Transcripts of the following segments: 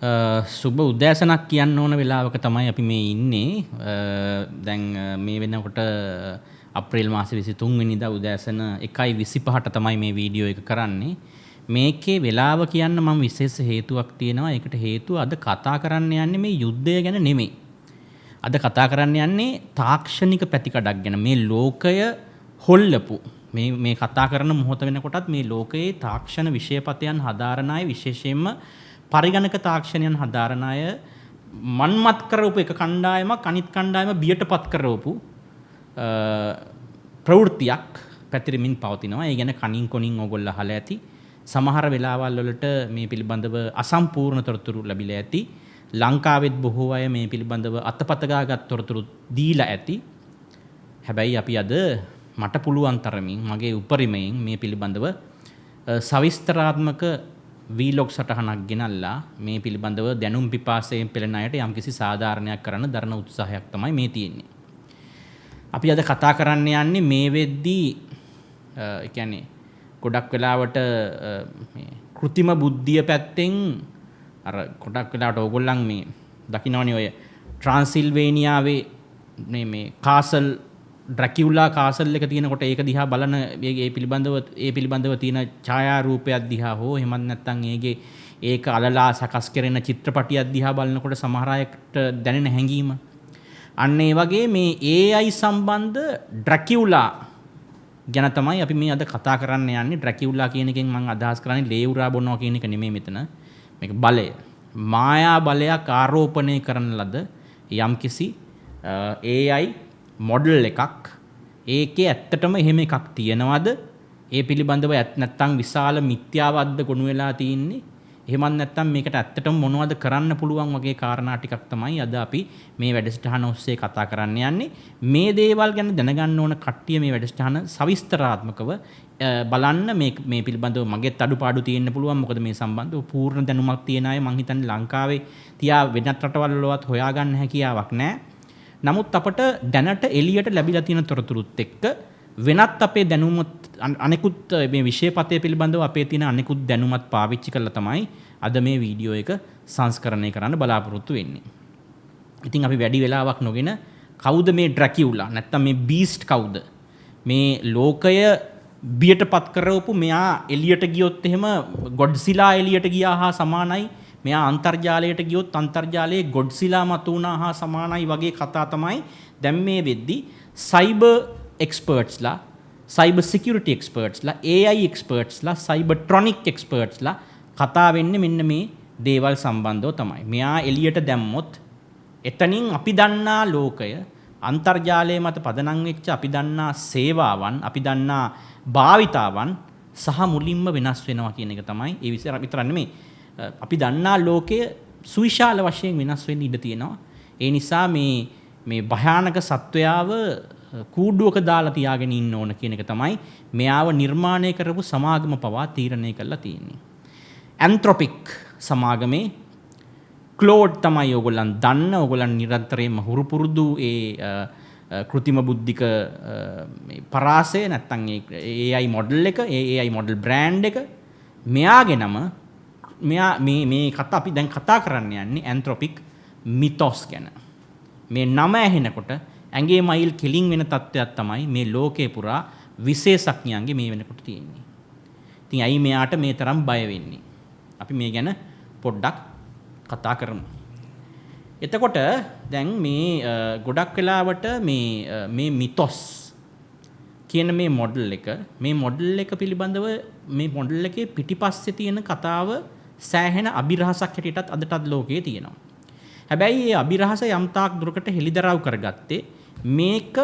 සුබ උදෑසනක් කියන්න ඕන වෙලාවක තමයි අපි මේ ඉන්නේ. දැන් මේ වෙනකොට අප්‍රේල් මාසේ 23 වෙනිදා උදෑසන 1:25ට තමයි මේ වීඩියෝ එක කරන්නේ. මේකේ වෙලාව කියන්න මම විශේෂ හේතුවක් තියෙනවා. ඒකට හේතුව අද කතා කරන්න යන්නේ මේ යුද්ධය ගැන නෙමෙයි. අද කතා කරන්න යන්නේ තාක්ෂණික පැතිකඩක් ගැන. මේ ලෝකය හොල්ලපු මේ කතා කරන මොහොත වෙනකොටත් මේ ලෝකයේ තාක්ෂණ විෂයපතයන් හදාරන අය, විශේෂයෙන්ම පරිගණක තාක්ෂණයන් හදාරන අය මන්මත් කරවපු එක කණ්ඩායමක් අනිත් කණ්ඩායම බියටපත් කරවපු ප්‍රවෘත්තියක් පැතිරෙමින් පවතිනවා. ඒ ගැන කනින් කොනින් ඕගොල්ලෝ අහලා ඇති. සමහර වෙලාවල් වලට මේ පිළිබඳව අසම්පූර්ණ තොරතුරු ලැබිලා ඇති. ලංකාවෙත් බොහෝ අය මේ පිළිබඳව අතපත ගාගත් තොරතුරු දීලා ඇති. හැබැයි අපි අද මට පුළුවන් තරමින් මගේ උපරිමයෙන් මේ පිළිබඳව සවිස්තරාත්මක වීලොග් සටහනක් ගෙනල්ලා මේ පිළිබඳව දැනුම් පිපාසයෙන් පෙළෙන අයට යම්කිසි සාධාරණයක් කරන්න දරන උත්සාහයක් තමයි මේ තියෙන්නේ. අපි අද කතා කරන්න යන්නේ මේ වෙද්දී ඒ කියන්නේ ගොඩක් වෙලාවට කෘත්‍රිම බුද්ධිය පැත්තෙන් අර ගොඩක් වෙලාවට ඕගොල්ලන් මේ දකින්නවනේ ඔය ට්‍රාන්සිල්වේනියාවේ මේ කාසල් ඩ්‍රැකියුලා කාසල් එක තියෙනකොට ඒක දිහා බලන ඒ පිළිබඳව තියෙන ඡායාරූපයක් දිහා හෝ එහෙමත් නැත්නම් ඒක අලලා සකස් කරන චිත්‍රපටියක් දිහා බලනකොට සමහර අයට දැනෙන හැඟීම අන්න ඒ වගේ මේ AI සම්බන්ධ ඩ්‍රැකියුලා ගැන තමයි අපි මේ අද කතා කරන්න යන්නේ. ඩ්‍රැකියුලා කියන එකෙන් මම අදහස් කරන්නේ ලේවුරා බොනවා කියන එක නෙමෙයි මෙතන. මේක බලය. මායා බලයක් ආරෝපණය කරන ලද යම්කිසි AI මොඩල් එකක්. ඒකේ ඇත්තටම එහෙම එකක් තියෙනවද? ඒ පිළිබඳව නැත්තම් විශාල මිත්‍යාවද්ද ගොනු වෙලා තියෙන්නේ. එහෙමත් නැත්තම් මේකට ඇත්තටම මොනවද කරන්න පුළුවන් වගේ කාරණා ටිකක් තමයි අද අපි මේ වැඩසටහන ඔස්සේ කතා කරන්න යන්නේ. මේ දේවල් ගැන දැනගන්න ඕන කට්ටිය මේ වැඩසටහන සවිස්තරාත්මකව බලන්න. මේ පිළිබඳව මගෙත් අඩුපාඩු තියෙන්න පුළුවන්. මොකද මේ සම්බන්ධව පූර්ණ දැනුමක් තියෙන අය මං හිතන්නේ ලංකාවේ තියා වෙනත් රටවල් වලවත් හොයාගන්න හැකියාවක් නැහැ. නමුත් අපට දැනට එළියට ලැබිලා තියෙන තොරතුරුත් එක්ක වෙනත් අපේ දැනුමත් අනෙකුත් මේ විෂයපතය පිළිබඳව අපේ තියෙන අනෙකුත් දැනුමත් පාවිච්චි කරලා තමයි අද මේ වීඩියෝ එක සංස්කරණය කරන්න බලාපොරොත්තු වෙන්නේ. ඉතින් අපි වැඩි වෙලාවක් නොගෙන කවුද මේ ඩ්‍රැකියුලා නැත්තම් මේ බීස්ට් කවුද? මේ ලෝකය බියටපත් කරවපු මෙයා එළියට ගියොත් එහෙම ගොඩ්සිලා එළියට ගියා හා සමානයි. මෙයා අන්තර්ජාලයට ගියොත් අන්තර්ජාලයේ ගොඩ්සිලා මතු වුණා හා සමානයි වගේ කතා තමයි දැන් මේ වෙද්දී සයිබර් එක්ස්පර්ට්ස්ලා, සයිබර් සිකියුරිටි එක්ස්පර්ට්ස්ලා, AI එක්ස්පර්ට්ස්ලා, සයිබර්ට්‍රොනික් එක්ස්පර්ට්ස්ලා කතා වෙන්නේ මෙන්න මේ දේවල් සම්බන්ධව තමයි. මෙයා එළියට දැම්මොත් එතනින් අපි දන්නා ලෝකය, අන්තර්ජාලය මත පදනම් වෙච්ච අපි දන්නා සේවාවන්, අපි දන්නා භාවිතාවන් සහ මුලින්ම වෙනස් වෙනවා කියන එක තමයි. ඒ විතර නෙමෙයි. අපි දන්නා ලෝකය සුවිශාල වශයෙන් වෙනස් වෙන්න ඉඩ තියෙනවා. ඒ නිසා මේ භයානක සත්වයාව කූඩුවක දාලා තියාගෙන ඉන්න ඕන කියන එක තමයි මෙයාව නිර්මාණය කරපු සමාගම පවා තීරණය කරලා තියෙන්නේ. ඇන්ත්‍රොපික් සමාගමේ ක්ලෝඩ් තමයි ඕගොල්ලන් දන්න. ඕගොල්ලන් නිරන්තරයෙන්ම හුරු පුරුදු කෘතිම බුද්ධික පරාසය නැත්තම් AI මොඩල් එක, AI මොඩල් බ්‍රෑන්ඩ් එක මෙයාගෙනම මේ අපි දැන් කතා කරන්න යන්නේ ඇන්ත්‍රොපික් මිතොස් ගැන. මේ නම ඇහෙනකොට ඇඟේ මයිල් කෙලින් වෙන තත්ත්වයක් තමයි මේ ලෝකේ පුරා විශේෂඥයන්ගේ මේ වෙනකොට තියෙන්නේ. ඉතින් ඇයි මෙයාට මේ තරම් බය වෙන්නේ? අපි මේ ගැන පොඩ්ඩක් කතා කරමු. එතකොට දැන් මේ ගොඩක් වෙලාවට මේ මිතොස් කියන මේ මොඩල් එක පිළිබඳව මේ මොඩල් එකේ පිටිපස්සේ තියෙන කතාව සෑහෙන අභිරහසක් හැටියටත් අදටත් ලෝකයේ තියෙනවා. හැබැයි මේ අභිරහස යම් තාක් දුරකට හෙළිදරව් කරගත්තේ මේක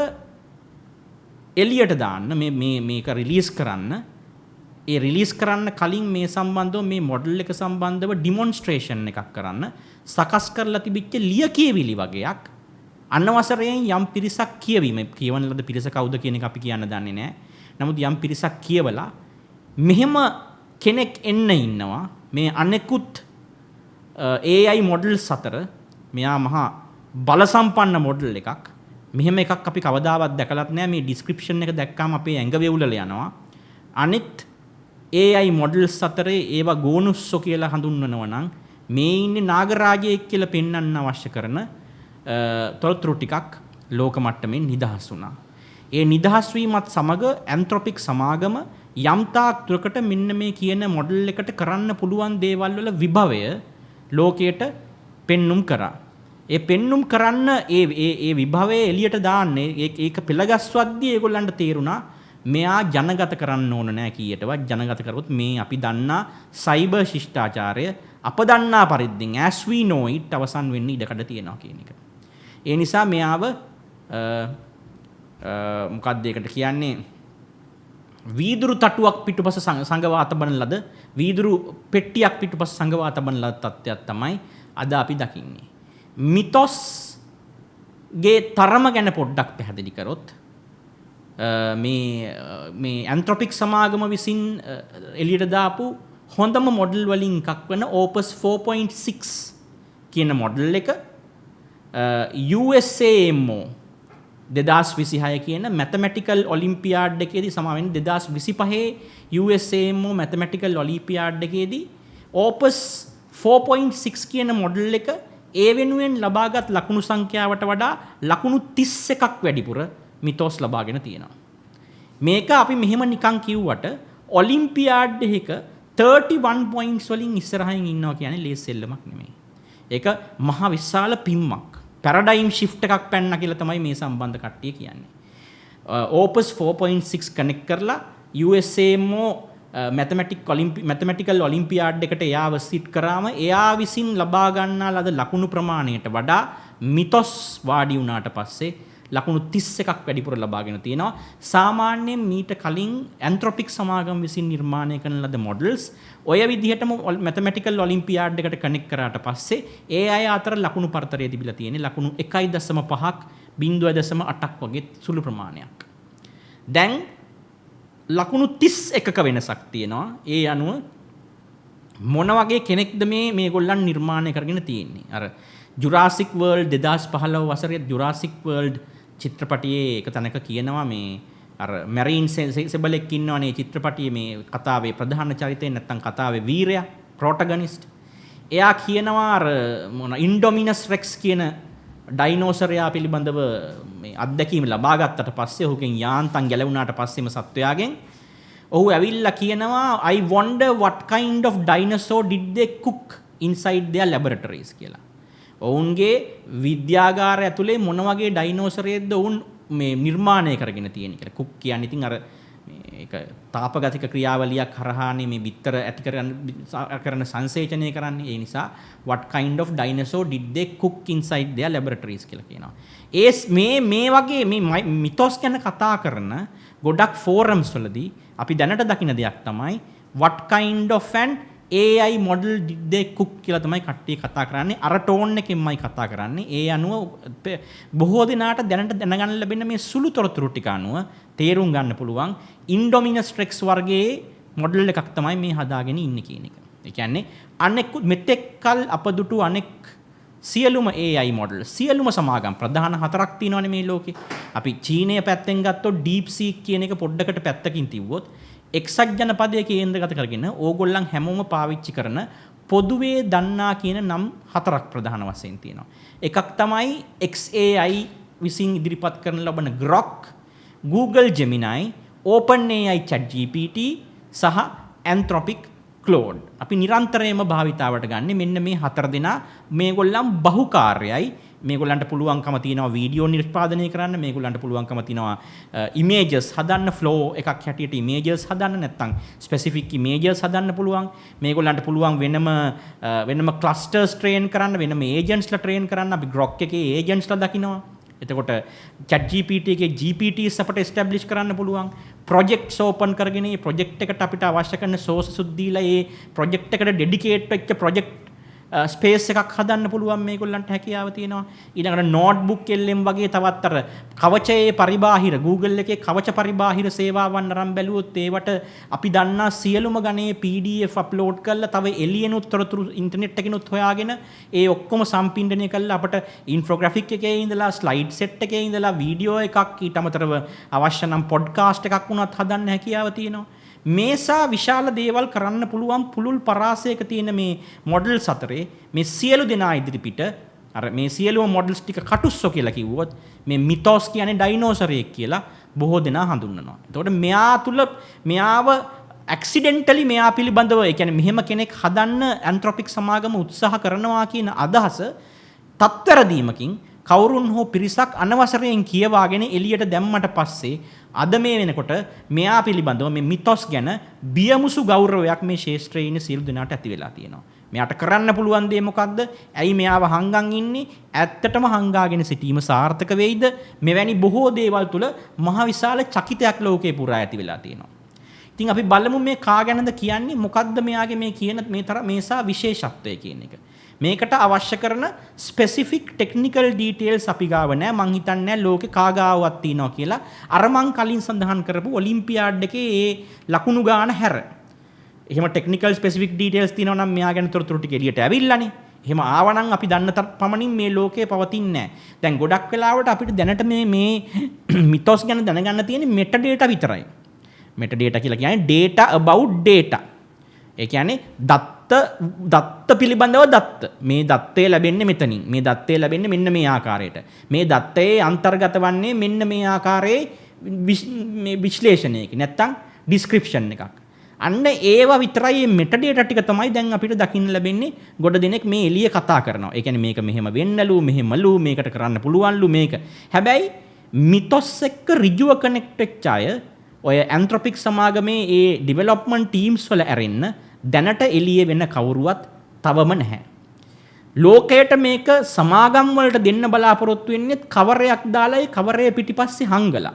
එළියට දාන්න මේක රිලීස් කරන්න. ඒ රිලීස් කරන්න කලින් මේ සම්බන්ධව මේ මොඩල් එක සම්බන්ධව ඩිමොන්ස්ට්‍රේෂන් එකක් කරන්න සකස් කරලා තිබිච්ච ලියකියවිලි වගේක් අනවසරයෙන් යම් පිරිසක් කියවන ලද පිරිස කවුද කියන එක අපි කියන්න දන්නේ නැහැ. නමුත් යම් පිරිසක් කියවලා මෙහෙම කෙනෙක් එන්න ඉන්නවා මේ අනෙකුත් AI මොඩල්ස් අතර මෙයා මහා බලසම්පන්න මොඩල් එකක්. මෙහෙම එකක් අපි කවදාවත් දැකලත් නැහැ. මේ ඩිස්ක්‍රිප්ෂන් එක දැක්කම අපේ ඇඟ වෙවුලලා යනවා. අනිත් AI මොඩල්ස් අතරේ ඒවා ගෝනුස්සෝ කියලා හඳුන්වනවා නම් මේ ඉන්නේ නාගරාජයෙක් කියලා පෙන්වන්න අවශ්‍ය කරන තොරතුරු ටිකක් ලෝක මට්ටමින් නිදහස් වුණා. ඒ නිදහස් වීමත් සමග ඇන්ත්‍රොපික් සමාගම යම් තාක් දුරකට මෙන්න මේ කියන මොඩල් එකට කරන්න පුළුවන් දේවල් වල විභවය ලෝකයට පෙන්눔 කරා. ඒ පෙන්눔 කරන්න ඒ විභවයේ එළියට දාන්නේ ඒක පෙළගස්වද්දී ඒගොල්ලන්ට තේරුණා මෙයා ජනගත කරන්න ඕන නෑ කීයටවත් ජනගත කරොත් මේ අපි දන්නා සයිබර් ශිෂ්ටාචාරය අප දන්නා පරිද්දෙන් as we know it අවසන් වෙන්න ඉඩකඩ තියෙනවා කියන එක. ඒ නිසා මෙයාව මොකක්ද ඒකට කියන්නේ වීදුරු තටුවක් පිටුපස සංගවා තබන ලද වීදුරු පෙට්ටියක් පිටුපස සංගවා තබන ලද තත්ත්වයක් තමයි අද අපි දකින්නේ. මිතොස් ගේ තරම ගැන පොඩ්ඩක් පැහැදිලි කරොත් මේ ඇන්ත්‍රොපික් සමාගම විසින් එළියට දාපු හොඳම මොඩල් වලින් එකක් වෙන OPUS 4.6 කියන මොඩල් එක USAMO 2026 කියන මැතමැටිකල් ඔලිම්පියාඩ් එකේදී සමාවෙන්න 2025 USAMO මැතමැටිකල් ඔලිම්පියාඩ් එකේදී OPUS 4.6 කියන මොඩල් එක ඒ වෙනුවෙන් ලබාගත් ලකුණු සංඛ්‍යාවට වඩා ලකුණු 31ක් වැඩිපුර මිතෝස් ලබාගෙන තියෙනවා. මේක අපි මෙහෙම නිකන් කිව්වට ඔලිම්පියාඩ් එකක 31 points වලින් ඉස්සරහින් ඉන්නවා කියන්නේ ලේසි සෙල්ලමක් නෙමෙයි. ඒක මහ විශාල පිම්මක්. පැරඩයිම් shift එකක් පැන්න කියලා තමයි මේ සම්බන්ධ කට්ටිය කියන්නේ. OPUS 4.6 කනෙක්ට් කරලා USAMO මැතමැටිකල් ඔලිම්පියාඩ් එකට එයාව සිට් කරාම එයා විසින් ලබා ගන්නා ලද ලකුණු ප්‍රමාණයට වඩා මිතොස් වාඩි වුණාට පස්සේ ලකුණු 31ක් වැඩිපුර ලබාගෙන තියෙනවා. සාමාන්‍යයෙන් මීට කලින් ඇන්ත්‍රොපික් සමාගම විසින් නිර්මාණය කරන ලද මොඩල්ස් ඔය විදිහටම මැතමැටිකල් ඔලිම්පියාඩ් එකට කනෙක්ට් කරාට පස්සේ ඒ අය අතර ලකුණු පරතරය තිබිලා තියෙන්නේ ලකුණු 1.5ක් 0.8ක් වගේ සුළු ප්‍රමාණයක්. දැන් ලකුණු 31ක වෙනසක් තියෙනවා. ඒ අනුව මොන වගේ කෙනෙක්ද මේගොල්ලන් නිර්මාණය කරගෙන තියෙන්නේ. අර ජුරාසික් වර්ල්ඩ් 2015 වසරේ ජුරාසික් වර්ල්ඩ් චිත්‍රපටයේ එක තැනක කියනවා මේ අර මැරීන් සෙබලෙක් ඉන්නවනේ චිත්‍රපටයේ මේ කතාවේ ප්‍රධාන චරිතය නැත්තම් කතාවේ වීරයා ප්‍රොටගනිස්ට්. එයා කියනවා අර මොන ඉන්ඩොමිනස් රෙක්ස් කියන ඩයිනෝසරයා පිළිබඳව මේ අත්දැකීම ලබා ගත්තට පස්සේ ඔහුගෙන් යාන්තම් ගැලවුණාට පස්සේම සත්වයාගෙන් ඔහු ඇවිල්ලා කියනවා I wonder what kind of dinosaur did they cook inside their laboratories කියලා. ඔවුන්ගේ විද්‍යාගාරය ඇතුලේ මොන වගේ ඩයිනෝසරයෙක්ද ඔවුන් මේ නිර්මාණය කරගෙන තියෙන කියලා. කුක් කියන්නේ ඉතින් අර මේක තාපගතික ක්‍රියාවලියක් හරහානේ මේ බිත්තර ඇති කරන සංසේචනය කරන්නේ. ඒ නිසා what kind of dinosaur did they cook inside their laboratories කියලා කියනවා. මේ වගේ මේ මිතොස් ගැන කතා කරන ගොඩක් forums වලදී අපි දැනට දකින දෙයක් තමයි what kind of an AI model did they cook කියලා තමයි කට්ටිය කතා කරන්නේ. අර ටෝන් එකෙන්මයි කතා කරන්නේ. ඒ අනුව බොහෝ දිනාට දැනට දැනගන්න ලැබෙන මේ සුළු තොරතුරු ටික අනුව තේරුම් ගන්න පුළුවන් ඉන්ඩොමිනස් රෙක්ස් වර්ගයේ මොඩල් එකක් තමයි මේ හදාගෙන ඉන්නේ කියන එක. ඒ කියන්නේ අනෙක් මෙතෙක්කල් අපදුටු අනෙක් සියලුම AI මොඩල් සියලුම සමාගම් ප්‍රධාන 4ක් තියෙනවානේ මේ ලෝකේ. අපි චීනය පැත්තෙන් ගත්තොත් DeepSeek කියන එක පොඩ්ඩකට පැත්තකින් තියුවොත් එක්සත් ජනපදයේ කේන්ද්‍රගත කරගෙන ඕගොල්ලන් හැමෝම පාවිච්චි කරන පොදුවේ දන්නා කියන නම් 4ක් ප්‍රධාන වශයෙන් තියෙනවා. එකක් තමයි XAI විසින් ඉදිරිපත් කරන ලබන Grok, Google Gemini, OpenAI ChatGPT සහ Anthropic Claude. අපි නිරන්තරයෙන්ම භාවිතාවට ගන්න මෙන්න මේ 4 දෙනා මේගොල්ලන් බහුකාර්යයි. මේගොල්ලන්ට පුළුවන්කම තියෙනවා වීඩියෝ නිෂ්පාදනය කරන්න, මේගොල්ලන්ට පුළුවන්කම තියෙනවා ඉමේජස් හදන්න, ෆ්ලෝ එකක් හැටියට ඉමේජස් හදන්න, නැත්නම් ස්පෙસિෆික් ඉමේජස් හදන්න පුළුවන්. මේගොල්ලන්ට පුළුවන් වෙනම ක්ලස්ටර්ස් ට්‍රේන් කරන්න, වෙනම ඒජන්ට්ස්ලා ට්‍රේන් කරන්න. අපි Grok එකේ ඒජන්ට්ස්ලා දකිනවා. එතකොට ChatGPT එකේ GPTs අපිට එස්ටැබ්ලිෂ් කරන්න පුළුවන්. ප්‍රොජෙක්ට්ස් ඕපන් කරගෙන මේ ප්‍රොජෙක්ට් එකට අපිට අවශ්‍ය කරන සෝසස් දීලා ඒ ප්‍රොජෙක්ට් එකට ඩෙඩිකේට් වෙච්ච ප්‍රොජෙක්ට් ස්පේස් එකක් හදන්න පුළුවන් මේගොල්ලන්ට හැකියාව තියෙනවා. ඊළඟට නෝට්බුක් LM වගේ තවත් අර කවචයේ පරිබාහිර Google එකේ කවච පරිබාහිර සේවාවන් අරන් බැලුවොත් ඒවට අපි දන්නා සියලුම ගණයේ PDF අප්ලෝඩ් කරලා තව එළියෙනුත් තොරතුරු ඉන්ටර්නෙට් එකකිනුත් හොයාගෙන ඒ ඔක්කොම සම්පින්ඩණය කරලා අපට ඉන්ෆෝග්‍රැෆික් එකේ ඉඳලා ස්ලයිඩ් සෙට් එකේ ඉඳලා වීඩියෝ එකක් ඊට අමතරව අවශ්‍ය නම් පොඩ්කාස්ට් එකක් වුණත් හදන්න හැකියාව තියෙනවා. මේසා විශාල දේවල් කරන්න පුළුවන් පුළුල් පරාසයක තියෙන මේ මොඩල්ස් අතරේ මේ සියලු දෙනා ඉදිරිපිට අර මේ සියලුම මොඩල්ස් ටික කටුස්සෝ කියලා කිව්වොත් මේ මිතොස් කියන්නේ ඩයිනෝසරයෙක් කියලා බොහෝ දෙනා හඳුන්වනවා. එතකොට මෙයාව ඇක්සිඩෙන්ටලි මෙයා පිළිබඳව ඒ කියන්නේ මෙහෙම කෙනෙක් හදන්න ඇන්ත්‍රොපික් සමාගම උත්සාහ කරනවා කියන අදහස තත්ත්වරදීමකින් කවුරුන් හෝ පිරිසක් අනවසරයෙන් කියවාගෙන එළියට දැම්මට පස්සේ අද මේ වෙනකොට මෙයා පිළිබඳව මේ මිතොස් ගැන බියමුසු ගෞරවයක් මේ ශාස්ත්‍රයේ ඉන්න සියලු දෙනාට ඇති වෙලා තියෙනවා. මෙයාට කරන්න පුළුවන් දේ මොකද්ද? ඇයි මෙයාව හංගන් ඉන්නේ? ඇත්තටම හංගාගෙන සිටීම සාර්ථක වෙයිද? මෙවැනි බොහෝ දේවල් තුල මහ විශාල චකිතයක් ලෝකේ පුරා ඇති වෙලා තියෙනවා. ඉතින් අපි බලමු මේ කා ගැනද කියන්නේ මොකද්ද මෙයාගේ මේ කියන මේසා විශේෂත්වය කියන එක. මේකට අවශ්‍ය කරන ස්පෙસિෆික් ටෙක්නිකල් ඩීටේල්ස් අපි ගාව නැහැ. මං හිතන්නේ ලෝකේ කාගාවක් තියනවා කියලා. අර මං කලින් සඳහන් කරපු ඔලිම්පියාඩ් එකේ ඒ ලකුණු ගාන හැර. එහෙම ටෙක්නිකල් ස්පෙસિෆික් ඩීටේල්ස් තියෙනවා නම් මෙයා ගැන තොරතුරු ටික එළියට ඇවිල්ලානේ. එහෙම ආවනම් අපි දන්න පමණින් මේ ලෝකේ පවතින්නේ නැහැ. දැන් ගොඩක් වෙලාවට අපිට දැනට මේ මිතොස් ගැන දැනගන්න තියෙන්නේ මෙටා ඩේටා විතරයි. මෙටා ඩේටා කියලා කියන්නේ data about data. ඒ කියන්නේ දත්ත පිළිබඳව දත්ත. මේ දත්තය ලැබෙන්නේ මෙතනින්. මේ දත්තය ලැබෙන්නේ මෙන්න මේ ආකාරයට. මේ දත්තයේ අන්තර්ගත වන්නේ මෙන්න මේ ආකාරයේ මේ විශ්ලේෂණයක. නැත්තම් ඩිස්ක්‍රිප්ෂන් එකක්. අන්න ඒවා විතරයි මේ මෙටා ඩේටා ටික තමයි දැන් අපිට දකින්න ලැබෙන්නේ. ගොඩ දෙනෙක් මේ එළිය කතා කරනවා. ඒ කියන්නේ මේක මෙහෙම වෙන්නලු, මෙහෙමලු, මේකට කරන්න පුළුවන්ලු මේක. හැබැයි මිතොස් එක්ක ඍජුව කනෙක්ට් වෙච්ච අය ඔය ඇන්ත්‍රොපික් සමාගමේ ඒ ඩෙවලොප්මන්ට් ටීම්ස් වල ඇරෙන්න දැනට එළිය වෙන කවුරුවත් තවම නැහැ. ලෝකයට මේක සමාගම් වලට දෙන්න බලාපොරොත්තු වෙන්නේ කවරයක් දාලා ඒ කවරේ පිටිපස්සේ හංගලා.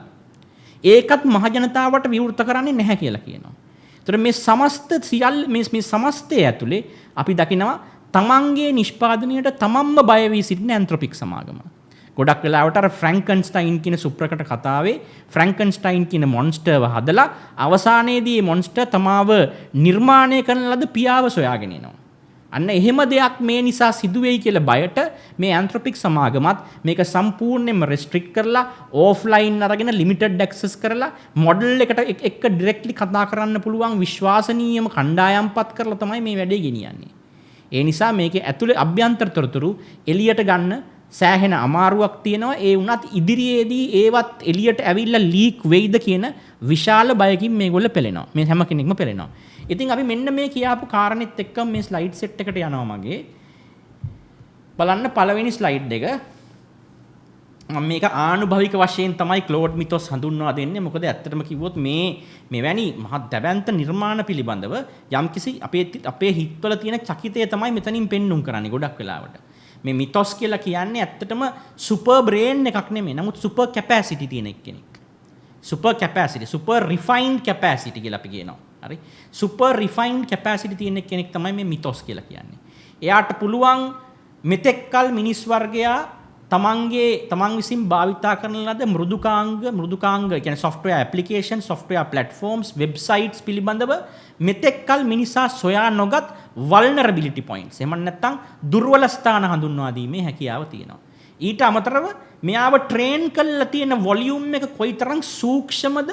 ඒකත් මහ ජනතාවට විවෘත කරන්නේ නැහැ කියලා කියනවා. ඒතර මේ සමස්තය ඇතුලේ අපි දකිනවා තමන්ගේ නිෂ්පාදනයට තමන්ම බය වී සිටින ඇන්ත්‍රොපික් සමාගම. ගොඩක් වෙලාවට අර ෆ්‍රැන්කන්ස්ටයින් කියන සුප්‍රකට කතාවේ ෆ්‍රැන්කන්ස්ටයින් කියන මොන්ස්ටර්ව හදලා අවසානයේදී මේ මොන්ස්ටර් තමාව නිර්මාණය කරන ලද පියාව සොයාගෙන එනවා. අන්න එහෙම දෙයක් මේ නිසා සිදුවේයි කියලා බයට මේ ඇන්ත්‍රොපික් සමාගමත් මේක සම්පූර්ණයෙන්ම රෙස්ට්‍රික්ට් කරලා ඕෆ්ලයින් අරගෙන ලිමිටඩ් ඇක්සස් කරලා මොඩල් එකට එක්ක ඩිරෙක්ට්ලි කතා කරන්න පුළුවන් විශ්වාසනීයම කණ්ඩායම්පත් කරලා තමයි මේ වැඩේ ගෙනියන්නේ. ඒ නිසා මේකේ ඇතුලේ අභ්‍යන්තර තොරතුරු එළියට ගන්න සෑහෙන අමාරුවක් තියෙනවා. ඒ වුණත් ඉදිරියේදී ඒවත් එළියට ඇවිල්ලා ලීක් වෙයිද කියන විශාල බයකින් මේගොල්ලෝ පෙළෙනවා. මේ හැම කෙනෙක්ම පෙළෙනවා. ඉතින් අපි මෙන්න මේ කියාපු කාරණෙත් එක්ක මේ ස්ලයිඩ් සෙට් එකට යනවා මගේ. බලන්න පළවෙනි ස්ලයිඩ් එක. මම මේක ආනුභවික වශයෙන් තමයි ක්ලෝඩ් මිතොස් හඳුන්වා දෙන්නේ. මොකද ඇත්තටම කිව්වොත් මෙවැනි මහත් දැවැන්ත නිර්මාණ පිළිබඳව යම්කිසි අපේ හිතවල තියෙන චකිතය තමයි මෙතනින් පෙන්눔 කරන්නේ ගොඩක් වෙලාවට. මේ මිතොස් කියලා කියන්නේ ඇත්තටම සුපර් බ්‍රේන් එකක් නෙමෙයි. නමුත් සුපර් කැපැසිටි තියෙන කෙනෙක්. Super capacity, super refined capacity කියලා අපි කියනවා. හරි. සුපර් රිෆයින්ඩ් කැපැසිටි තියෙන කෙනෙක් තමයි මේ මිතොස් කියලා කියන්නේ. එයාට පුළුවන් මෙතෙක්කල් මිනිස් වර්ගයා තමන් විසින් භාවිතා කරන ලද මෘදුකාංග කියන්නේ software application, software platforms, websites පිළිබඳව මෙතෙක්කල් මිනිසා සොයා නොගත් vulnerability points. එහෙම නැත්නම් දුර්වල ස්ථාන හඳුන්වා දීමේ හැකියාව තියෙනවා. ඊට අමතරව මෙයාව ට්‍රේන් කරලා තියෙන වොලියුම් එක කොයිතරම් සූක්ෂමද,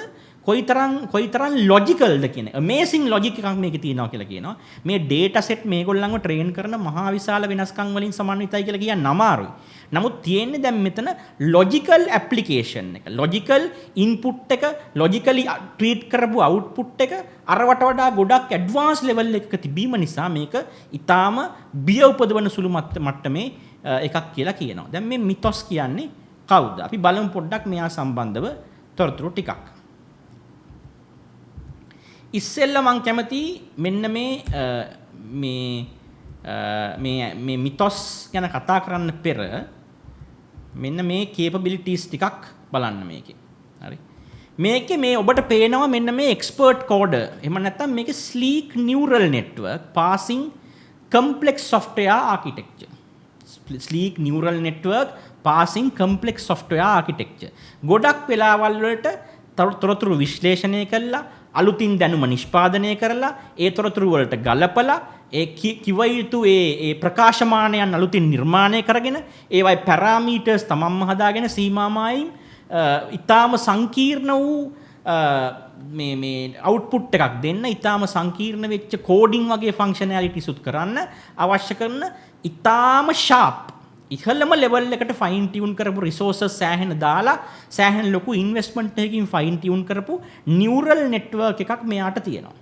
කොයිතරම් ලොජිකල්ද කියන amazing logic එකක් මේකේ තියෙනවා කියලා කියනවා. මේ data set මේගොල්ලන්ව ට්‍රේන් කරන මහා විශාල වෙනස්කම් වලින් සමන්විතයි කියලා කියන්න අමාරුයි. නමුත් තියෙන්නේ දැන් මෙතන logical application එක. logical input එක, logically treat කරපු output එක අරවට වඩා ගොඩක් advanced level එකක තිබීම නිසා මේක ඊටාම බිය උපදවන සුළු මට්ටමේ එකක් කියලා කියනවා. දැන් මේ මිතොස් කියන්නේ කවුද? අපි බලමු පොඩ්ඩක් මෙයා සම්බන්ධව තොරතුරු ටිකක්. ඉස්සෙල්ලා මම කැමති මෙන්න මේ මිතොස් ගැන කතා කරන්න පෙර මෙන්න මේ capabilities ටිකක් බලන්න මේකේ. හරි. මේකේ මේ ඔබට පේනවා මෙන්න මේ expert coder. එහෙම නැත්නම් මේකේ sleek neural network passing complex software architecture. sleek neural network passing complex software architecture. ගොඩක් වෙලාවල් වලට තොරතුරු විශ්ලේෂණය කළා, අලුතින් දැනුම නිෂ්පාදනය කරලා, ඒ තොරතුරු වලට ගලපලා, ඒ කිව යුතු ඒ ප්‍රකාශමානයන් අලුතින් නිර්මාණය කරගෙන, ඒවයි පැරාමීටර්ස් තමන්ම හදාගෙන සීමාමායින් ඊටාම සංකීර්ණ වූ මේ අවුට්පුට් එකක් දෙන්න ඊටාම සංකීර්ණ වෙච්ච කෝඩින් වගේ ෆන්ක්ෂනැලිටිස් උත් කරන්න අවශ්‍ය කරන ඊටාම ෂාප් ඉහළම ලෙවල් එකට ෆයින් ටියුන් කරපු රිසෝසස් සෑහෙන දාලා සෑහෙන ලොකු ඉන්වෙස්ට්මන්ට් එකකින් ෆයින් ටියුන් කරපු නියුරල් නෙට්වර්ක් එකක් මෙයාට තියෙනවා.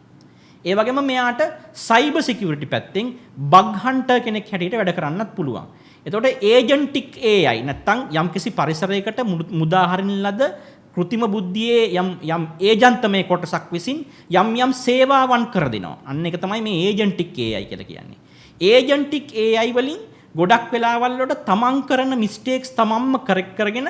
ඒ වගේම මෙයාට සයිබර් සිකියුරිටි පැත්තෙන් බග් හන්ටර් කෙනෙක් හැටියට වැඩ කරන්නත් පුළුවන්. එතකොට ඒජන්ටික් AI නැත්තම් යම්කිසි පරිසරයකට මුදා හරින ලද කෘතිම බුද්ධියේ යම් ඒජන්තමය කොටසක් විසින් යම් සේවාවන් කර දෙනවා. අන්න ඒක තමයි මේ ඒජන්ටික් AI කියලා කියන්නේ. ඒජන්ටික් AI වලින් ගොඩක් වෙලාවල් වලට තමන් කරන මිස්ටේක්ස් තමන්ම කරෙක්ට් කරගෙන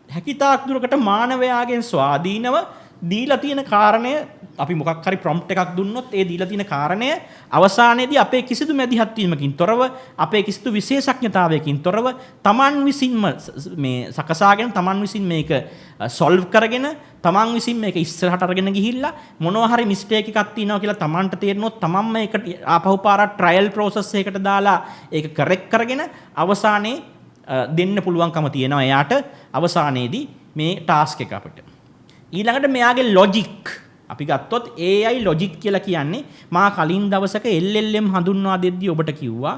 හැකිතාක් දුරකට මානවයාගෙන් ස්වාධීනව දීලා තියෙන කාරණය අපි මොකක් හරි ප්‍රොම්ප්ට් එකක් දුන්නොත් ඒ දීලා තියෙන කාරණය අවසානයේදී අපේ කිසිදු මැදිහත් වීමකින් තොරව අපේ කිසිදු විශේෂඥතාවයකින් තොරව තමන් විසින්ම මේ සකසාගෙන තමන් විසින් මේක සොල්ව් කරගෙන තමන් විසින් මේක ඉස්සරහට අරගෙන ගිහිල්ලා මොනවා හරි මිස්ටේක් එකක් තියෙනවා කියලා තමන්ට තේරෙනොත් තමන්ම මේක ආපහු පාරක් ට්‍රයල් ප්‍රොසෙස් එකකට දාලා ඒක කරෙක්ට් කරගෙන අවසානයේ දෙන්න පුළුවන්කම තියෙනවා එයාට අවසානයේදී මේ ටාස්ක් එක අපිට. ඊළඟට මෙයාගේ ලොජික් අපි ගත්තොත් AI ලොජික් කියලා කියන්නේ මා කලින් දවසක LLM හඳුන්වා දෙද්දී ඔබට කිව්වා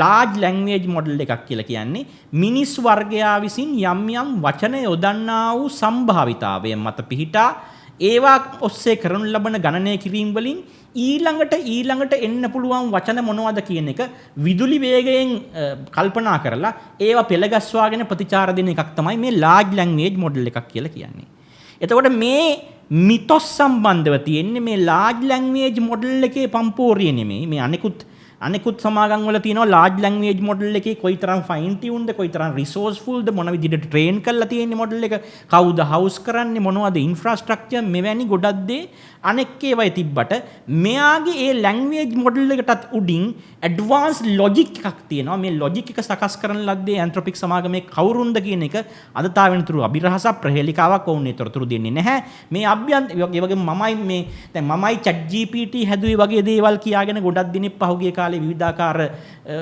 large language model එකක් කියලා කියන්නේ මිනිස් වර්ගයා විසින් යම් වචන යොදන්නා වූ සම්භාවිතාවය මත පිහිටා ඒවා ඔස්සේ කරනු ලබන ගණනය කිරීම වලින් ඊළඟට එන්න පුළුවන් වචන මොනවද කියන එක විදුලි වේගයෙන් කල්පනා කරලා ඒවා පෙළගස්වාගෙන ප්‍රතිචාර දෙන එකක් තමයි මේ large language model එකක් කියලා කියන්නේ. එතකොට මේ මිතොස් සම්බන්ධව තියෙන්නේ මේ large language model එකේ පම්පෝරිය නෙමෙයි මේ අනෙකුත් සමාගම් වල තියෙනවා large language model එකේ කොයිතරම් fine tuned කොයිතරම් resourceful ද මොන විදිහට train කරලා තියෙන්නේ model එක කවුද house කරන්නේ මොනවද infrastructure මෙවැනි ගොඩක් දේ අනෙක් ඒවායි තිබ්බට මෙයාගේ ඒ language model එකටත් උඩින් advanced logic එකක් තියෙනවා මේ logic එක සකස් කරන ලද්දේ Anthropic සමාගමේ කවුරුන්ද කියන එක අද තා වෙනතුරු අභිරහස ප්‍රහේලිකාවක් වුණේ තොරතුරු දෙන්නේ නැහැ මේ ඒ වගේ මමයි chat GPT හැදුවේ වගේ දේවල් කියාගෙන ගොඩක් දිනෙක පහුගිය කාලේ විවිධාකාර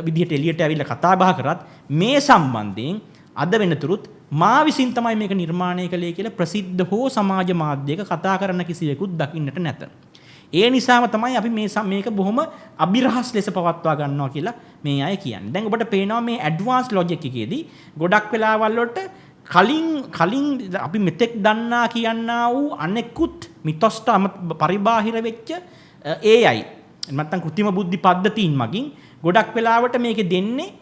විදිහට එළියට ඇවිල්ලා කතා බහ කරත් මේ සම්බන්ධයෙන් අද වෙනතුරුත් මා විසින් තමයි මේක නිර්මාණය කළේ කියලා ප්‍රසිද්ධ හෝ සමාජ මාධ්‍යයක කතා කරන කිසිවෙකුත් දකින්නට නැත. ඒ නිසාම තමයි අපි මේක බොහොම අභිරහස් ලෙස පවත්වා ගන්නවා කියලා මේ අය කියන්නේ. දැන් ඔබට පේනවා මේ ඇඩ්වාන්ස් ලොජික් එකේදී ගොඩක් වෙලාවල් වලට කලින් අපි මෙතෙක් දන්නා කියන්නා වූ අනෙකුත් මිතොස්ට පරිබාහිර වෙච්ච AI නැත්නම් කෘත්‍රිම බුද්ධි පද්ධතීන් මගින් ගොඩක් වෙලාවට මේකේ දෙන්නේ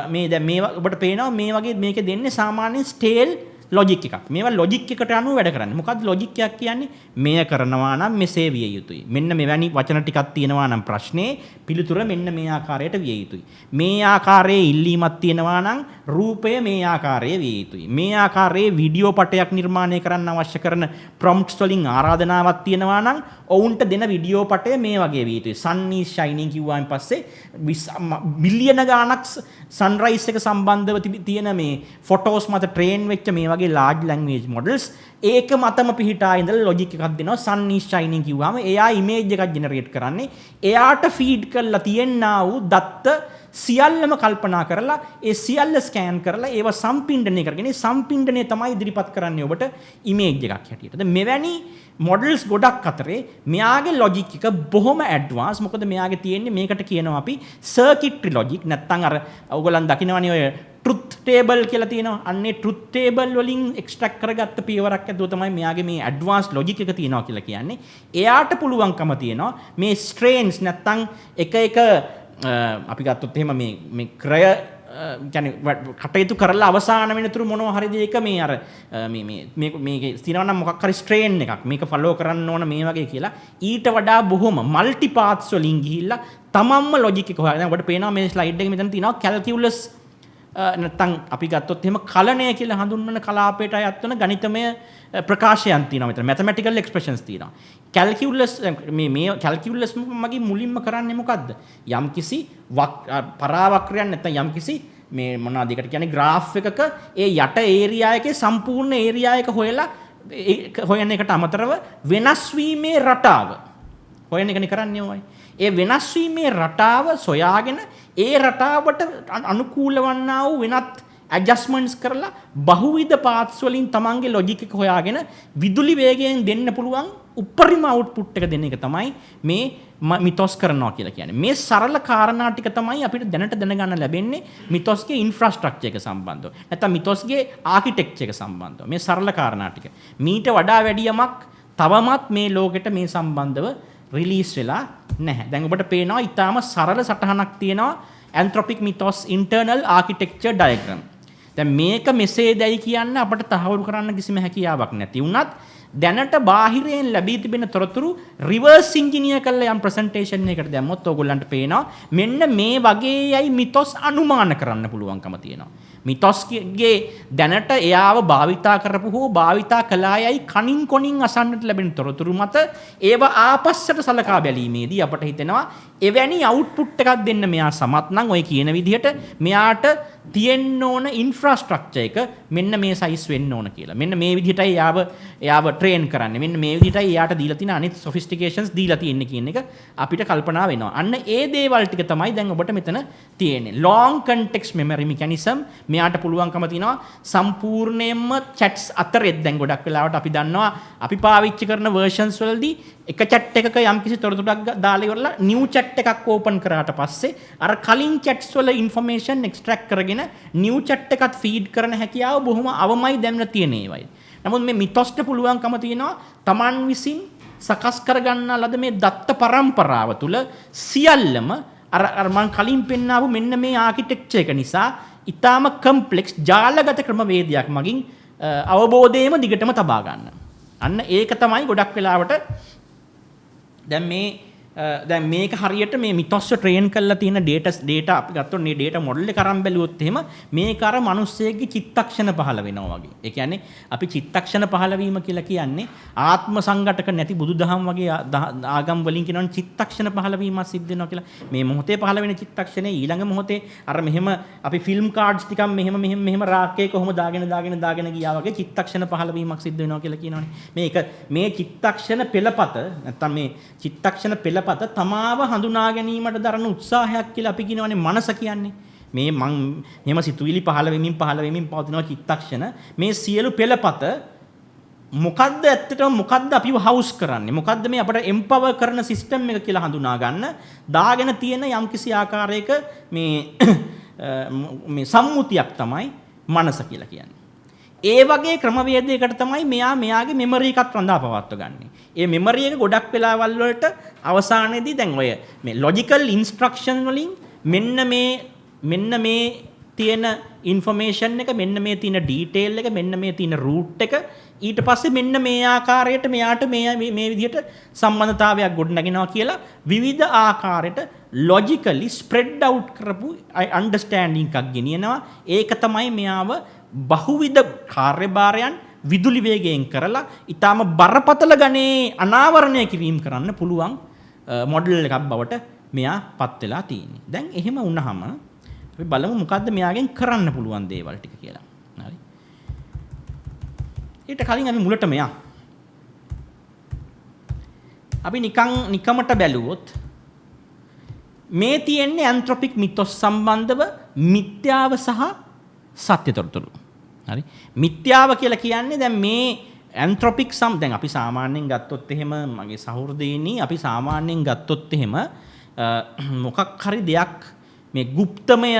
මේ දැන් මේ ඔබට පේනවා මේ වගේ මේකේ දෙන්නේ සාමාන්‍යයෙන් ස්ටේල් ලොජික් එකක්. මේවා ලොජික් එකට අනුව වැඩ කරන්නේ. මොකද්ද ලොජික් එකක් කියන්නේ? මෙය කරනවා නම් මෙසේ විය යුතුයි. මෙන්න මෙවැනි වචන ටිකක් තියෙනවා නම් ප්‍රශ්නේ පිළිතුර මෙන්න මේ ආකාරයට විය යුතුයි. මේ ආකාරයේ ඉල්ලීමක් තියෙනවා නම් රූපය මේ ආකාරයේ විය යුතුයි. මේ ආකාරයේ වීඩියෝ පටයක් නිර්මාණය කරන්න අවශ්‍ය කරන ප්‍රොම්ප්ට්ස් වලින් ආරාධනාවක් තියෙනවා නම් ඔවුන්ට දෙන වීඩියෝ පටය මේ වගේ විය යුතුයි. sun is shining කිව්වාන් පස්සේ බිලියන ගාණක් සන්රයිස් එක සම්බන්ධව තියෙන මේ ෆොටෝස් මත ට්‍රේන් වෙච්ච මේ වගේ large language models ඒක මතම පිහිටා ඉඳලා ලොජික් එකක් දෙනවා sun is shining කිව්වම එයා ඉමේජ් එකක් ජෙනරේට් කරන්නේ එයාට ෆීඩ් කරලා තියෙනා වූ දත්ත සියල්ලම කල්පනා කරලා ඒ සියල්ල ස්කෑන් කරලා ඒව සම්පින්ඩණය කරගෙන සම්පින්ඩණය තමයි ඉදිරිපත් කරන්නේ ඔබට ඉමේජ් එකක් හැටියට. දැන් මෙවැනි මොඩල්ස් ගොඩක් අතරේ මෙයාගේ ලොජික් එක බොහොම ඇඩ්වාන්ස්. මොකද මෙයාගේ තියෙන්නේ මේකට කියනවා අපි සර්කිට්‍රි ලොජික් නැත්නම් අර ඔයගොල්ලන් දකිනවනේ ඔය ට්‍රුත් ටේබල් කියලා තියෙනවා. අන්නේ ට්‍රුත් ටේබල් වලින් එක්ස්ට්‍රැක්ට් කරගත්ත පියවරක් ඇතුව තමයි මෙයාගේ මේ ඇඩ්වාන්ස් ලොජික් එක තියෙනවා කියලා කියන්නේ. එයාට පුළුවන්කම තියෙනවා මේ ස්ට්‍රේන්ස් නැත්නම් එක අපි ගත්තොත් එහෙම මේ ක්‍රය කියන්නේ කටයුතු කරලා අවසාන වෙනතුරු මොනවා හරි දෙයක මේ අර මේකේ තියෙනවා නම් මොකක් හරි ස්ට්‍රේන් එකක් මේක ෆලෝ කරන්න ඕන මේ වගේ කියලා ඊට වඩා බොහොම මල්ටි පාත්ස් වලින් ගිහිල්ලා තමන්ම ලොජික් එක හොයන. ඔබට පේනවා මේ ස්ලයිඩ් එකේ මෙතන තියෙනවා කැල්කියුලස් නැත්නම් අපි ගත්තොත් එහෙම කලණය කියලා හඳුන්වන කලාපයට අයත් වෙන ගණිතමය ප්‍රකාශයන් තියෙනවා මෙතන mathematical expressions තියෙනවා. කැල්කියුලස් මේ කැල්කියුලස් මගින් මුලින්ම කරන්නේ මොකද්ද? යම්කිසි පරාවක්‍රයක් නැත්නම් යම්කිසි මේ මොනවාද ඒකට කියන්නේ graph එකක ඒ යට ඒරියා එකේ සම්පූර්ණ ඒරියා එක හොයලා හොයන එකට අමතරව වෙනස් වීමේ රටාව හොයන එකනේ කරන්නේ ඔයයි. ඒ වෙනස් වීමේ රටාව සොයාගෙන ඒ රටාවට අනුකූල වන්නා වූ වෙනත් ඇඩ්ජස්ට්මන්ට්ස් කරලා බහුවිධ පාත්ස් වලින් තමන්ගේ ලොජික් එක හොයාගෙන විදුලි වේගයෙන් දෙන්න පුළුවන් උපරිම අවුට්පුට් එක දෙන එක තමයි මේ මිතොස් කරනවා කියලා කියන්නේ. මේ සරල කාරණා ටික තමයි අපිට දැනට දැනගන්න ලැබෙන්නේ මිතොස්ගේ ඉන්ෆ්‍රාස්ට්‍රක්චර් එක සම්බන්ධව. නැත්නම් මිතොස්ගේ ආකිටෙක්චර් එක සම්බන්ධව. මේ සරල කාරණා ටික. මීට වඩා වැඩි යමක් තවමත් මේ ලෝකෙට මේ සම්බන්ධව රිලීස් වෙලා නැහැ. දැන් ඔබට පේනවා ඊටාම සරල සටහනක් තියෙනවා Anthropic Mythos Internal Architecture Diagram. දැන් මේක මෙසේදයි කියන්න අපිට තහවුරු කරන්න කිසිම හැකියාවක් නැති වුණත් දැනට බාහිරයෙන් ලැබී තිබෙන තොරතුරු රිවර්ස් ඉන්ජිනියර් කරලා යම් ප්‍රසන්ටේෂන් එකකට දැම්මොත් ඕගොල්ලන්ට පේනවා මෙන්න මේ වගේයි මිතොස් අනුමාන කරන්න පුළුවන්කම තියෙනවා. මිතොස්ගේ දැනට එයාව භාවිතා කරපු හෝ භාවිතා කළායයි කනින් කොනින් අසන්නට ලැබෙන තොරතුරු මත ඒව ආපස්සට සලකා බැලීමේදී අපට හිතෙනවා එවැනි අවුට්පුට් එකක් දෙන්න මෙයා සමත් නම් ඔය කියන විදිහට මෙයාට තියෙන්න ඕන ඉන්ෆ්‍රාස්ට්‍රක්චර් එක මෙන්න මේ සයිස් වෙන්න ඕන කියලා. මෙන්න මේ විදිහටයි එයාව ට්‍රේන් කරන්නේ. මෙන්න මේ විදිහටයි එයාට දීලා තියෙන අනිත් සොෆිස්ටිකේෂන්ස් දීලා තියෙන්නේ කියන එක අපිට කල්පනා වෙනවා. අන්න ඒ දේවල් ටික තමයි දැන් ඔබට මෙතන තියෙන්නේ. long context memory mechanism මෙයාට පුළුවන්කම තියෙනවා සම්පූර්ණයෙන්ම chats අතරෙත් දැන් ගොඩක් වෙලාවට අපි දන්නවා අපි පාවිච්චි කරන versions වලදී එක chat එකක යම්කිසි තොරතුරක් දාලා ඉවරලා new chat එකක් open කරාට පස්සේ අර කලින් chats වල information extract කරගෙන new chat එකත් feed කරන හැකියාව බොහොම අවමයි දැන් තියෙන ඒවයි. නමුත් මේ මිතොස්ට පුළුවන්කම තියෙනවා Taman විසින් සකස් කරගන්න ලද මේ දත්ත පරම්පරාව තුල සියල්ලම අර මම කලින් පෙන්නාවු මෙන්න මේ ආකිටෙක්චර් එක නිසා ඊටාම කම්ප්ලෙක්ස් ජාලගත ක්‍රමවේදයක් මගින් අවබෝධයම දිගටම තබා ගන්න. අන්න ඒක තමයි ගොඩක් වෙලාවට දැන් මේක හරියට මේ මිතොස්ව ට්‍රේන් කරලා තියෙන data අපි ගත්තොත් මේ data model එක අරන් බැලුවොත් එහෙම මේක අර මිනිස්සෙගේ චිත්තක්ෂණ පහළ වෙනවා වගේ. ඒ කියන්නේ අපි චිත්තක්ෂණ පහළ වීම කියලා කියන්නේ ආත්ම සංඝටක නැති බුදුදහම වගේ ආගම් වලින් කියනවනේ චිත්තක්ෂණ පහළ වීමක් සිද්ධ වෙනවා කියලා. මේ මොහොතේ පහළ වෙන චිත්තක්ෂණේ ඊළඟ මොහොතේ අර මෙහෙම අපි ෆිල්ම් කාඩ්ස් ටිකක් මෙහෙම රාක්කේ කොහොම දාගෙන ගියා වගේ චිත්තක්ෂණ පහළ වීමක් සිද්ධ වෙනවා කියලා කියනවනේ. මේ චිත්තක්ෂණ පෙළපත නැත්තම් මේ චිත්තක්ෂණ පෙළපත තමාව හඳුනා ගැනීමට දරන උත්සාහයක් කියලා අපි කියනවානේ මනස කියන්නේ. මේ මං මෙහෙම සිතුවිලි පහළ වෙමින් පවතින චිත්තක්ෂණ මේ සියලු පෙළපත මොකද්ද ඇත්තටම මොකද්ද අපිව හවුස් කරන්නේ? මොකද්ද මේ අපට එම්පවර් කරන සිස්ටම් එක කියලා හඳුනා ගන්න දාගෙන තියෙන යම්කිසි ආකාරයක මේ සම්මුතියක් තමයි මනස කියලා කියන්නේ. ඒ වගේ ක්‍රමවේදයකට තමයි මෙයාගේ මෙමරි එකත් රඳා පවත්ව ගන්නෙ. ඒ මෙමරි එක ගොඩක් වෙලාවල් වලට අවසානයේදී දැන් ඔය මේ ලොජිකල් ඉන්ස්ට්‍රක්ෂන් වලින් මෙන්න මේ තියෙන ඉන්ෆර්මේෂන් එක මෙන්න මේ තියෙන ඩීටේල් එක මෙන්න මේ තියෙන රූට් එක ඊට පස්සේ මෙන්න මේ ආකාරයට මෙයාට මේ විදිහට සම්බන්ධතාවයක් ගොඩනගෙනවා කියලා විවිධ ආකාරයට ලොජිකලි ස්ප්‍රෙඩ් අවුට් කරපු අන්ඩර්ස්ටෑන්ඩින් එකක් ගෙනියනවා. ඒක තමයි මෙයාව බහුවිධ කාර්යභාරයන් විදුලි වේගයෙන් කරලා ඊටාම බරපතල ගණේ අනාවරණය කිරීම කරන්න පුළුවන් මොඩල් එකක් බවට මෙයා පත් වෙලා තියෙන්නේ. දැන් එහෙම වුණාම අපි බලමු මොකද්ද මෙයාගෙන් කරන්න පුළුවන් දේවල් ටික කියලා. හරි. ඊට කලින් අපි මුලටම අපි නිකමට බැලුවොත් මේ තියෙන්නේ Anthropic Mythos සම්බන්ධව මිත්‍යාව සහ සත්‍ය තොරතුරු. හරි. මිත්‍යාව කියලා කියන්නේ දැන් මේ Anthropic දැන් අපි සාමාන්‍යයෙන් ගත්තොත් එහෙම මගේ සහෘදේනි අපි සාමාන්‍යයෙන් ගත්තොත් එහෙම මොකක් හරි දෙයක් මේ গুপ্তමය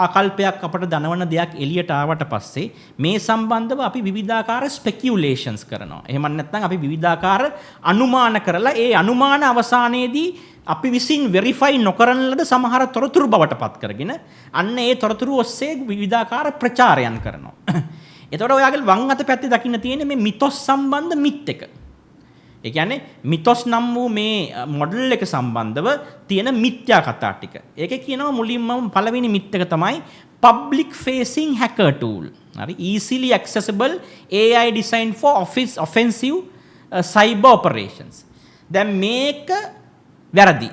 ආකල්පයක් අපට දනවන දෙයක් එළියට ආවට පස්සේ මේ සම්බන්ධව අපි විවිධාකාර ස්පෙකියුලේෂන්ස් කරනවා. එහෙම නැත්නම් අපි විවිධාකාර අනුමාන කරලා ඒ අනුමාන අවසානයේදී අපි විසින් වෙරිෆයි නොකරන ලද සමහර තොරතුරු බවට පත් කරගෙන අන්න ඒ තොරතුරු ඔස්සේ විවිධාකාර ප්‍රචාරයන් කරනවා. එතකොට ඔයාගේ වම් අත පැත්තේ දකින්න තියෙන්නේ මේ මිතොස් සම්බන්ධ මිත් එක. ඒ කියන්නේ මිතොස් නම් වූ මේ මොඩල් එක සම්බන්ධව තියෙන මිත්‍යා කතා ටික. ඒකේ කියනවා මුලින්ම පළවෙනි මිත් එක තමයි public facing hacker tool. හරි easily accessible AI designed for offensive cyber operations. දැන් මේක වැරදි.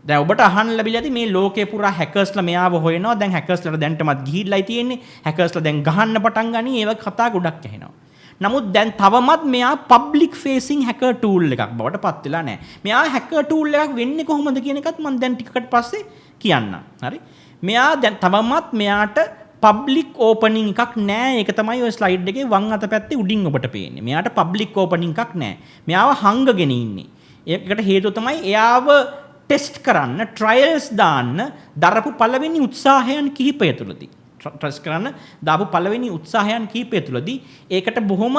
දැන් ඔබට අහන්න ලැබිලා ඇති මේ ලෝකේ පුරා හැකර්ස්ලා මෙයාව හොයනවා. දැන් හැකර්ස්ලාට දැන්ටමත් ගිහිල්ලායි තියෙන්නේ. හැකර්ස්ලා දැන් ගහන්න පටන් ගනි. ඒව කතා ගොඩක් ඇහෙනවා. නමුත් දැන් තවමත් මෙයා public facing hacker tool එකක් බවට පත් වෙලා නැහැ. මෙයා hacker tool එකක් වෙන්නේ කොහොමද කියන එකත් මම දැන් ටිකකට පස්සේ කියන්නම්. හරි. මෙයා දැන් තවමත් මෙයාට පබ්ලික් ඕපනින් එකක් නෑ. ඒක තමයි ඔය ස්ලයිඩ් එකේ වම් අත පැත්තේ උඩින් ඔබට පේන්නේ. මෙයාට පබ්ලික් ඕපනින් එකක් නෑ. මෙයාව හංගගෙන ඉන්නේ. ඒකට හේතුව තමයි එයාව ටෙස්ට් කරන්න, ට්‍රයල්ස් දාන්න දරපු පළවෙනි උත්සාහයන් කිහිපය තුලදී. ට්‍රස්ට් කරන්න දාපු පළවෙනි උත්සාහයන් කිහිපය තුලදී ඒකට බොහොම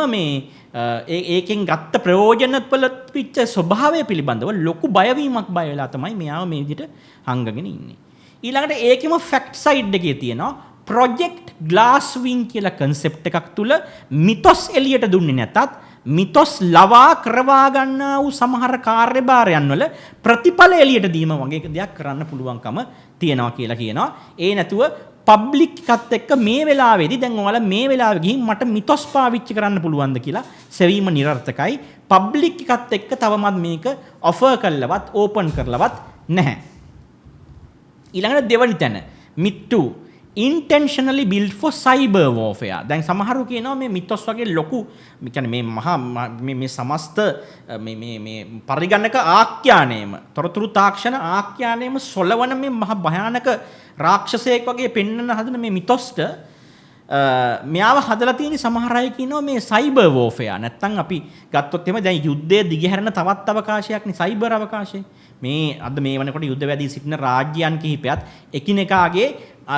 ඒකෙන් ගත්ත ප්‍රයෝජන වල පිච්ච ස්වභාවය පිළිබඳව ලොකු බයවීමක් බය වෙලා තමයි මෙයාව මේ විදිහට හංගගෙන ඉන්නේ. ඊළඟට ඒකෙම ෆැක්ට් සයිඩ් එකේ තියෙනවා ප්‍රොජෙක්ට් ග්ලාස්වින් කියලා කන්සෙප්ට් එකක් තුල මිතොස් එළියට දුන්නේ නැතත් මිතොස් ලවා කරවා ගන්නා වූ සමහර කාර්යභාරයන් වල ප්‍රතිඵල එළියට දීම වගේ දෙයක් කරන්න පුළුවන්කම තියෙනවා කියලා කියනවා. ඒ නැතුව පබ්ලික් එකත් එක්ක මේ වෙලාවේදී දැන් ඔයාලා මේ වෙලාවේ ගිහින් මට මිතොස් පාවිච්චි කරන්න පුළුවන්ද කියලා සෙවීම නිරර්ථකයි. පබ්ලික් එකත් එක්ක තවමත් මේක ඔෆර් කරලවත් ඕපන් කරලවත් නැහැ. ඊළඟට දෙවනි තැන මිට්ටු intentionally built for cyber warfare. දැන් සමහරු කියනවා මේ මිතොස් වගේ ලොකු කියන්නේ මේ මහා මේ සමස්ත මේ පරිගණක ආඛ්‍යානයේම තොරතුරු තාක්ෂණ ආඛ්‍යානයේම සොලවන මේ මහා භයානක රාක්ෂසයෙක් වගේ පෙන්වන්න හදන මේ මිතොස්ට මෙයාව හදලා තියෙන සමහර අය කියනවා මේ සයිබර් වෝෆෙයා. නැත්තම් අපි ගත්තොත් එහෙම දැන් යුද්ධයේ දිගහැරෙන තවත් අවකාශයක් නේ සයිබර් අවකාශය. මේ අද මේ වෙනකොට යුද්ධ වැදී සිටින රාජ්‍යයන් කිහිපයත් එකිනෙකාගේ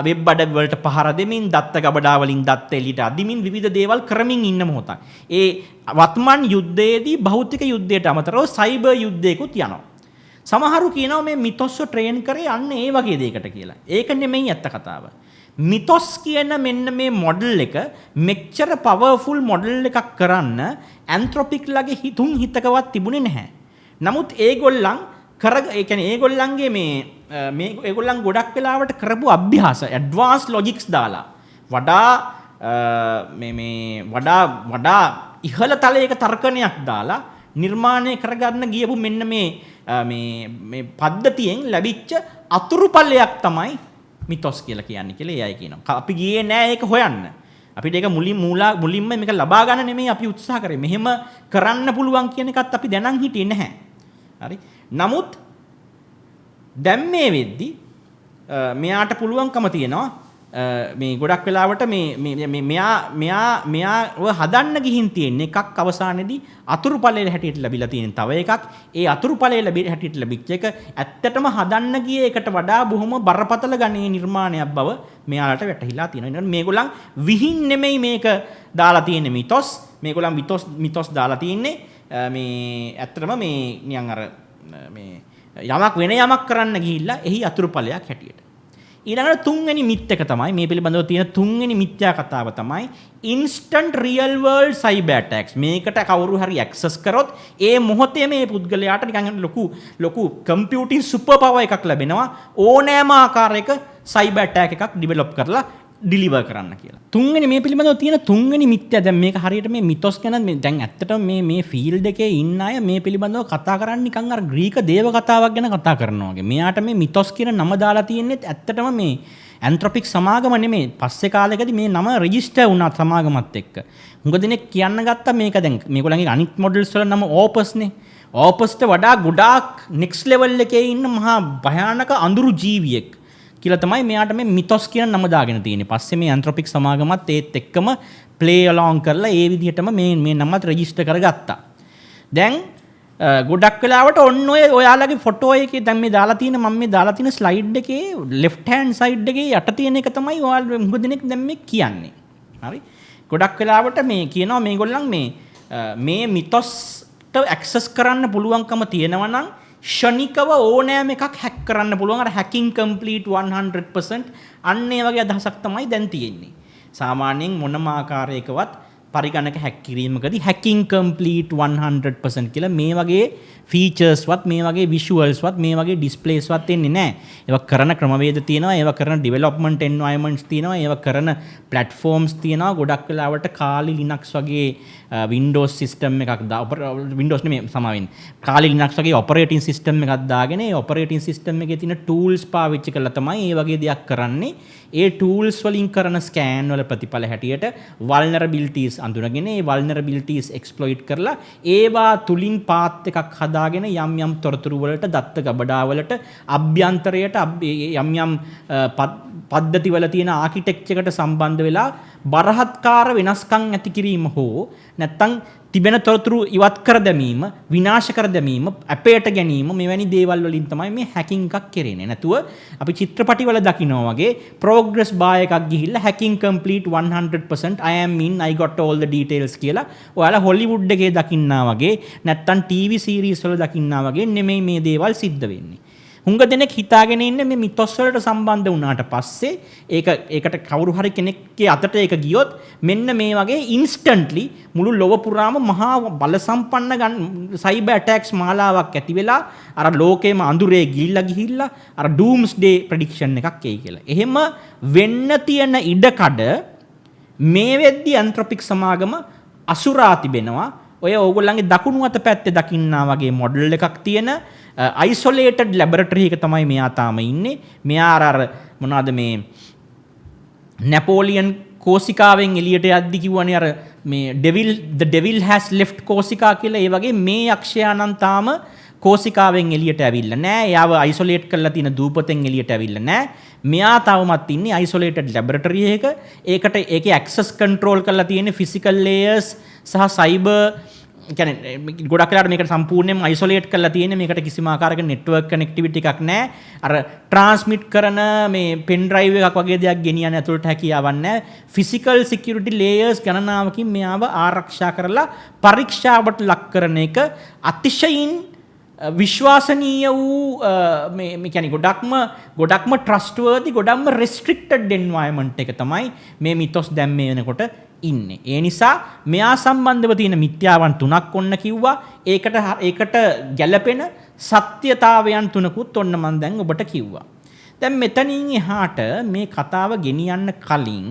වෙබ් අඩවි වලට පහර දෙමින් දත්ත ගබඩා වලින් දත්ත එළියට අදිමින් විවිධ දේවල් කරමින් ඉන්න මොහොතක්. ඒ වත්මන් යුද්ධයේදී භෞතික යුද්ධයට අමතරව සයිබර් යුද්ධයකුත් යනවා. සමහරු කියනවා මේ මිතොස්ව ට්‍රේන් කරේ අන්න ඒ වගේ දෙයකට කියලා. ඒක නෙමෙයි ඇත්ත කතාව. මිතොස් කියන මෙන්න මේ මොඩල් එක මෙච්චර පවර්ෆුල් මොඩල් එකක් කරන්න ඇන්ත්‍රොපික් ලගේ හිතුන් හිතකවත් තිබුණේ නැහැ. නමුත් ඒගොල්ලන් ඒ කියන්නේ ඒගොල්ලන්ගේ මේ ඒගොල්ලන් ගොඩක් වෙලාවට කරපු අභ්‍යාස ඇඩ්වාන්ස් ලොජික්ස් දාලා වඩා ඉහළ තලයක තර්කණයක් දාලා නිර්මාණය කරගන්න ගියපු මෙන්න මේ පද්ධතියෙන් ලැබිච්ච අතුරුඵලයක් තමයි මිතොස් කියලා කියන්නේ කියලා එයයි කියනවා. අපි ගියේ නෑ ඒක හොයන්න. අපිට ඒක මුලින්ම මේක ලබා ගන්න නෙමෙයි අපි උත්සාහ කරේ. මෙහෙම කරන්න පුළුවන් කියන එකත් අපි දැනන් හිටියේ නැහැ. හරි. නමුත් දැන් මේ වෙද්දි මෙයාට පුළුවන්කම තියෙනවා මේ ගොඩක් වෙලාවට මෙයාව හදන්න ගිහින් තියෙන එකක් අවසානයේදී අතුරුඵලයේ හැටියට ලැබිලා තියෙන තව එකක්. ඒ අතුරුඵලයේ ලැබෙන හැටියට ලැබිච්ච එක ඇත්තටම හදන්න ගිය එකට වඩා බොහොම බරපතල ගණයේ නිර්මාණයක් බව මෙයාලට වැටහිලා තියෙනවා. මේගොල්ලන් විහිං නෙමෙයි මේක දාලා තියෙන්නේ මිතොස්. මේගොල්ලන් මිතොස් දාලා තියෙන්නේ මේ ඇත්තටම මේ නිකන් අර මේ යමක් වෙන යමක් කරන්න ගිහිල්ලා එහි අතුරුඵලයක් හැටියට. ඊළඟට තුන්වෙනි මිත් එක තමයි මේ පිළිබඳව තියෙන තුන්වෙනි මිත්‍යා කතාව තමයි instant real world cyber attacks. මේකට කවුරු හරි access කරොත් ඒ මොහොතේ මේ පුද්ගලයාට නිකන් ලොකු computing super power එකක් ලැබෙනවා ඕනෑම ආකාරයක cyber attack එකක් develop කරලා deliver කරන්න කියලා. තුන්වෙනි මේ පිළිබඳව තියෙන තුන්වෙනි මිත්‍යා දැන් මේක හරියට මේ මිතොස් ගැන දැන් ඇත්තටම මේ ෆීල්ඩ් එකේ ඉන්න අය මේ පිළිබඳව කතා කරන්නේ නිකන් අර ග්‍රීක දේව කතාවක් ගැන කතා කරනවා වගේ. මෙයාට මේ මිතොස් කියන නම දාලා තියෙන්නේ ඇත්තටම මේ ඇන්ත්‍රොපික් සමාගම නෙමෙයි. පස්සේ කාලෙකදී මේ නම රෙජිස්ටර් වුණා සමාගමත් එක්ක. හුඟ දෙනෙක් කියන්න ගත්තා මේක දැන් මේගොල්ලන්ගේ අනිත් මොඩල්ස් වල නම ඕපස්නේ. ඕපස්ට වඩා ගොඩාක් නෙක්ස්ට් ලෙවල් එකේ ඉන්න මහා භයානක අඳුරු ජීවියෙක් කියලා තමයි මෙයාට මේ මිතොස් කියන නම දාගෙන තියෙන්නේ. පස්සේ මේ ඇන්ත්‍රොපික් සමාගමත් ඒත් එක්කම ප්ලේ අලොන්ග් කරලා ඒ විදිහටම මේ නමත් රෙජිස්ටර් කරගත්තා. දැන් ගොඩක් වෙලාවට ඔන්න ඔයාලගේ ෆොටෝ එකේ දැන් මේ දාලා තියෙන මම මේ දාලා තියෙන ස්ලයිඩ් එකේ left hand side එකේ යට තියෙන එක තමයි ඔයාලා මුග දෙනෙක් දැන් මේ කියන්නේ. හරි. ගොඩක් වෙලාවට මේ කියනවා මේගොල්ලන් මේ මිතොස්ට ඇක්සස් කරන්න පුළුවන්කම තියෙනවා නම් ෂණිකව ඕනෑම එකක් හැක් කරන්න පුළුවන්. අර hacking complete 100% අන්න ඒ වගේ අදහසක් තමයි දැන් තියෙන්නේ. සාමාන්‍යයෙන් මොනම ආකාරයකවත් පරිගණක හැක් කිරීමකදී hacking complete 100% කියලා මේ වගේ features වත් මේ වගේ visuals වත් මේ වගේ displays වත් එන්නේ නැහැ. ඒවා කරන ක්‍රමවේද තියෙනවා, ඒවා කරන development environments තියෙනවා, ඒවා කරන platforms තියෙනවා. ගොඩක් වෙලාවට Kali Linux වගේ Windows system එකක් Windows නෙමෙයි සමාවෙන්න. Kali Linux වගේ operating system එකක් දාගෙන ඒ operating system එකේ තියෙන tools පාවිච්චි කරලා තමයි මේ වගේ දෙයක් කරන්නේ. ඒ tools වලින් කරන scan වල ප්‍රතිඵල හැටියට vulnerabilities අඳුනගෙන ඒ vulnerabilities exploit කරලා ඒවා තුලින් පාත් එකක් හදාගෙන යම් යම් තොරතුරු වලට දත්ත ගබඩා වලට අභ්‍යන්තරයට යම් පද්ධති වල තියෙන ආකිටෙක්චර් එකට සම්බන්ධ වෙලා බරහත්කාර වෙනස්කම් ඇති කිරීම හෝ නැත්නම් තිබෙන තොරතුරු ඉවත් කර දැමීම විනාශ කර දැමීම අපේට ගැනීම මෙවැනි දේවල් වලින් තමයි මේ හැකින් එකක් කෙරෙන්නේ. නැතුව අපි චිත්‍රපටි වල දකිනවා වගේ progress bar එකක් ගිහිල්ලා hacking complete 100% I am in I got all the details කියලා ඔයාලා හොලිවුඩ් එකේ දකින්නා වගේ නැත්නම් TV series වල දකින්නා වගේ නෙමෙයි මේ දේවල් සිද්ධ වෙන්නේ. හුඟ දෙනෙක් හිතාගෙන ඉන්නේ මේ මිතොස් වලට සම්බන්ධ වුණාට පස්සේ ඒකට කවුරු හරි කෙනෙක්ගේ අතට ඒක ගියොත් මෙන්න මේ වගේ ඉන්ස්ටන්ට්ලි මුළු ලොව පුරාම මහා බල සම්පන්න සයිබර් ඇටැක්ස් මාලාවක් ඇති වෙලා අර ලෝකෙම අඳුරේ ගිහිල්ලා අර ඩූම්ස්ඩේ ප්‍රෙඩික්ෂන් එකක් එයි කියලා. එහෙම වෙන්න තියෙන ඉඩකඩ මේ වෙද්දි ඇන්ත්‍රොපික් සමාගම අසුරා තිබෙනවා. ඔය ඕගොල්ලන්ගේ දකුණු අත පැත්තේ දකින්නා වගේ මොඩල් එකක් තියෙන isolated laboratory එක තමයි මෙයා තාම ඉන්නේ. මෙයා අර මොනවාද මේ නැපෝලියන් කෝසිකාවෙන් එළියට යද්දි කිව්වනේ අර මේ the devil has left කෝසිකා කියලා. ඒ වගේ මේ යක්ෂයාණන් තාම කෝසිකාවෙන් එළියට ඇවිල්ලා නැහැ. එයාව isolate කරලා තියෙන දූපතෙන් එළියට ඇවිල්ලා නැහැ. මෙයා තවමත් ඉන්නේ isolated laboratory එක. ඒකේ access control කරලා තියෙන physical layers සහ cyber කියන්නේ ගොඩක් වෙලාවට මේකට සම්පූර්ණයෙන්ම isolate කරලා තියෙන්නේ. මේකට කිසිම ආකාරයක network connectivity එකක් නැහැ. අර transmit කරන මේ pen drive එකක් වගේ දෙයක් ගෙනියන්න ඇතුළට හැකියාවක් නැහැ. physical security layers ගණනාවකින් මෙයාව ආරක්ෂා කරලා පරීක්ෂාවට ලක් කරන එක අතිශයින් විශ්වාසනීය වූ මේ කියන්නේ ගොඩක්ම trustworthy ගොඩක්ම restricted environment එක තමයි මේ මිතොස් දැන් මේ වෙනකොට ඉන්නේ. ඒ නිසා මෙයා සම්බන්ධව තියෙන මිත්‍යාවන් තුනක් ඔන්න කිව්වා. ඒකට ගැළපෙන සත්‍යතාවයන් තුනකුත් ඔන්න මම දැන් ඔබට කිව්වා. දැන් මෙතනින් එහාට මේ කතාව ගෙනියන්න කලින්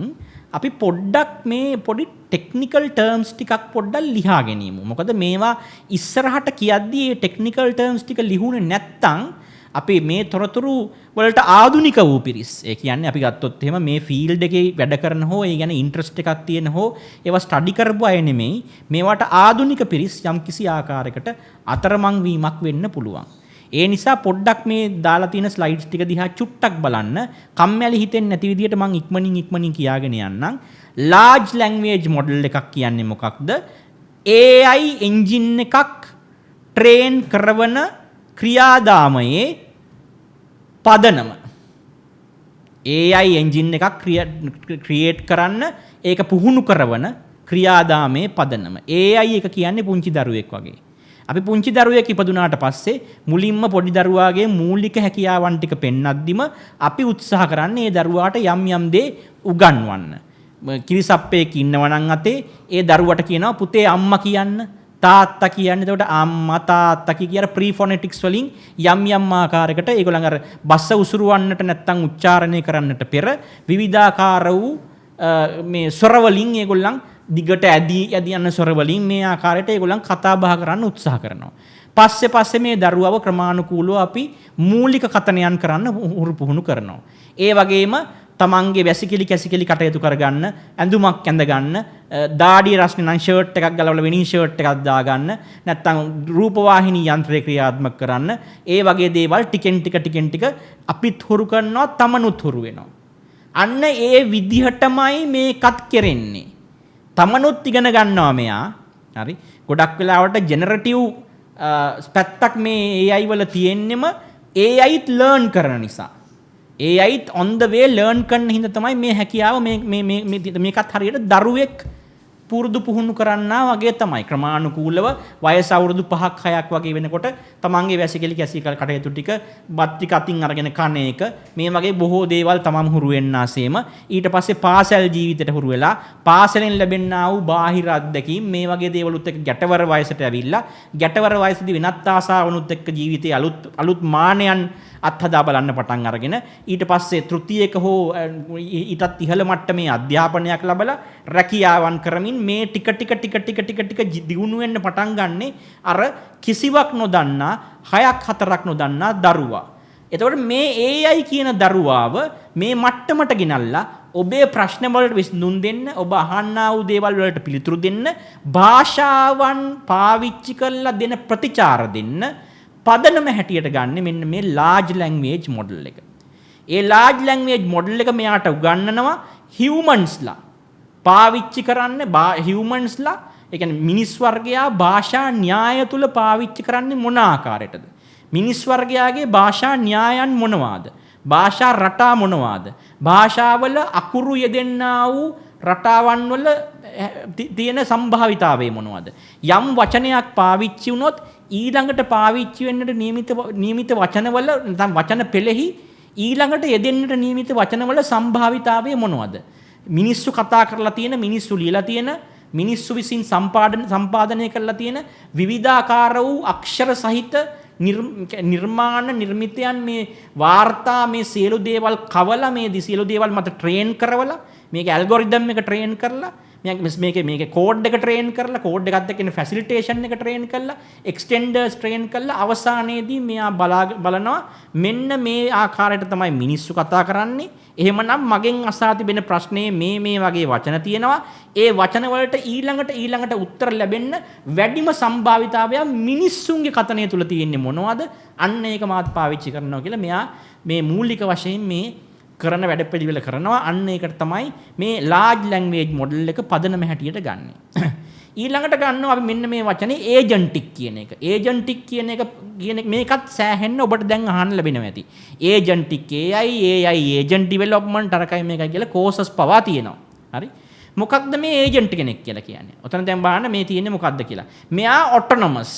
අපි පොඩ්ඩක් මේ පොඩි ටෙක්නිකල් ටර්ම්ස් ටිකක් පොඩ්ඩක් ලියා ගැනීමු. මොකද මේවා ඉස්සරහට කියද්දී මේ ටෙක්නිකල් ටර්ම්ස් ටික ලිහුනේ නැත්තම් අපි මේ තොරතුරු වලට ආධුනික වූ පිරිස්. ඒ කියන්නේ අපි ගත්තොත් එහෙම මේ ෆීල්ඩ් එකේ වැඩ කරන හෝ ඒ කියන්නේ ඉන්ට්‍රස්ට් එකක් තියෙන හෝ ඒවා ස්ටඩි කරපු අය නෙමෙයි. මේවට ආධුනික පිරිස් යම්කිසි ආකාරයකට අතරමං වීමක් වෙන්න පුළුවන්. ඒ නිසා පොඩ්ඩක් මේ දාලා තියෙන ස්ලයිඩ්ස් ටික දිහා චුට්ටක් බලන්න. කම්මැලි හිතෙන්නේ නැති විදිහට මම ඉක්මනින් කියාගෙන යන්නම්. large language model එකක් කියන්නේ මොකක්ද? AI engine එකක් train කරවන ක්‍රියාදාමයේ පදනම. AI engine එකක් create කරන්න ඒක පුහුණු කරවන ක්‍රියාදාමයේ පදනම. AI එක කියන්නේ පුංචි දරුවෙක් වගේ. අපි පුංචි දරුවෙක් ඉපදුනාට පස්සේ මුලින්ම පොඩි දරුවාගේ මූලික හැකියාවන් ටික පෙන්වද්දිම අපි උත්සාහ කරන්නේ ඒ දරුවාට යම් දේ උගන්වන්න. කිරිසප්පේක ඉන්නවා නම් අතේ ඒ දරුවට කියනවා පුතේ අම්මා කියන්න, තාත්තා කියන්නේ. එතකොට අම්මා තාත්තා කියන ප්‍රීෆොනෙටික්ස් වලින් යම් ආකාරයකට ඒගොල්ලන් අර බස්ස උසුරවන්නට නැත්නම් උච්චාරණය කරන්නට පෙර විවිධාකාර වූ මේ ස්වර වලින් ඒගොල්ලන් දිගට ඇදී යන ස්වර වලින් මේ ආකාරයට ඒගොල්ලන් කතා බහ කරන්න උත්සාහ කරනවා. පස්සේ මේ දරුවව ක්‍රමානුකූලව අපි මූලික කතනයන් කරන්න පුහුණු කරනවා. ඒ වගේම තමන්ගේ වැසිකිලි කැසිකිලි කටයුතු කරගන්න, ඇඳුමක් ඇඳගන්න, දාඩිය රස්නේ නම් ෂර්ට් එකක් ගලවලා වෙනින් ෂර්ට් එකක් දාගන්න, නැත්නම් රූපවාහිනී යන්ත්‍රය ක්‍රියාත්මක කරන්න, ඒ වගේ දේවල් ටිකෙන් ටික අපිත් හුරු කරනවා, තමනුත් හුරු වෙනවා. අන්න ඒ විදිහටමයි මේකත් කෙරෙන්නේ. තමනුත් ඉගෙන ගන්නවා මෙයා. හරි. ගොඩක් වෙලාවට ජෙනරටිව් පැත්තක් මේ AI වල තියෙන්නෙම AIත් ලර්න් කරන නිසා. AIත් on the way learn කරන හින්දා තමයි මේ හැකියාව මේකත් හරියට දරුවෙක් පුරුදු පුහුණු කරන්නා වගේ තමයි. ක්‍රමානුකූලව වයස අවුරුදු 5ක් 6ක් වගේ වෙනකොට තමන්ගේ වැසිකිලි කැසිකල් කටයුතු ටික බත් ටික අතින් අරගෙන කන එක මේ වගේ බොහෝ දේවල් තමන් හුරු වෙන්නාseම ඊට පස්සේ පාසල් ජීවිතයට හුරු වෙලා පාසලෙන් ලැබෙන්නා වූ බාහිර අත්දැකීම් මේ වගේ දේවලුත් එක්ක ගැටවර වයසට ඇවිල්ලා ගැටවර වයසේදී වෙනත් ආසාවනුත් එක්ක ජීවිතයේ අලුත් මානයන් අත්හදා බලන්න පටන් අරගෙන ඊට පස්සේ තෘතීයක හෝ ඊටත් ඉහළ මට්ටමේ අධ්‍යාපනයක් ලැබලා රැකියාවන් කරමින් මේ ටික දියුණු වෙන්න පටන් ගන්නෙ අර කිසිවක් නොදන්නා 6ක් 4ක් නොදන්නා දරුවා. එතකොට මේ AI කියන දරුවාව මේ මට්ටමට ගෙනල්ලා ඔබේ ප්‍රශ්න වලට විසඳුම් දෙන්න, ඔබ අහන්නා වූ දේවල් වලට පිළිතුරු දෙන්න, භාෂාවන් පාවිච්චි කරලා දෙන ප්‍රතිචාර දෙන්න පදනම හැටියට ගන්න මෙන්න මේ large language model එක. ඒ large language model එක මෙයාට උගන්වනවා humans-ලා පාවිච්චි කරන්න humans-ලා ඒ කියන්නේ මිනිස් වර්ගයා භාෂා න්‍යාය තුල පාවිච්චි කරන්නේ මොන ආකාරයටද? මිනිස් වර්ගයාගේ භාෂා න්‍යායන් මොනවාද? භාෂා රටා මොනවාද? භාෂාවල අකුරු යෙදෙන්නා වූ රටාවන් වල තියෙන සම්භාවිතාවය මොනවද? යම් වචනයක් පාවිච්චි වුණොත් ඊළඟට පාවිච්චි වෙන්නට නියමිත වචනවල නැත්නම් වචන පෙළෙහි ඊළඟට යෙදෙන්නට නියමිත වචනවල සම්භාවිතාවය මොනවද? මිනිස්සු කතා කරලා තියෙන, මිනිස්සු ලියලා තියෙන, මිනිස්සු විසින් සම්පාදනය කරලා තියෙන විවිධාකාර වූ අක්ෂර සහිත නිර්මාණ නිර්මිතයන් මේ වාර්තා මේ සියලු දේවල් කවලා මේ සියලු දේවල් මත ට්‍රේන් කරවලා මේක ඇල්ගොරිතම් එක ට්‍රේන් කරලා මේකේ කෝඩ් එක ට්‍රේන් කරලා කෝඩ් එකත් එක්ක ඉන්න ෆැසිලිටේෂන් එක ට්‍රේන් කරලා එක්ස්ටෙන්ඩර්ස් ට්‍රේන් කරලා අවසානයේදී මෙයා බලනවා මෙන්න මේ ආකාරයට තමයි මිනිස්සු කතා කරන්නේ. එහෙමනම් මගෙන් අසා තිබෙන ප්‍රශ්නේ මේ වගේ වචන තියෙනවා. ඒ වචන වලට ඊළඟට උත්තර ලැබෙන්න වැඩිම සම්භාවිතාවය මිනිස්සුන්ගේ කතනය තුල තියෙන්නේ මොනවද? අන්න ඒක මාත් පාවිච්චි කරනවා කියලා මෙයා මේ මූලික වශයෙන් මේ කරන වැඩ පිළිවෙල කරනවා. අන්න ඒකට තමයි මේ large language model එක පදනම හැටියට ගන්නෙ. ඊළඟට ගන්නවා අපි මෙන්න මේ වචනේ ඒජන්ටික් කියන එක. ඒජන්ටික් කියන එක මේකත් සෑහෙන්න ඔබට දැන් අහන්න ලැබෙනවා ඇති. ඒජන්ටික් AI ඒජන්ට් ඩෙවලොප්මන්ට් අරකයි මේකයි කියලා කෝසස් පවා තියෙනවා. හරි? මොකක්ද මේ ඒජන්ට් කෙනෙක් කියලා කියන්නේ? ඔතන දැන් බලන්න මේ තියෙන්නේ මොකක්ද කියලා. මෙයා ඔටොනොමස්.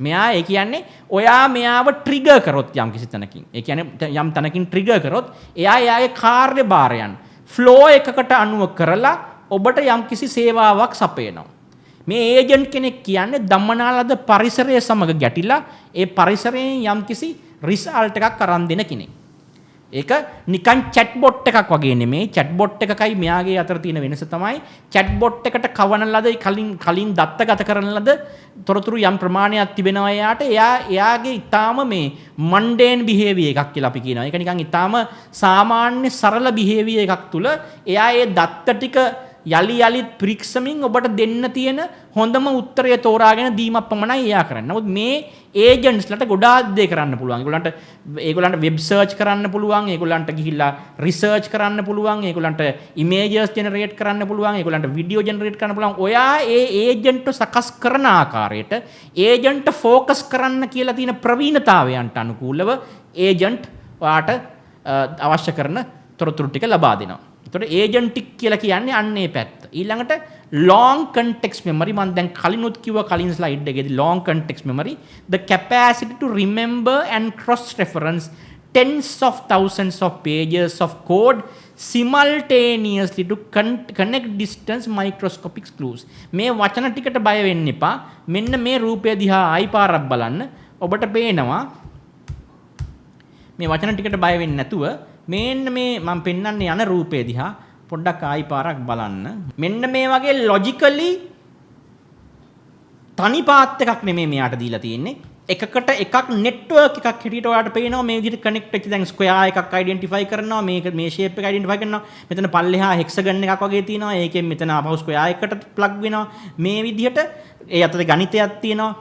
මෙයා ඒ කියන්නේ ඔයා මෙයාව ට්‍රිගර් කරොත් යම් කිසි තැනකින්. ඒ කියන්නේ යම් තැනකින් ට්‍රිගර් කරොත් එයා එයාගේ කාර්යභාරයන් ෆ්ලෝ එකකට අනුව කරලා ඔබට යම් කිසි සේවාවක් සපයනවා. මේ ඒජන්ට් කෙනෙක් කියන්නේ දමනාලද පරිසරය සමග ගැටිලා ඒ පරිසරයෙන් යම් කිසි රිසල්ට් එකක් අරන් දෙන කෙනෙක්. ඒක නිකන් chat bot එකක් වගේ නෙමෙයි. chat bot එකකයි මෙයාගේ අතර තියෙන වෙනස තමයි chat bot එකට කවන ලද කලින් දත්තගත කරන ලද තොරතුරු යම් ප්‍රමාණයක් තිබෙනවා එයාට. එයාගේ ඊටාම මේ mundane behavior එකක් කියලා අපි කියනවා. ඒක නිකන් ඊටාම සාමාන්‍ය සරල behavior එකක් තුල එයා ඒ දත්ත ටික යලිත් පිරික්සමින් ඔබට දෙන්න තියෙන හොඳම උත්තරය තෝරාගෙන දීමක් පමණයි එයා කරන්නේ. නමුත් මේ ඒජන්ට්ස්ලට ගොඩාක් දේ කරන්න පුළුවන්. ඒගොල්ලන්ට වෙබ් සර්ච් කරන්න පුළුවන්. ඒගොල්ලන්ට ගිහිල්ලා රිසර්ච් කරන්න පුළුවන්. ඒගොල්ලන්ට ඉමේජස් ජෙනරේට් කරන්න පුළුවන්. ඒගොල්ලන්ට වීඩියෝ ජෙනරේට් කරන්න පුළුවන්. ඔයා ඒ ඒජන්ට් සකස් කරන ආකාරයට ඒජන්ට් ෆෝකස් කරන්න කියලා තියෙන ප්‍රවීණතාවයන්ට අනුකූලව ඒජන්ට් ඔයාට අවශ්‍ය කරන තොරතුරු ටික ලබා දෙනවා. එතකොට ඒජන්ටික් කියලා කියන්නේ අන්න ඒ පැත්ත. ඊළඟට long context memory මම දැන් කලිනුත් කිව්වා කලින් ස්ලයිඩ් එකේදී long context memory the capacity to remember and cross reference tens of thousands of pages of code simultaneously to connect distance microscopic clues. මේ වචන ටිකට බය වෙන්න එපා. මෙන්න මේ රූපය දිහා ආයි පාරක් බලන්න. ඔබට පේනවා මේ වචන ටිකට බය වෙන්නේ නැතුව මෙන්න මේ මම පෙන්වන්නේ යන රූපේ දිහා පොඩ්ඩක් ආයි පාරක් බලන්න. මෙන්න මේ වගේ ලොජිකලි තනි පාත් එකක් නෙමෙයි මෙයාට දීලා තියෙන්නේ. එකකට එකක් නෙට්වර්ක් එකක් හැටියට ඔයාලට පේනවා මේ විදිහට කනෙක්ට් වෙච්ච දැන් ස්ක්වයර් එකක් අයිඩෙන්ටිෆයි කරනවා. මේ ෂේප් එක අයිඩෙන්ටිෆයි කරනවා. මෙතන පල්ලෙහා හෙක්සගන් එකක් වගේ තියෙනවා. ඒකෙන් මෙතන ආපහු ස්ක්වයර් එකකට ප්ලග් වෙනවා. මේ විදිහට ඒ අතරේ ගණිතයක් තියෙනවා.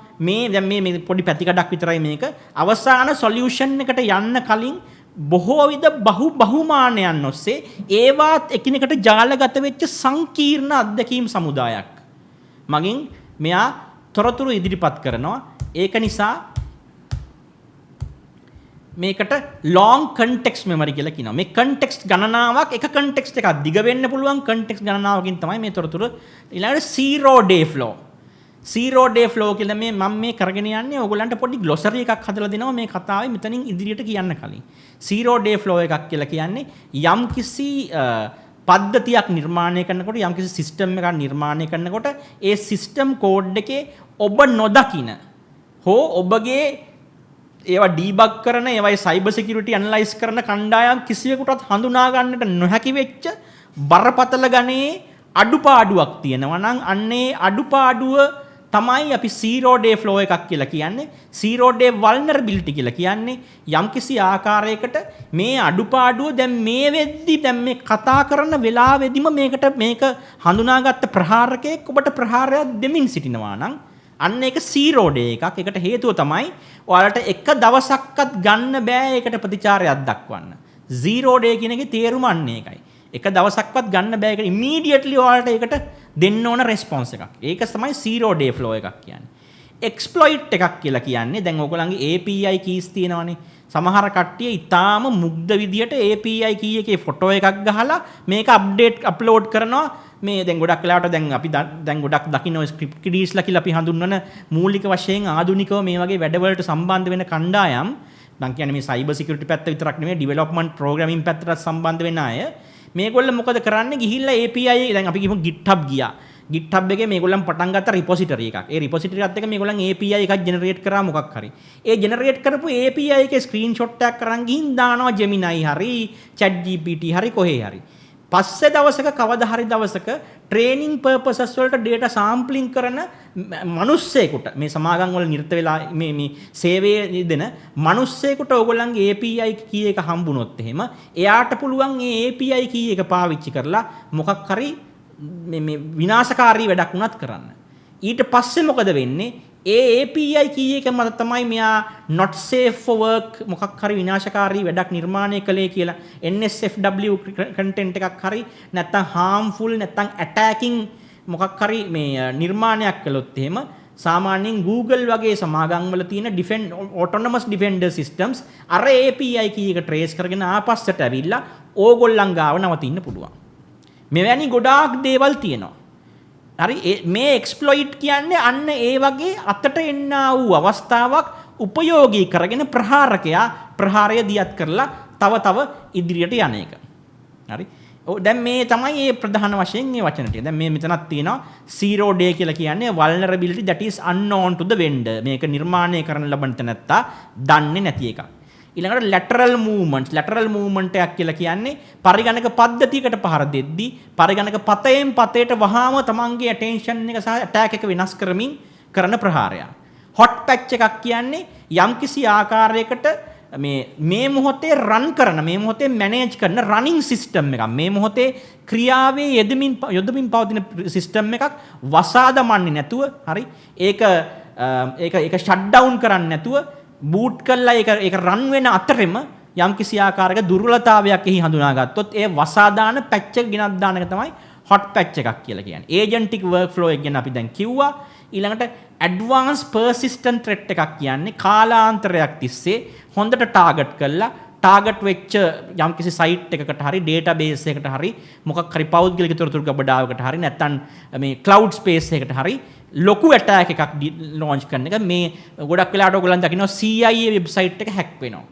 දැන් මේ පොඩි පැතිකඩක් විතරයි මේක. අවසාන සොලියුෂන් එකට යන්න කලින් බොහෝ විද බහුමානයන් ඔස්සේ ඒවාත් එකිනෙකට ජාලගත වෙච්ච සංකීර්ණ අත්දැකීම් සමුදායක් මගින් මෙයා තොරතුරු ඉදිරිපත් කරනවා. ඒක නිසා මේකට long context memory කියලා කියනවා. මේ context ගණනාවක් එක context එකක් දිග වෙන්න පුළුවන් context ගණනාවකින් තමයි මේ තොරතුරු ඊළඟට zero day flow කියලා මම මේ කරගෙන යන්නේ ඕගොල්ලන්ට පොඩි ග්ලොසරි එකක් හදලා දෙනවා මේ කතාවේ මෙතනින් ඉදිරියට කියන්න කලින්. zero day flow එකක් කියලා කියන්නේ යම්කිසි පද්ධතියක් නිර්මාණය කරනකොට යම්කිසි සිස්ටම් එකක් නිර්මාණය කරනකොට ඒ සිස්ටම් කෝඩ් එකේ ඔබ නොදකින හෝ ඔබගේ ඒවා ඩීබග් කරන ඒවයි සයිබර් සිකියුරිටි ඇනලයිස් කරන කණ්ඩායම් කිසිවෙකුටත් හඳුනා ගන්නට නොහැකි වෙච්ච බරපතල ගණේ අඩුපාඩුවක් තියෙනවා නම් අන්නේ අඩුපාඩුව තමයි අපි zero day flow එකක් කියලා කියන්නේ. zero day vulnerability කියලා කියන්නේ යම්කිසි ආකාරයකට මේ අඩුපාඩුව දැන් මේ වෙද්දි දැන් මේ කතා කරන වෙලාවෙදිම මේක හඳුනාගත්ත ප්‍රහාරකයෙක් ඔබට ප්‍රහාරයක් දෙමින් සිටිනවා නම් අන්න ඒක zero day එකක්. ඒකට හේතුව තමයි ඔයාලට එක දවසක්වත් ගන්න බෑ ඒකට ප්‍රතිචාරයක් දක්වන්න. zero day කියන එකේ තේරුම අන්න ඒකයි. එක දවසක්වත් ගන්න බෑ ඒක ඉමීඩියට්ලි ඔයාලට ඒකට දෙන්න ඕන රෙස්පොන්ස් එකක්. ඒක තමයි zero day flow එකක් කියන්නේ. exploit එකක් කියලා කියන්නේ දැන් ඔයගොල්ලන්ගේ API keys තියෙනවනේ. සමහර කට්ටිය ඊටාම මුග්ධ විදියට API key එකේ ෆොටෝ එකක් ගහලා මේක අප්ලෝඩ් කරනවා. මේ දැන් ගොඩක් වෙලාවට දැන් අපි දැන් ගොඩක් දකින්න ඔය ස්ක්‍රිප්ට් කිඩීස්ලා කියලා අපි හඳුන්වන මූලික වශයෙන් ආධුනිකව මේ වගේ වැඩවලට සම්බන්ධ වෙන කණ්ඩායම් මම කියන්නේ මේ සයිබර් සිකියුරිටි පැත්ත විතරක් නෙමෙයි ඩෙවලොප්මන්ට් ප්‍රෝග්‍රෑමින් පැත්තට සම්බන්ධ වෙන අය මේගොල්ලෝ මොකද කරන්නේ ගිහිල්ලා API දැන් අපි කියමු GitHub ගියා. GitHub එකේ මේගොල්ලන් පටන් ගත්ත රිපොසිටරි එකක්. ඒ රිපොසිටරි එකත් එක්ක මේගොල්ලන් API එකක් ජෙනරේට් කරා මොකක් හරි. ඒ ජෙනරේට් කරපු API එකේ ස්ක්‍රීන්ෂොට් එකක් අරන් ගිහින් දානවා Gemini හරි ChatGPT හරි කොහේ හරි. පස්සේ දවසක කවදා හරි දවසක ට්‍රේනින් පර්පසස් වලට data sampling කරන මිනිස්සෙකුට මේ සමාගම් වල නිරත වෙලා මේ සේවයේ දෙන මිනිස්සෙකුට ඕගොල්ලන්ගේ API key එක හම්බුනොත් එහෙම එයාට පුළුවන් මේ API key එක පාවිච්චි කරලා මොකක් හරි මේ විනාශකාරී වැඩක් වුණත් කරන්න. ඊට පස්සේ මොකද වෙන්නේ? ඒ API key එක මත තමයි මෙයා not safe for work මොකක් හරි විනාශකාරී වැඩක් නිර්මාණය කළේ කියලා NSFW content එකක් හරි නැත්නම් harmful නැත්නම් attacking මොකක් හරි මේ නිර්මාණයක් කළොත් එහෙම සාමාන්‍යයෙන් Google වගේ සමාගම් වල තියෙන autonomous defender systems අර API key එක trace කරගෙන ආපස්සට ඇවිල්ලා ඕගොල්ලන් ගාව නවතින්න පුළුවන්. මෙවැනි ගොඩාක් දේවල් තියෙනවා. හරි මේ එක්ස්ප්ලොයිට් කියන්නේ අන්න ඒ වගේ අතට එන්නා වූ අවස්ථාවක් උපයෝගී කරගෙන ප්‍රහාරකයා ප්‍රහාරය දියත් කරලා තව ඉදිරියට යන එක. හරි. දැන් මේ තමයි මේ ප්‍රධාන වශයෙන් මේ වචන ටික. දැන් මේ මෙතනක් තියෙනවා zero day කියලා කියන්නේ vulnerability that is unknown to the vendor. මේක නිර්මාණය කරන්න ලබන තැනත්තා දන්නේ නැති එකක්. ඊළඟට lateral movement එකක් කියලා කියන්නේ පරිගණක පද්ධතියකට පහර දෙද්දී පරිගණක පතයෙන් පතේට වහාම තමන්ගේ attention එක සහ attack එක වෙනස් කරමින් කරන ප්‍රහාරයක්. hot patch එකක් කියන්නේ යම්කිසි ආකාරයකට මේ මොහොතේ run කරන මේ මොහොතේ manage කරන running system එකක්. මේ මොහොතේ ක්‍රියාවේ යෙදමින් පවතින system එකක් වසා දමන්නේ නැතුව හරි ඒක shut down කරන්නේ නැතුව බූට් කළා ඒක රන් වෙන අතරෙම යම්කිසි ආකාරයක දුර්වලතාවයක් එහි හඳුනාගත්තොත් ඒ වසා දාන පැච් එක ගෙනත් දාන එක තමයි hot patch එකක් කියලා කියන්නේ. agentic workflow එක ගැන අපි දැන් කිව්වා. ඊළඟට advanced persistent threat එකක් කියන්නේ කාලාන්තරයක් තිස්සේ හොඳට ටාගට් කළා ටාගට් වෙච්ච යම්කිසි සයිට් එකකට හරි database එකකට හරි මොකක් හරි පෞද්ගලික තොරතුරු ගබඩාවකට හරි නැත්නම් මේ cloud space එකකට හරි ලොකු ඇටැක් එකක් ලොන්ච් කරන එක මේ ගොඩක් වෙලාවට ඔයගොල්ලන් දකිනවා CIA වෙබ්සයිට් එක හැක් වෙනවා.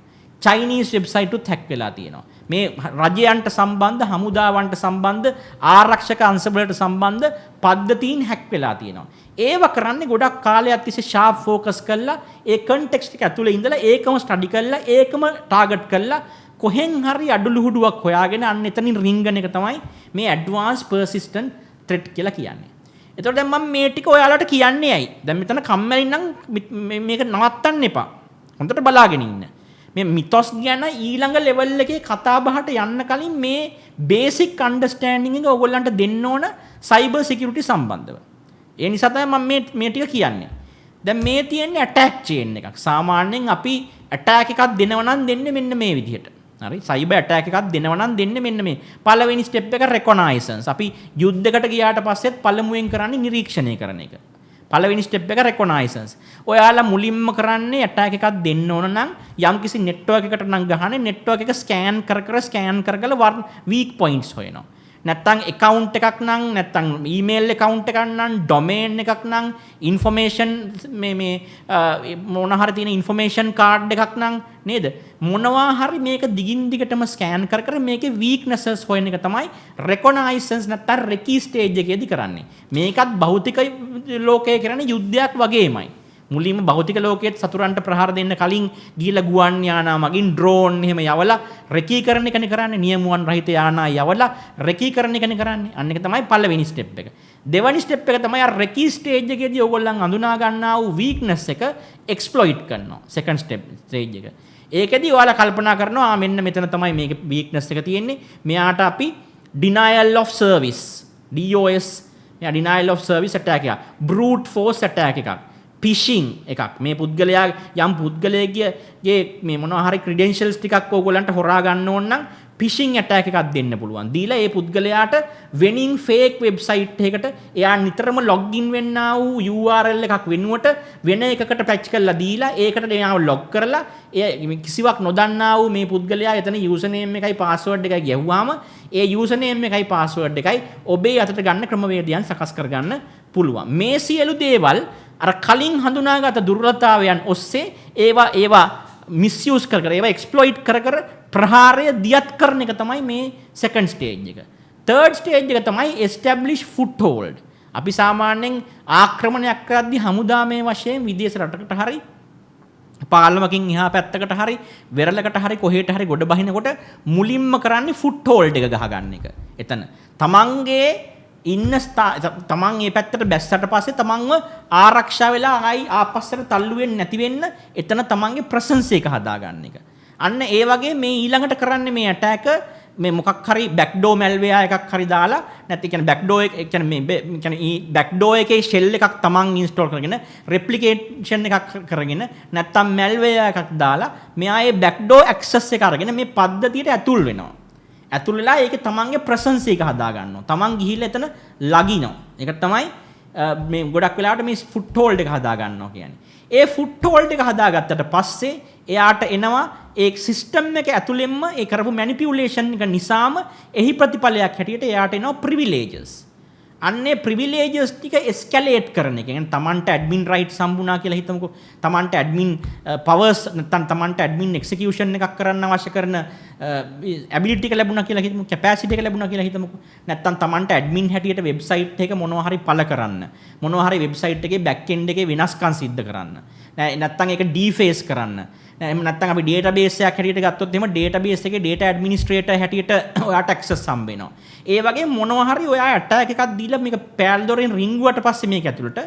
Chinese website උත් හැක් වෙලා තියෙනවා. මේ රජයන්ට සම්බන්ධ හමුදාවන්ට සම්බන්ධ ආරක්ෂක අංශවලට සම්බන්ධ පද්ධතීන් හැක් වෙලා තියෙනවා. ඒව කරන්නේ ගොඩක් කාලයක් තිස්සේ sharp focus කරලා ඒ context එක ඇතුලේ ඉඳලා ඒකම study කරලා ඒකම target කරලා කොහෙන් හරි අඩලුහුඩුවක් හොයාගෙන අන්න එතනින් රින්ගන එක තමයි මේ advanced persistent threat කියලා කියන්නේ. එතකොට දැන් මම මේ ටික ඔයාලට කියන්නේ ඇයි? දැන් මෙතන කම්මැලි නම් මේක නවත්තන්න එපා. හොඳට බලාගෙන ඉන්න. මේ මිතොස් ගැන ඊළඟ ලෙවල් එකේ කතා බහට යන්න කලින් මේ බේසික් අන්ඩර්ස්ටෑන්ඩින් එක ඔයගොල්ලන්ට දෙන්න ඕන සයිබර් සිකියුරිටි සම්බන්ධව. ඒ නිසා තමයි මම මේ ටික කියන්නේ. දැන් මේ තියෙන්නේ ඇටැක් චේන් එකක්. සාමාන්‍යයෙන් අපි ඇටැක් එකක් දෙනව නම් දෙන්නේ මෙන්න මේ විදිහට. හරි සයිබර් ඇටැක් එකක් දෙනව නම් දෙන්නේ මෙන්න මේ. පළවෙනි ස්ටෙප් එක රෙකොනයිසන්ස්. අපි යුද්ධයකට ගියාට පස්සෙත් පළමුවෙන් කරන්නේ නිරීක්ෂණය කරන එක. පළවෙනි ස්ටෙප් එක රෙකොනයිසන්ස්. ඔයාලා මුලින්ම කරන්නේ ඇටැක් එකක් දෙන්න ඕන නම් යම්කිසි නෙට්වර්ක් එකකට නම් ගහන්නේ නෙට්වර්ක් එක ස්කෑන් කර වීක් පොයින්ට්ස් හොයනවා. නැත්තම් account එකක් නම් නැත්තම් email account එකක් නම් domain එකක් නම් information මේ මොන හරි තියෙන information card එකක් නම් නේද මොනවා හරි මේක දිගින් දිගටම scan කර මේකේ weaknesses හොයන එක තමයි reconnaissance නැත්තම් recce stage එකේදී කරන්නේ. මේකත් භෞතික ලෝකයේ කරන යුද්ධයක් වගේමයි. මුලින්ම භෞතික ලෝකයේ සතුරන්ට ප්‍රහාර දෙන්න කලින් ගිහිලා ගුවන් යානා මගින් ඩ්‍රෝන් එහෙම යවලා රෙකීකරණ එකනේ කරන්නේ. නියමුවන් රහිත යානා යවලා රෙකීකරණ එකනේ කරන්නේ. අන්න එක තමයි පළවෙනි ස්ටෙප් එක. දෙවෙනි ස්ටෙප් එක තමයි අර රෙකී ස්ටේජ් එකේදී ඕගොල්ලන් අඳුනා ගන්නා වූ වීක්නස් එක එක්ස්ප්ලොයිට් කරනවා. සෙකන්ඩ් ස්ටේජ් එක. ඒකෙදී ඔයාලා කල්පනා කරනවා මෙන්න මෙතන තමයි මේකේ වීක්නස් එක තියෙන්නේ. මෙයාට අපි denial of service DOS denial of service attack එකක්, brute force attack එකක්, phishing එකක්. මේ පුද්ගලයා යම් පුද්ගලයෙක්ගේ මේ මොනවා හරි credentials ටිකක් ඕගොල්ලන්ට හොරා ගන්න ඕන නම් phishing attack එකක් දෙන්න පුළුවන්. දීලා ඒ පුද්ගලයාට winning fake website එකකට එයා නිතරම login වෙන්නා වූ URL එකක් වෙනුවට වෙන එකකට patch කරලා දීලා ඒකට එයාව log කරලා කිසිවක් නොදන්නා වූ මේ පුද්ගලයා එතන username එකයි password එකයි ගැහුවාම ඒ username එකයි password එකයි ඔබේ අතට ගන්න ක්‍රමවේදයන් සකස් කරගන්න පුළුවන්. මේ සියලු දේවල් අර කලින් හඳුනාගත දුර්වලතාවයන් ඔස්සේ ඒවා misuse කර ඒවා exploit කර ප්‍රහාරය දියත් කරන එක තමයි මේ second stage එක. third stage එක තමයි establish foothold. අපි සාමාන්‍යයෙන් ආක්‍රමණයක් කරද්දී හමුදාමය වශයෙන් විදේශ රටකට හරි පාලමකින් එහා පැත්තකට හරි වෙරළකට හරි කොහෙට හරි ගොඩ බහිනකොට මුලින්ම කරන්නේ foothold එක ගහගන්න එක. එතන තමන්ගේ ඉන්න තමන් මේ පැත්තට බැස්සට පස්සේ තමන්ව ආරක්ෂා වෙලා ආයි ආපස්සට තල්ලු වෙන්නේ නැති වෙන්න එතන තමන්ගේ presence එක හදාගන්න එක. අන්න ඒ වගේ මේ ඊළඟට කරන්නේ මේ attack මේ මොකක් හරි backdoor malware එකක් හරි දාලා නැත්නම් කියන්නේ backdoor එක කියන්නේ මේ කියන්නේ backdoor එකේ shell එකක් තමන් install කරගෙන replication එකක් කරගෙන නැත්නම් malware එකක් දාලා මෙයා ඒ backdoor access එක අරගෙන මේ පද්ධතියට ඇතුල් වෙනවා. ඇතුල් වෙලා ඒකේ තමන්ගේ presence එක හදා ගන්නවා. තමන් ගිහිල්ලා එතන ලගිනවා. ඒක තමයි මේ ගොඩක් වෙලාවට මේ foothold එක හදා ගන්නවා කියන්නේ. ඒ foothold එක හදාගත්තට පස්සේ එයාට එනවා ඒ සිස්ටම් එක ඇතුළෙන්ම ඒ කරපු මැනිපියුලේෂන් එක නිසාම එහි ප්‍රතිඵලයක් හැටියට එයාට එනවා privileges. අන්නේ privileges ටික escalate කරන එක. يعني තමන්ට admin rights හම්බුණා කියලා හිතමුකෝ. තමන්ට admin powers නැත්නම් තමන්ට admin execution එකක් කරන්න අවශ්‍ය කරන ability එක ලැබුණා කියලා හිතමුකෝ. capacity එක ලැබුණා කියලා හිතමුකෝ. නැත්නම් තමන්ට admin හැටියට website එක මොනවා හරි පළ කරන්න. මොනවා හරි website එකේ back end එකේ වෙනස්කම් සිද්ධ කරන්න. නැත්නම් ඒක deface කරන්න. එහෙම නැත්නම් අපි database එකක් හැටියට ගත්තොත් එහෙම database එකේ data administrator හැටියට ඔයාට access හම්බ වෙනවා. ඒ වගේ මොනවා හරි ඔයා attack එකක් දීලා මේක පෑල් දොරෙන් රිංගුවට පස්සේ මේක ඇතුළට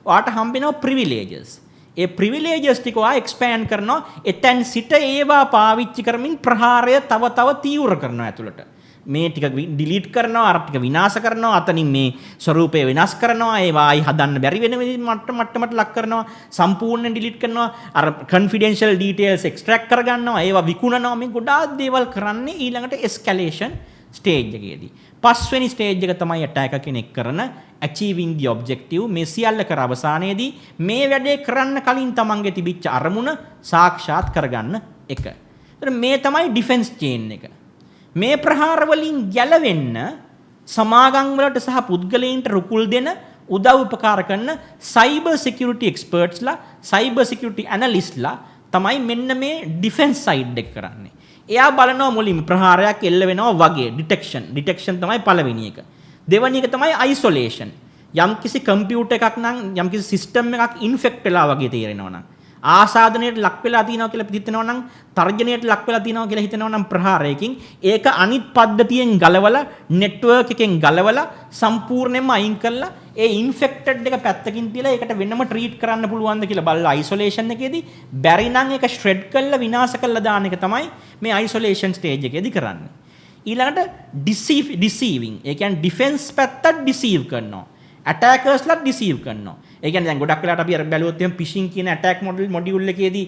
ඔයාට හම්බ වෙනවා privileges. ඒ privileges ටික ඔයා expand කරනවා. එතෙන් සිට ඒවා පාවිච්චි කරමින් ප්‍රහාරය තව තීව්‍ර කරනවා ඇතුළට. මේ ටික delete කරනවා, අර ටික විනාශ කරනවා, අතනින් මේ ස්වරූපය වෙනස් කරනවා, ඒවා ආයි හදන්න බැරි වෙන මට්ටමට ලක් කරනවා, සම්පූර්ණයෙන් delete කරනවා, අර confidential details extract කරගන්නවා, ඒවා විකුණනවා. මේ ගොඩාක් දේවල් කරන්නේ ඊළඟට escalation stage එකේදී. පස්වෙනි stage එක තමයි attacker කෙනෙක් කරන achieving the objective. මේ සියල්ල කර අවසානයේදී මේ වැඩේ කරන්න කලින් තමන්ගේ තිබිච්ච අරමුණ සාක්ෂාත් කරගන්න එක. ඒතර මේ තමයි defense chain එක. මේ ප්‍රහාර වලින් ගැලවෙන්න සමාගම් වලට සහ පුද්ගලයන්ට රුකුල් දෙන උදව් උපකාර කරන cyber security experts ලා cyber security analysts ලා තමයි මෙන්න මේ defense side එක කරන්නේ. එයා බලනවා මුලින්ම ප්‍රහාරයක් එල්ල වෙනවා වගේ detection තමයි පළවෙනි එක. දෙවෙනි එක තමයි isolation. යම්කිසි කම්පියුටර් එකක් නම් යම්කිසි සිස්ටම් එකක් ඉන්ෆෙක්ට් වෙලා වගේ තේරෙනවා නම් ආසාදනයට ලක් වෙලා තියෙනවා කියලා හිතෙනවා නම් තර්ජනයට ලක් වෙලා තියෙනවා කියලා හිතෙනවා නම් ප්‍රහාරයකින් ඒක අනිත් පද්ධතියෙන් ගලවලා නෙට්වර්ක් එකෙන් ගලවලා සම්පූර්ණයෙන්ම අයින් කරලා ඒ ඉන්ෆෙක්ටඩ් එක පැත්තකින් තියලා ඒකට වෙනම ට්‍රීට් කරන්න පුළුවන්ද කියලා බලලා අයිසොලේෂන් එකේදී බැරි නම් ඒක ෂ්‍රෙඩ් කරලා විනාශ කරලා දාන එක තමයි මේ අයිසොලේෂන් ස්ටේජ් එකේදී කරන්නේ. ඊළඟට deceiving. ඒ කියන්නේ ඩිෆෙන්ස් පැත්තත් ඩිසීව් කරනවා. ඇටැකර්ස්ලා ඩිසීව් කරනවා. ඒ කියන්නේ දැන් ගොඩක් වෙලාවට අපි අර බැලුවොත් එහෙනම් ෆිෂින් කියන ඇටැක් මොඩියුල් එකේදී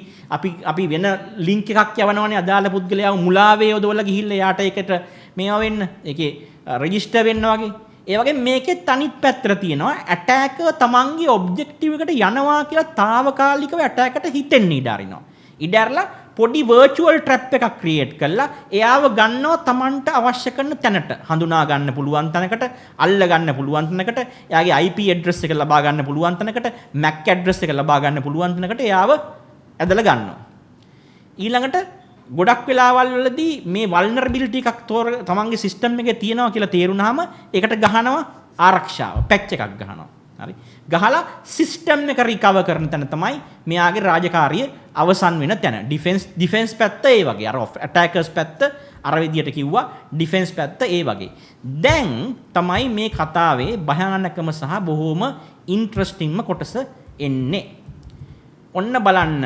අපි වෙන ලින්ක් එකක් යවනවානේ අදාළ පුද්ගලයාව මුලාවේ යොදවලා ගිහිල්ලා යාට ඒකට මේවා වෙන්න ඒකේ රෙජිස්ටර් වෙන්න වගේ. ඒ වගේ මේකේ තනිත් පැත්තට තියෙනවා ඇටැකර් තමන්ගේ ඔබ්ජෙක්ටිව් එකට යනවා කියලා తాවකාලිකව ඇටැකර්ට හිතෙන්න ඉඩ අරිනවා. ඉඩ අරලා පොඩි virtual trap එකක් create කරලා එයාව ගන්නවා තමන්ට අවශ්‍ය කරන තැනට හඳුනා ගන්න පුළුවන් තැනකට අල්ල ගන්න පුළුවන් තැනකට එයාගේ IP address එක ලබා ගන්න පුළුවන් තැනකට MAC address එක ලබා ගන්න පුළුවන් තැනකට එයාව ඇදලා ගන්නවා. ඊළඟට ගොඩක් වෙලාවල් වලදී මේ vulnerability එකක් තමන්ගේ system එකේ තියෙනවා කියලා තේරුණාම ඒකට ගහනවා ආරක්ෂාව patch එකක් ගහනවා. හරි. ගහලා සිස්ටම් එක රිකවර් කරන තැන තමයි මෙයාගේ රාජකාරිය අවසන් වෙන තැන. ඩිෆෙන්ස් පැත්ත ඒ වගේ. අර ඇටැකර්ස් පැත්ත අර විදියට කිව්වා. ඩිෆෙන්ස් පැත්ත ඒ වගේ. දැන් තමයි මේ කතාවේ භයානකම සහ බොහොම ඉන්ට්‍රස්ටිංම කොටස එන්නේ. ඔන්න බලන්න.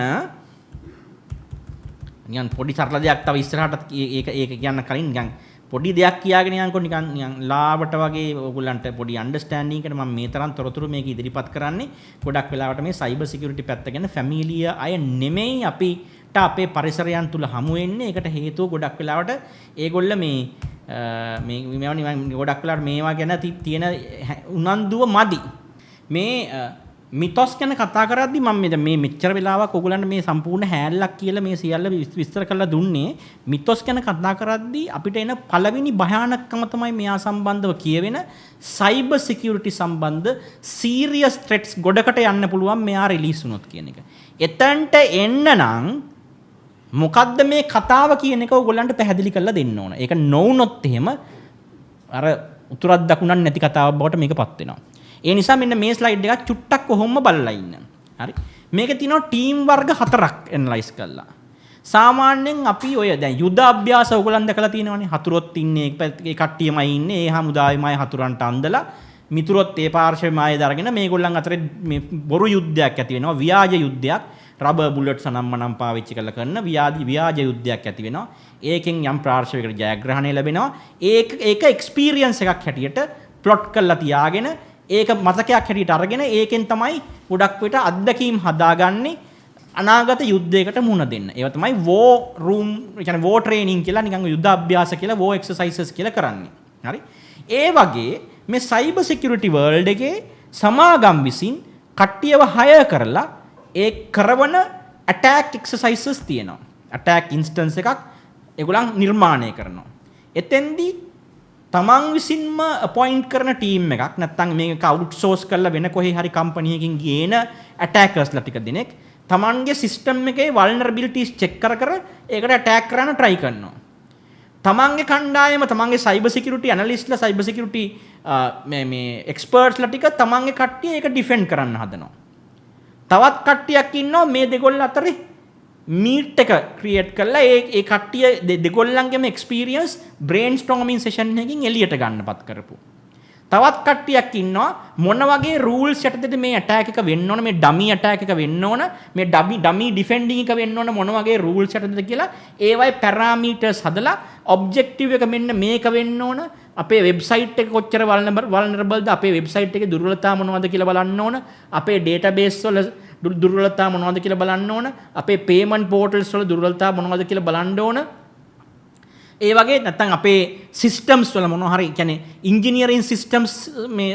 නිකන් පොඩි සරල දෙයක් තව ඉස්සරහට ඒක කියන්න කලින් නිකන් පොඩි දෙයක් කියාගෙන යනකො නිකන් ලාවට වගේ ඕගොල්ලන්ට පොඩි අන්ඩර්ස්ටෑන්ඩින් එකට මම මේ තරම් තොරතුරු මේක ඉදිරිපත් කරන්නේ ගොඩක් වෙලාවට මේ සයිබර් සිකියුරිටි පැත්ත ගැන ෆැමිලිය අය නෙමෙයි අපිට අපේ පරිසරයන් තුල හමු වෙන්නේ. ඒකට හේතුව ගොඩක් වෙලාවට ඒගොල්ල මේ ගොඩක් වෙලාවට මේවා ගැන තියෙන උනන්දුව මදි. මේ මිතොස් ගැන කතා කරද්දි මම මේ මෙච්චර වෙලාවක් ඔයගොල්ලන්ට මේ සම්පූර්ණ හැල්ලක් කියලා මේ සියල්ල විස්තර කරලා දුන්නේ. මිතොස් ගැන කතා කරද්දි අපිට එන පළවෙනි භයානකම තමයි මෙයා සම්බන්ධව කියවෙන සයිබර් සිකියුරිටි සම්බන්ධ සීරියස් ත්‍රෙට්ස් ගොඩකට යන්න පුළුවන් මෙයා රිලීස් වුණොත් කියන එක. එතනට එන්න නම් මොකද්ද මේ කතාව කියන එක ඔයගොල්ලන්ට පැහැදිලි කරලා දෙන්න ඕන. ඒක නොවුනොත් එහෙම අර උතුරක් දකුණක් නැති කතාවක් බවට මේකපත් වෙනවා. ඒ නිසා මෙන්න මේ ස්ලයිඩ් එකක් චුට්ටක් කොහොම බලලා ඉන්න. හරි. මේකේ තියෙනවා ටීම් වර්ග 4ක් ඇනලයිස් කළා. සාමාන්‍යයෙන් අපි ඔය දැන් යුද අභ්‍යාස ඔයගොල්ලන් දැකලා තියෙනවනේ. හතුරොත් ඉන්නේ ඒ කට්ටියමයි ඉන්නේ. ඒ හමුදාවෙමයි හතුරන්ට අන්දලා මිතුරොත් ඒ පාර්ශවෙමයි දාගෙන මේගොල්ලන් අතරේ මේ බොරු යුද්ධයක් ඇති වෙනවා. ව්‍යාජ යුද්ධයක්. රබර් බුලට්ස් අනම්මනම් පාවිච්චි කරලා කරන ව්‍යාජ යුද්ධයක් ඇති වෙනවා. ඒකෙන් යම් පාර්ශවයකට ජයග්‍රහණය ලැබෙනවා. ඒක එක්ස්පීරියන්ස් එකක් හැටියට ප්ලොට් කරලා තියාගෙන ඒක මතකයක් හැටියට අරගෙන ඒකෙන් තමයි ගොඩක් විට අත්දැකීම් හදාගන්නේ අනාගත යුද්ධයකට මුහුණ දෙන්න. ඒවා තමයි වෝ රූම් කියන්නේ වෝ ට්‍රේනින් කියලා නිකන් යුද්ධ අභ්‍යාස කියලා වෝ එක්සර්සයිසස් කියලා කරන්නේ. හරි. ඒ වගේ මේ සයිබර් සිකියුරිටි වර්ල්ඩ් එකේ සමාගම් විසින් කට්ටියව හයර් කරලා ඒ කරවන ඇටැක් එක්සර්සයිසස් තියෙනවා. ඇටැක් ඉන්ස්ටන්ස් එකක් ඒගොල්ලන් නිර්මාණය කරනවා. එතෙන්දී තමන් විසින්ම අපොයින්ට් කරන ටීම් එකක් නැත්නම් මේක අවුට්සෝස් කරලා වෙන කොහේ හරි කම්පැනි එකකින් ගේන ඇටැකර්ස්ලා ටික දෙනෙක් තමන්ගේ සිස්ටම් එකේ වල්නරබිලිටිස් චෙක් කර ඒකට ඇටැක් කරන්න try කරනවා. තමන්ගේ කණ්ඩායම තමන්ගේ සයිබර් සිකියුරිටි ඇනලිස්ට්ලා සයිබර් සිකියුරිටි මේ එක්ස්පර්ට්ස්ලා ටික තමන්ගේ කට්ටිය ඒක ඩිෆෙන්ඩ් කරන්න හදනවා. තවත් කට්ටියක් ඉන්නවා මේ දෙගොල්ල අතරේ මීට් එක ක්‍රියේට් කරලා ඒ කට්ටිය දෙගොල්ලන්ගේම එක්ස්පීරියන්ස් බ්‍රේන්ස්ටෝමින් සෙෂන් එකකින් එළියට ගන්නපත් කරපු. තවත් කට්ටියක් ඉන්නවා මොන වගේ රූල්ස් යටතේද මේ ඇටැක් එක වෙන්න ඕන, මේ ඩමි ඇටැක් එක වෙන්න ඕන, මේ ඩමි ඩිෆෙන්ඩින් එක වෙන්න ඕන මොන වගේ රූල්ස් යටතේද කියලා ඒවයි පැරාමීටර්ස් හදලා ඔබ්ජෙක්ටිව් එක මෙන්න මේක වෙන්න ඕන, අපේ වෙබ්සයිට් එක කොච්චර වල්නරබල්ද, අපේ වෙබ්සයිට් එකේ දුර්වලතා මොනවද කියලා බලන්න ඕන, අපේ ඩේටාබේස් වල දුර්වලතා මොනවද කියලා බලන්න ඕන, අපේ පේමන්ට් පෝටල්ස් වල දුර්වලතා මොනවද කියලා බලන්න ඕන. ඒ වගේ නැත්නම් අපේ සිස්ටම්ස් වල මොනවා හරි කියන්නේ ඉන්ජිනියරින් සිස්ටම්ස් මේ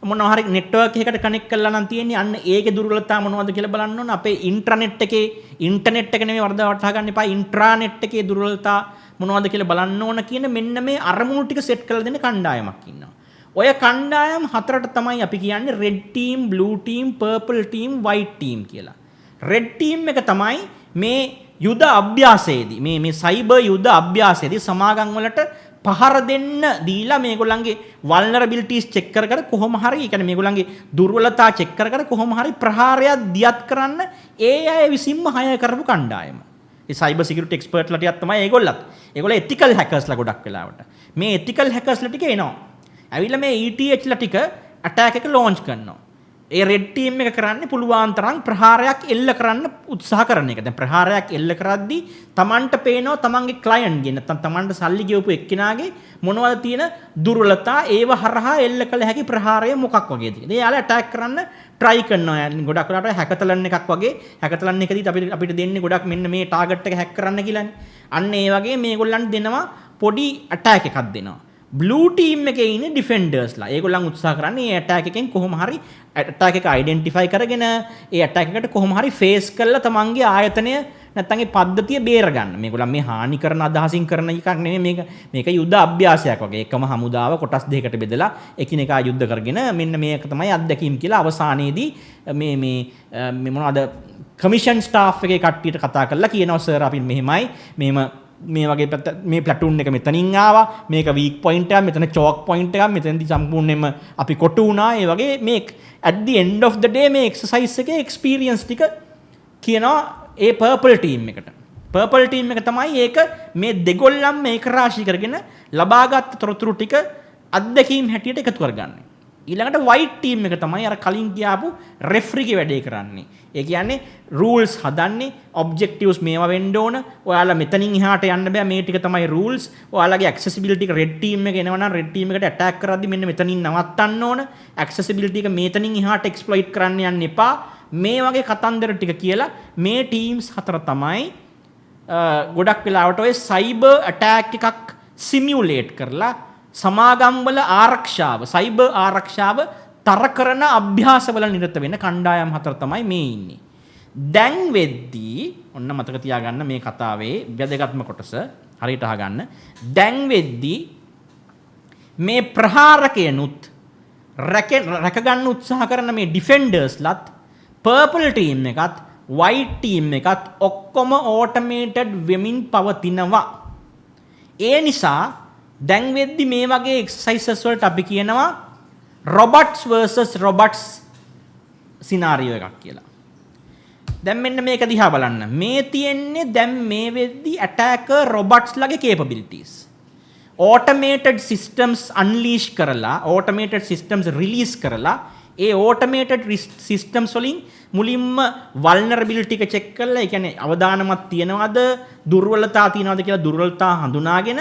මොනවා හරි නෙට්වර්ක් එකකට කනෙක්ට් කරලා නම් තියෙන්නේ අන්න ඒකේ දුර්වලතා මොනවද කියලා බලන්න ඕන. අපේ ඉන්ටර්නෙට් එකේ ඉන්ටර්නෙට් එක නෙමෙයි වරද වටහා ගන්න එපා, ඉන්ට්‍රානෙට් එකේ දුර්වලතා මොනවද කියලා බලන්න ඕන කියන මෙන්න මේ අරමුණු ටික සෙට් කරලා දෙන කණ්ඩායමක් ඉන්නවා. ඔය කණ්ඩායම් හතරට තමයි අපි කියන්නේ red team, blue team, purple team, white team කියලා. රෙඩ් ටීම් එක තමයි මේ යුද අභ්‍යාසයේදී මේ සයිබර් යුද අභ්‍යාසයේදී සමාගම් වලට පහර දෙන්න දීලා මේගොල්ලන්ගේ වල්නරබිලිටිස් චෙක් කර කොහොම හරි ඒ කියන්නේ මේගොල්ලන්ගේ දුර්වලතා චෙක් කර කොහොම හරි ප්‍රහාරයක් දියත් කරන්න ඒ අය විසින්ම හය කරපු කණ්ඩායම. ඒ සයිබර් සිකියුරිටි එක්ස්පර්ට්ලා ටිකක් තමයි ඒගොල්ලත්. ඒගොල්ලෝ එතිකල් හැකර්ස්ලා ගොඩක් වෙලාවට. මේ එතිකල් හැකර්ස්ලා ටික එනවා. ඇවිල්ලා මේ ETHලා ටික ඇටැක් එක ලොන්ච් කරනවා. ඒ රෙඩ් ටීම් එක කරන්නේ පුළුවන් තරම් ප්‍රහාරයක් එල්ල කරන්න උත්සාහ කරන එක. දැන් ප්‍රහාරයක් එල්ල කරද්දී Tamanට පේනවා Tamanගේ ක්ලයන්ට් ගේ නැත්නම් Tamanට සල්ලි ගෙවපු එක්කිනාගේ මොනවද තියෙන දුර්වලතා ඒව හරහා එල්ල කළ හැකි ප්‍රහාරය මොකක් වගේද කියලා. එයාලා ඇටැක් කරන්න try කරනවා. ගොඩක් වෙලාවට හැකතලන් එකක් වගේ හැකතලන් එකදී අපිට දෙන්නේ ගොඩක් මෙන්න මේ ටාගට් එක හැක් කරන්න කියලානේ. අන්න ඒ වගේ මේගොල්ලන්ට දෙනවා පොඩි ඇටැක් එකක් දෙනවා. බ්ලූ ටීම් එකේ ඉන්නේ ඩිෆෙන්ඩර්ස්ලා. ඒගොල්ලන් උත්සාහ කරන්නේ මේ ඇටැක් එකෙන් කොහොම හරි ඇටැක් එක අයිඩෙන්ටිෆයි කරගෙන ඒ ඇටැක් එකට කොහොම හරි ෆේස් කරලා තමන්ගේ ආයතනය නැත්නම් ඒ පද්ධතිය බේර ගන්න. මේගොල්ලන් මේ හානි කරන අදහසින් කරන එකක් නෙමෙයි මේක යුද්ධ අභ්‍යාසයක් වගේ. එකම හමුදාව කොටස් දෙකකට බෙදලා එකිනෙකා යුද්ධ කරගෙන මෙන්න මේක තමයි අත්දැකීම් කියලා අවසානයේදී මේ මොනවද කමිෂන් ස්ටාෆ් එකේ කට්ටියට කතා කරලා කියනවා සර් අපි මෙහෙමයි මෙහෙම මේ වගේ මේ ප්ලටූන් එක මෙතනින් ආවා මේක වීක් පොයින්ට් එකක් මෙතන චෝක් පොයින්ට් එකක් මෙතනදී සම්පූර්ණයෙන්ම අපි කොටු වුණා ඒ වගේ මේ at the end of the day මේ එක්සර්සයිස් එකේ එක්ස්පීරියන්ස් ටික කියනවා ඒ පර්පල් ටීම් එකට පර්පල් ටීම් එක තමයි ඒක මේ දෙගොල්ලම් මේක රාශී කරගෙන ලබාගත් තොරතුරු ටික අත්දැකීම් හැටියට එකතු කරගන්නේ ඊළඟට වයිට් ටීම් එක තමයි අර කලින් කියාපු රෙෆරිගේ වැඩේ කරන්නේ. ඒ කියන්නේ රූල්ස් හදන්නේ, ඔබ්ජෙක්ටිව්ස් මේවා වෙන්න ඕන. ඔයාලා මෙතනින් එහාට යන්න බෑ. මේ ටික තමයි රූල්ස්. ඔයාලගේ ඇක්සෙසිබිලිටි එක රෙඩ් ටීම් එක එනවා නම් රෙඩ් ටීම් එකට ඇටැක් කරද්දි මෙන්න මෙතනින් නවත්තන්න ඕන. ඇක්සෙසිබිලිටි එක මෙතනින් එහාට එක්ස්ප්ලොයිට් කරන්න යන්න එපා. මේ වගේ කතන්දර ටික කියලා මේ ටීම්ස් හතර තමයි ගොඩක් වෙලාවට ඔය සයිබර් ඇටැක් එකක් සිමියුලේට් කරලා සමාගම්වල ආරක්ෂාව සයිබර් ආරක්ෂාව තර කරන අභ්‍යාසවල නිරත වෙන කණ්ඩායම් හතර තමයි මේ ඉන්නේ. දැන් වෙද්දී ඔන්න මතක තියාගන්න මේ කතාවේ වැදගත්ම කොටස හරියට අහගන්න. දැන් වෙද්දී මේ ප්‍රහාරකයනුත් රැක ගන්න උත්සාහ කරන මේ ඩිෆෙන්ඩර්ස්ලත් පර්පල් ටීම් එකත් වයිට් ටීම් එකත් ඔක්කොම ඕටෝමේටඩ් වෙමින් පවතිනවා. ඒ නිසා දැන් වෙද්දි මේ වගේ එක්සර්සයිසස් වලට අපි කියනවා robots versus robots සිනාරියෝ එකක් කියලා. දැන් මෙන්න මේක දිහා බලන්න. මේ තියෙන්නේ දැන් මේ වෙද්දි attacker robots ලගේ capabilities. automated systems unleash කරලා automated systems release කරලා ඒ automated systems වලින් මුලින්ම vulnerability එක check කරලා ඒ කියන්නේ අවදානමක් තියනවද දුර්වලතා තියනවද කියලා දුර්වලතා හඳුනාගෙන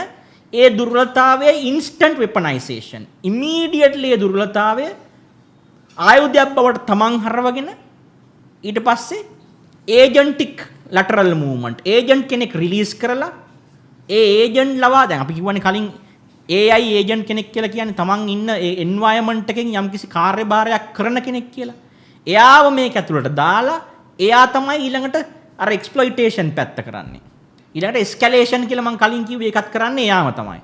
ඒ දුර්වලතාවයේ instant weaponization immediately ඒ දුර්වලතාවය ආයුධයක් බවට තමන් හරවගෙන ඊට පස්සේ agentic lateral movement agent කෙනෙක් release කරලා ඒ agent ලවා දැන් අපි කියවනේ කලින් AI agent කෙනෙක් කියලා කියන්නේ තමන් ඉන්න ඒ environment එකෙන් යම්කිසි කාර්යභාරයක් කරන කෙනෙක් කියලා. එයාව මේක ඇතුළට දාලා එයා තමයි ඊළඟට අර exploitation පැත්ත කරන්නේ. ඊළඟට escalation කියලා මම කලින් කිව්වේ ඒකත් කරන්නේ එයාම තමයි.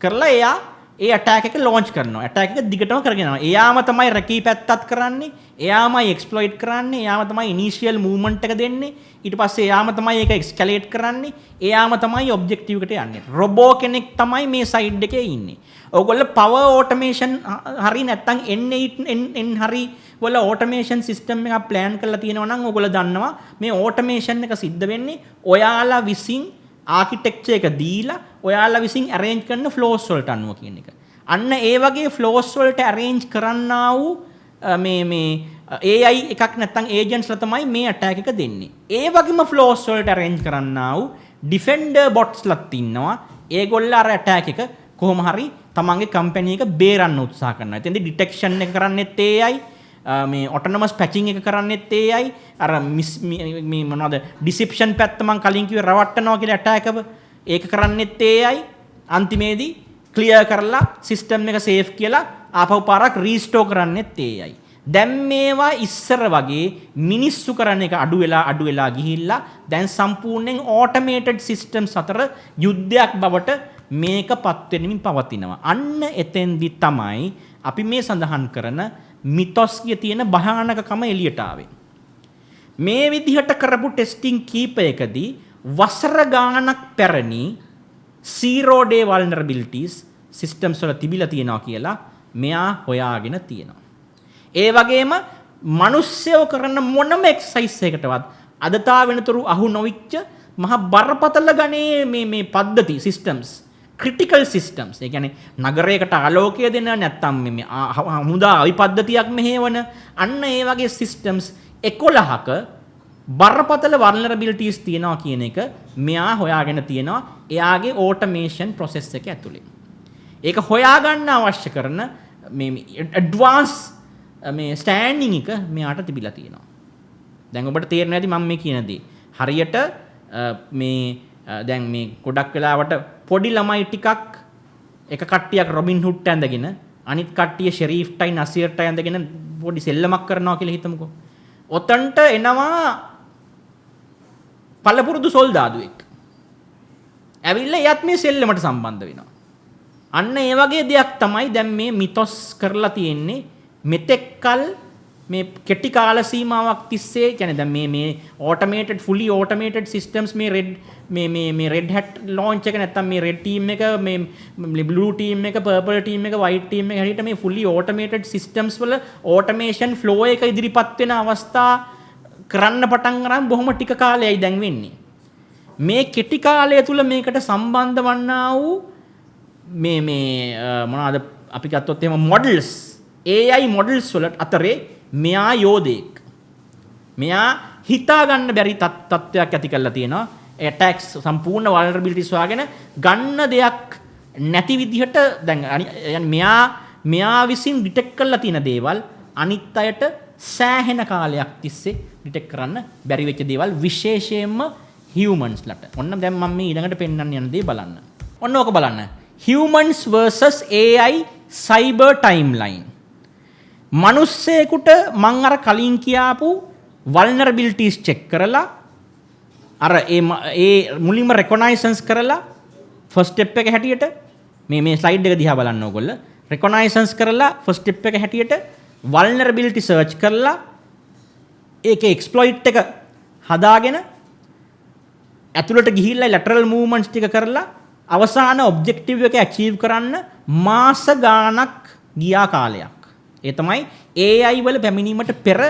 කරලා එයා ඒ attack එක launch කරනවා. attack එක දිගටම කරගෙන යනවා. එයාම තමයි රැකී පැත්තත් කරන්නේ. එයාමයි exploit කරන්නේ. එයාම තමයි initial movement එක දෙන්නේ. ඊට පස්සේ එයාම තමයි ඒක escalate කරන්නේ. එයාම තමයි objective එකට යන්නේ. robo කෙනෙක් තමයි මේ side එකේ ඉන්නේ. ඕගොල්ලෝ power automation හරි නැත්තම් N8 N හරි වල automation system එකක් plan කරලා තියෙනවා නම් ඕගොල්ලෝ දන්නවා මේ automation එක සිද්ධ වෙන්නේ ඔයාලා විසින් architecture එක දීලා ඔයාලා විසින් arrange කරන flows වලට අනුව කියන එක. අන්න ඒ වගේ flows වලට arrange කරන්නා වූ මේ AI එකක් නැත්තම් agents ලා තමයි මේ attack එක දෙන්නේ. ඒ වගේම flows වලට arrange කරන්නා වූ defender bots ලත් ඉන්නවා. ඒගොල්ලෝ අර attack එක කොහොම හරි තමන්ගේ කම්පැනි එක බේරන්න උත්සාහ කරනවා. එතෙන්දී ඩිටෙක්ෂන් එක කරන්නෙත් AI, මේ ඔටෝනමස් පැචිං එක කරන්නෙත් AI, අර මේ මොනවද ඩිසෙප්ෂන් පැත්ත මම කලින් කිව්වේ රවට්ටනවා කියලා ඇටැක් එක. ඒක කරන්නෙත් AI. අන්තිමේදී ක්ලියර් කරලා සිස්ටම් එක සේෆ් කියලා ආපහු පාරක් රීස්ටෝර් කරන්නෙත් AI. දැන් මේවා ඉස්සර වගේ මිනිස්සු කරන එක අඩු වෙලා ගිහිල්ලා දැන් සම්පූර්ණයෙන් ඕටෝමේටඩ් සිස්ටම්ස් අතර යුද්ධයක් බවට මේකපත් වෙමින් පවතිනවා. අන්න එතෙන්දි තමයි අපි මේ සඳහන් කරන මිතොස්ගේ තියෙන භයානකකම එළියට ආවේ. මේ විදිහට කරපු ටෙස්ටිං කීපයකදී වසර ගාණක් පැරණි zero day vulnerabilities systems වල තිබිලා තියෙනවා කියලා මෙයා හොයාගෙන තියෙනවා. ඒ වගේම මිනිස්සුયો කරන මොනම එක්සර්සයිස් එකකටවත් අදතා වෙනතුරු අහු නොවිච්ච මහ බරපතල ගණේ මේ පද්ධති systems critical systems ඒ කියන්නේ නගරයකට ආලෝකය දෙන නැත්නම් මේ හමුදා අවිපද්ධතියක් මෙහෙවන අන්න ඒ වගේ systems 11ක බරපතල vulnerabilities තියෙනවා කියන එක මෙයා හොයාගෙන තියෙනවා එයාගේ automation process එක ඇතුලේ. ඒක හොයාගන්න අවශ්‍ය කරන මේ advanced මේ ස්ටෑන්ඩින් එක මෙයාට තිබිලා තියෙනවා. දැන් ඔබට තේරෙනවා ඇති මම මේ කියන දේ. හරියට මේ දැන් මේ ගොඩක් වෙලාවට පොඩි ළමයි ටිකක් එක කට්ටියක් රොබින් හුඩ්ට ඇඳගෙන අනිත් කට්ටිය ෂෙරීෆ්ටයි නසීර්ටයි ඇඳගෙන පොඩි සෙල්ලමක් කරනවා කියලා හිතමුකෝ. ඔතන්ට එනවා පළපුරුදු සොල්දාදුවෙක්. ඇවිල්ලා එයත් මේ සෙල්ලමට සම්බන්ධ වෙනවා. අන්න ඒ වගේ දෙයක් තමයි දැන් මේ මිතොස් කරලා තියෙන්නේ. මෙතෙක්කල් මේ කෙටි කාල සීමාවක් තිස්සේ කියන්නේ දැන් මේ automated fully automated systems මේ red hat launch එක නැත්තම් මේ red team එක මේ blue team එක purple team එක white team එක හැටියට මේ fully automated systems වල automation flow එක ඉදිරිපත් වෙන අවස්ථා කරන්න පටන් ගන්න බොහොම ටික කාලයයි දැන් වෙන්නේ. මේ කෙටි කාලය තුල මේකට සම්බන්ධ වන්නා වූ මේ මොනවාද අපි ගත්තොත් එහෙම models AI models වල අතරේ මෙයා යෝධයෙක්. මෙයා හිතා ගන්න බැරි තත්ත්වයක් ඇති කරලා තියෙනවා. attacks සම්පූර්ණ vulnerabilities හොයාගෙන ගන්න දෙයක් නැති විදිහට දැන් මෙයා විසින් ඩිටෙක්ට් කරලා තියෙන දේවල් අනිත් අයට සෑහෙන කාලයක් තිස්සේ ඩිටෙක්ට් කරන්න බැරි වෙච්ච දේවල් විශේෂයෙන්ම humans-ලට. ඔන්න දැන් මම මේ ඊළඟට පෙන්වන්න යන දේ බලන්න. ඔන්න ඕක බලන්න. humans versus AI cyber timeline. මනුස්සයෙකුට මං අර කලින් කියාපු vulnerabilities check කරලා අර ඒ මුලින්ම reconnaissance කරලා first step එක හැටියට මේ slide එක දිහා බලන්න ඕගොල්ලෝ reconnaissance කරලා first step එක හැටියට vulnerability search කරලා ඒකේ exploit එක හදාගෙන ඇතුළට ගිහිල්ලා lateral movements ටික කරලා අවසාන objective එක achieve කරන්න මාස ගාණක් ගියා කාලයක්. ඒ තමයි AI වල පැමිණීමට පෙර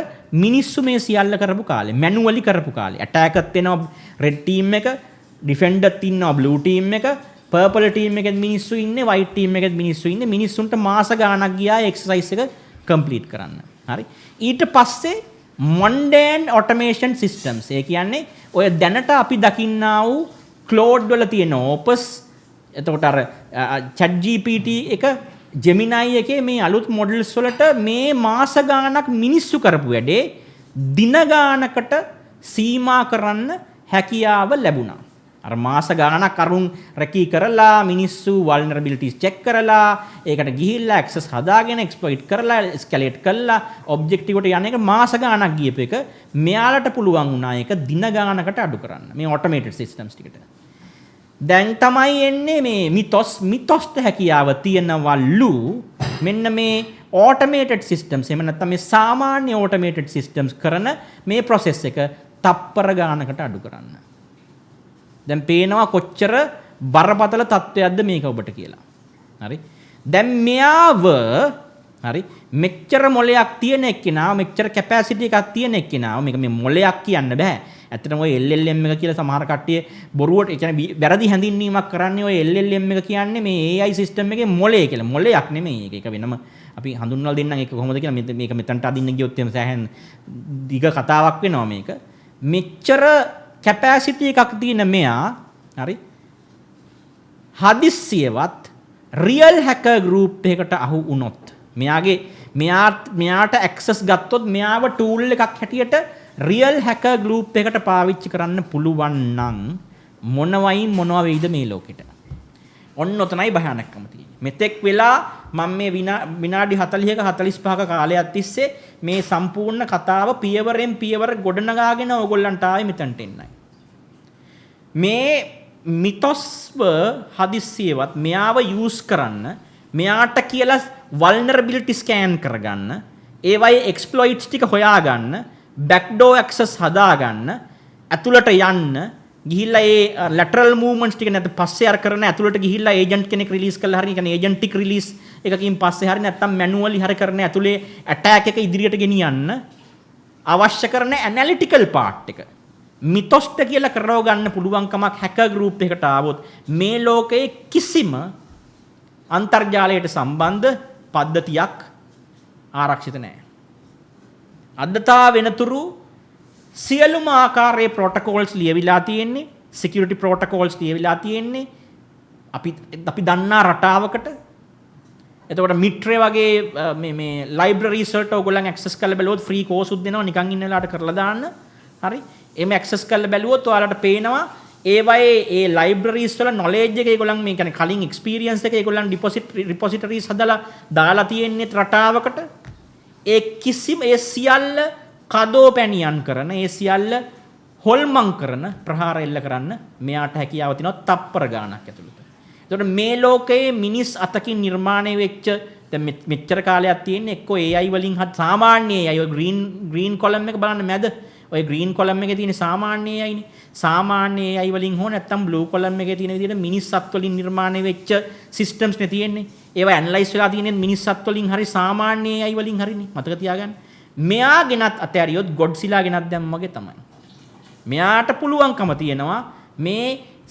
මිනිස්සු මේ සියල්ල කරපු කාලේ මැනුවලි කරපු කාලේ attack එකත් එනවා red team එක defender ඉන්නවා blue team එක purple team එකෙත් මිනිස්සු ඉන්නේ white team එකෙත් මිනිස්සු ඉන්නේ මිනිස්සුන්ට මාස ගාණක් ගියා exercise එක complete කරන්න. හරි. ඊට පස්සේ mundane automation systems ඒ කියන්නේ ඔය දැනට අපි දකින්නා වූ Claude වල තියෙන Opus එතකොට අර ChatGPT එක Gemini එකේ මේ අලුත් මොඩල්ස් වලට මේ මාස ගාණක් මිනිස්සු කරපු වැඩේ දින ගාණකට සීමා කරන්න හැකියාව ලැබුණා. අර මාස ගාණක් අරුන් රැකී කරලා මිනිස්සු vulnerabilities check කරලා ඒකට ගිහිල්ලා access හදාගෙන exploit කරලා escalate කරලා objective එකට යන එක මාස ගාණක් ගියප එක මෙයාලට පුළුවන් වුණා ඒක දින ගාණකට අඩු කරන්න. මේ automated systems ටිකට. දැන් තමයි එන්නේ මේ මිතොස්ට හැකියාව තියනවලු මෙන්න මේ automated systems එහෙම නැත්නම් මේ සාමාන්‍ය automated systems කරන මේ process එක තප්පර ගානකට අඩු කරන්න. දැන් පේනවා කොච්චර බරපතල තත්ත්වයක්ද මේක ඔබට කියලා. හරි. දැන් මෙයාව හරි මෙච්චර මොලයක් තියෙන එක්කිනාව මෙච්චර capacity එකක් තියෙන එක්කිනාව මේක මේ මොලයක් කියන්න බෑ. ඇත්තටම ඔය LLM එක කියලා සමහර කට්ටිය බොරුවට ඒ කියන්නේ වැරදි හැඳින්වීමක් කරන්නේ ඔය LLM එක කියන්නේ මේ AI system එකේ මොලේ කියලා. මොලයක් නෙමෙයි ඒක. ඒක වෙනම අපි හඳුන්වලා දෙන්නම් ඒක කොහොමද කියලා මේක මෙතනට අදින්න ගියොත් එහම සෑහෙන දිග කතාවක් වෙනවා මේක. මෙච්චර capacity එකක් තියෙන මෙයා හරි හදිස්සියවත් real hacker group එකකට අහු වුණොත් මෙයාට access ගත්තොත් මෙයාව tool එකක් හැටියට real hacker group එකට පාවිච්චි කරන්න පුළුවන් නම් මොනවා වෙයිද මේ ලෝකෙට? ඔන්න ඔතනයි භයානකම තියෙන්නේ. මෙතෙක් වෙලා මම මේ විනාඩි 40ක 45ක කාලයක් තිස්සේ මේ සම්පූර්ණ කතාව පියවරෙන් පියවර ගොඩනගාගෙන ඕගොල්ලන්ට ආවේ මෙතනට එන්නයි. මේ මිතොස්ව හදිස්සියවත් මෙයාව යූස් කරන්න මෙයාට කියලා vulnerability scan කරගන්න ඒවයි exploits ටික හොයාගන්න backdoor access හදාගන්න ඇතුළට යන්න ගිහිල්ලා ඒ lateral movements ටික නැත්නම් පස්සේ අර කරන ඇතුළට ගිහිල්ලා agent කෙනෙක් release කළා හරිය කියන්නේ agentic release එකකින් පස්සේ හරිය නැත්නම් manually හරිය කරන ඇතුළේ attack එක ඉදිරියට ගෙනියන්න අවශ්‍ය කරන analytical part එක මිතොස්ට කියලා කරව ගන්න පුළුවන් කමක් hacker group එකට ආවොත් මේ ලෝකයේ කිසිම අන්තර්ජාලයට සම්බන්ධ පද්ධතියක් ආරක්ෂිත නැහැ. අදතා වෙනතුරු සියලුම ආකාරයේ protocols ලියවිලා තියෙන්නේ security protocols ලියවිලා තියෙන්නේ අපි දන්නා රටාවකට. එතකොට මිට්‍රේ වගේ මේ libraries වලට ඔයගොල්ලන් access කරලා බලුවොත් free course උත් දෙනවා නිකන් ඉන්න වෙලාවට කරලා දාන්න. හරි. එමෙ access කරලා බැලුවොත් ඔයාලට පේනවා ඒවයේ ඒ libraries වල knowledge එක ඒගොල්ලන් මේ කියන්නේ කලින් experience එක ඒගොල්ලන් repositories හදලා දාලා තියෙන්නේ රටාවකට. ඒ කිසිම ඒ සියල්ල කදෝපැණියන් කරන ඒ සියල්ල හොල්මන් කරන ප්‍රහාර එල්ල කරන්න මෙයාට හැකියාව තියෙනවා තප්පර ගාණක් ඇතුළත. එතකොට මේ ලෝකයේ මිනිස් අතකින් නිර්මාණය වෙච්ච දැන් මෙච්චර කාලයක් තියෙන්නේ එක්කෝ AI වලින් සාමාන්‍ය AI ඔය green column එක බලන්න මැද ඔය green column එකේ තියෙන සාමාන්‍ය AI නේ. සාමාන්‍ය AI වලින් හෝ නැත්නම් blue column එකේ තියෙන විදිහට මිනිස්සුත් වලින් නිර්මාණය වෙච්ච systems නේ තියෙන්නේ. ඒවා ඇනලයිස් වෙලා තියෙන්නේ මිනිස්සුත් වලින් හරි සාමාන්‍ය AI වලින් හරිනේ. මතක තියාගන්න. මෙයා ගෙනත් අතෑරියොත් Godzilla ගෙනත් දැම්ම වගේ තමයි. මෙයාට පුළුවන්කම තියෙනවා මේ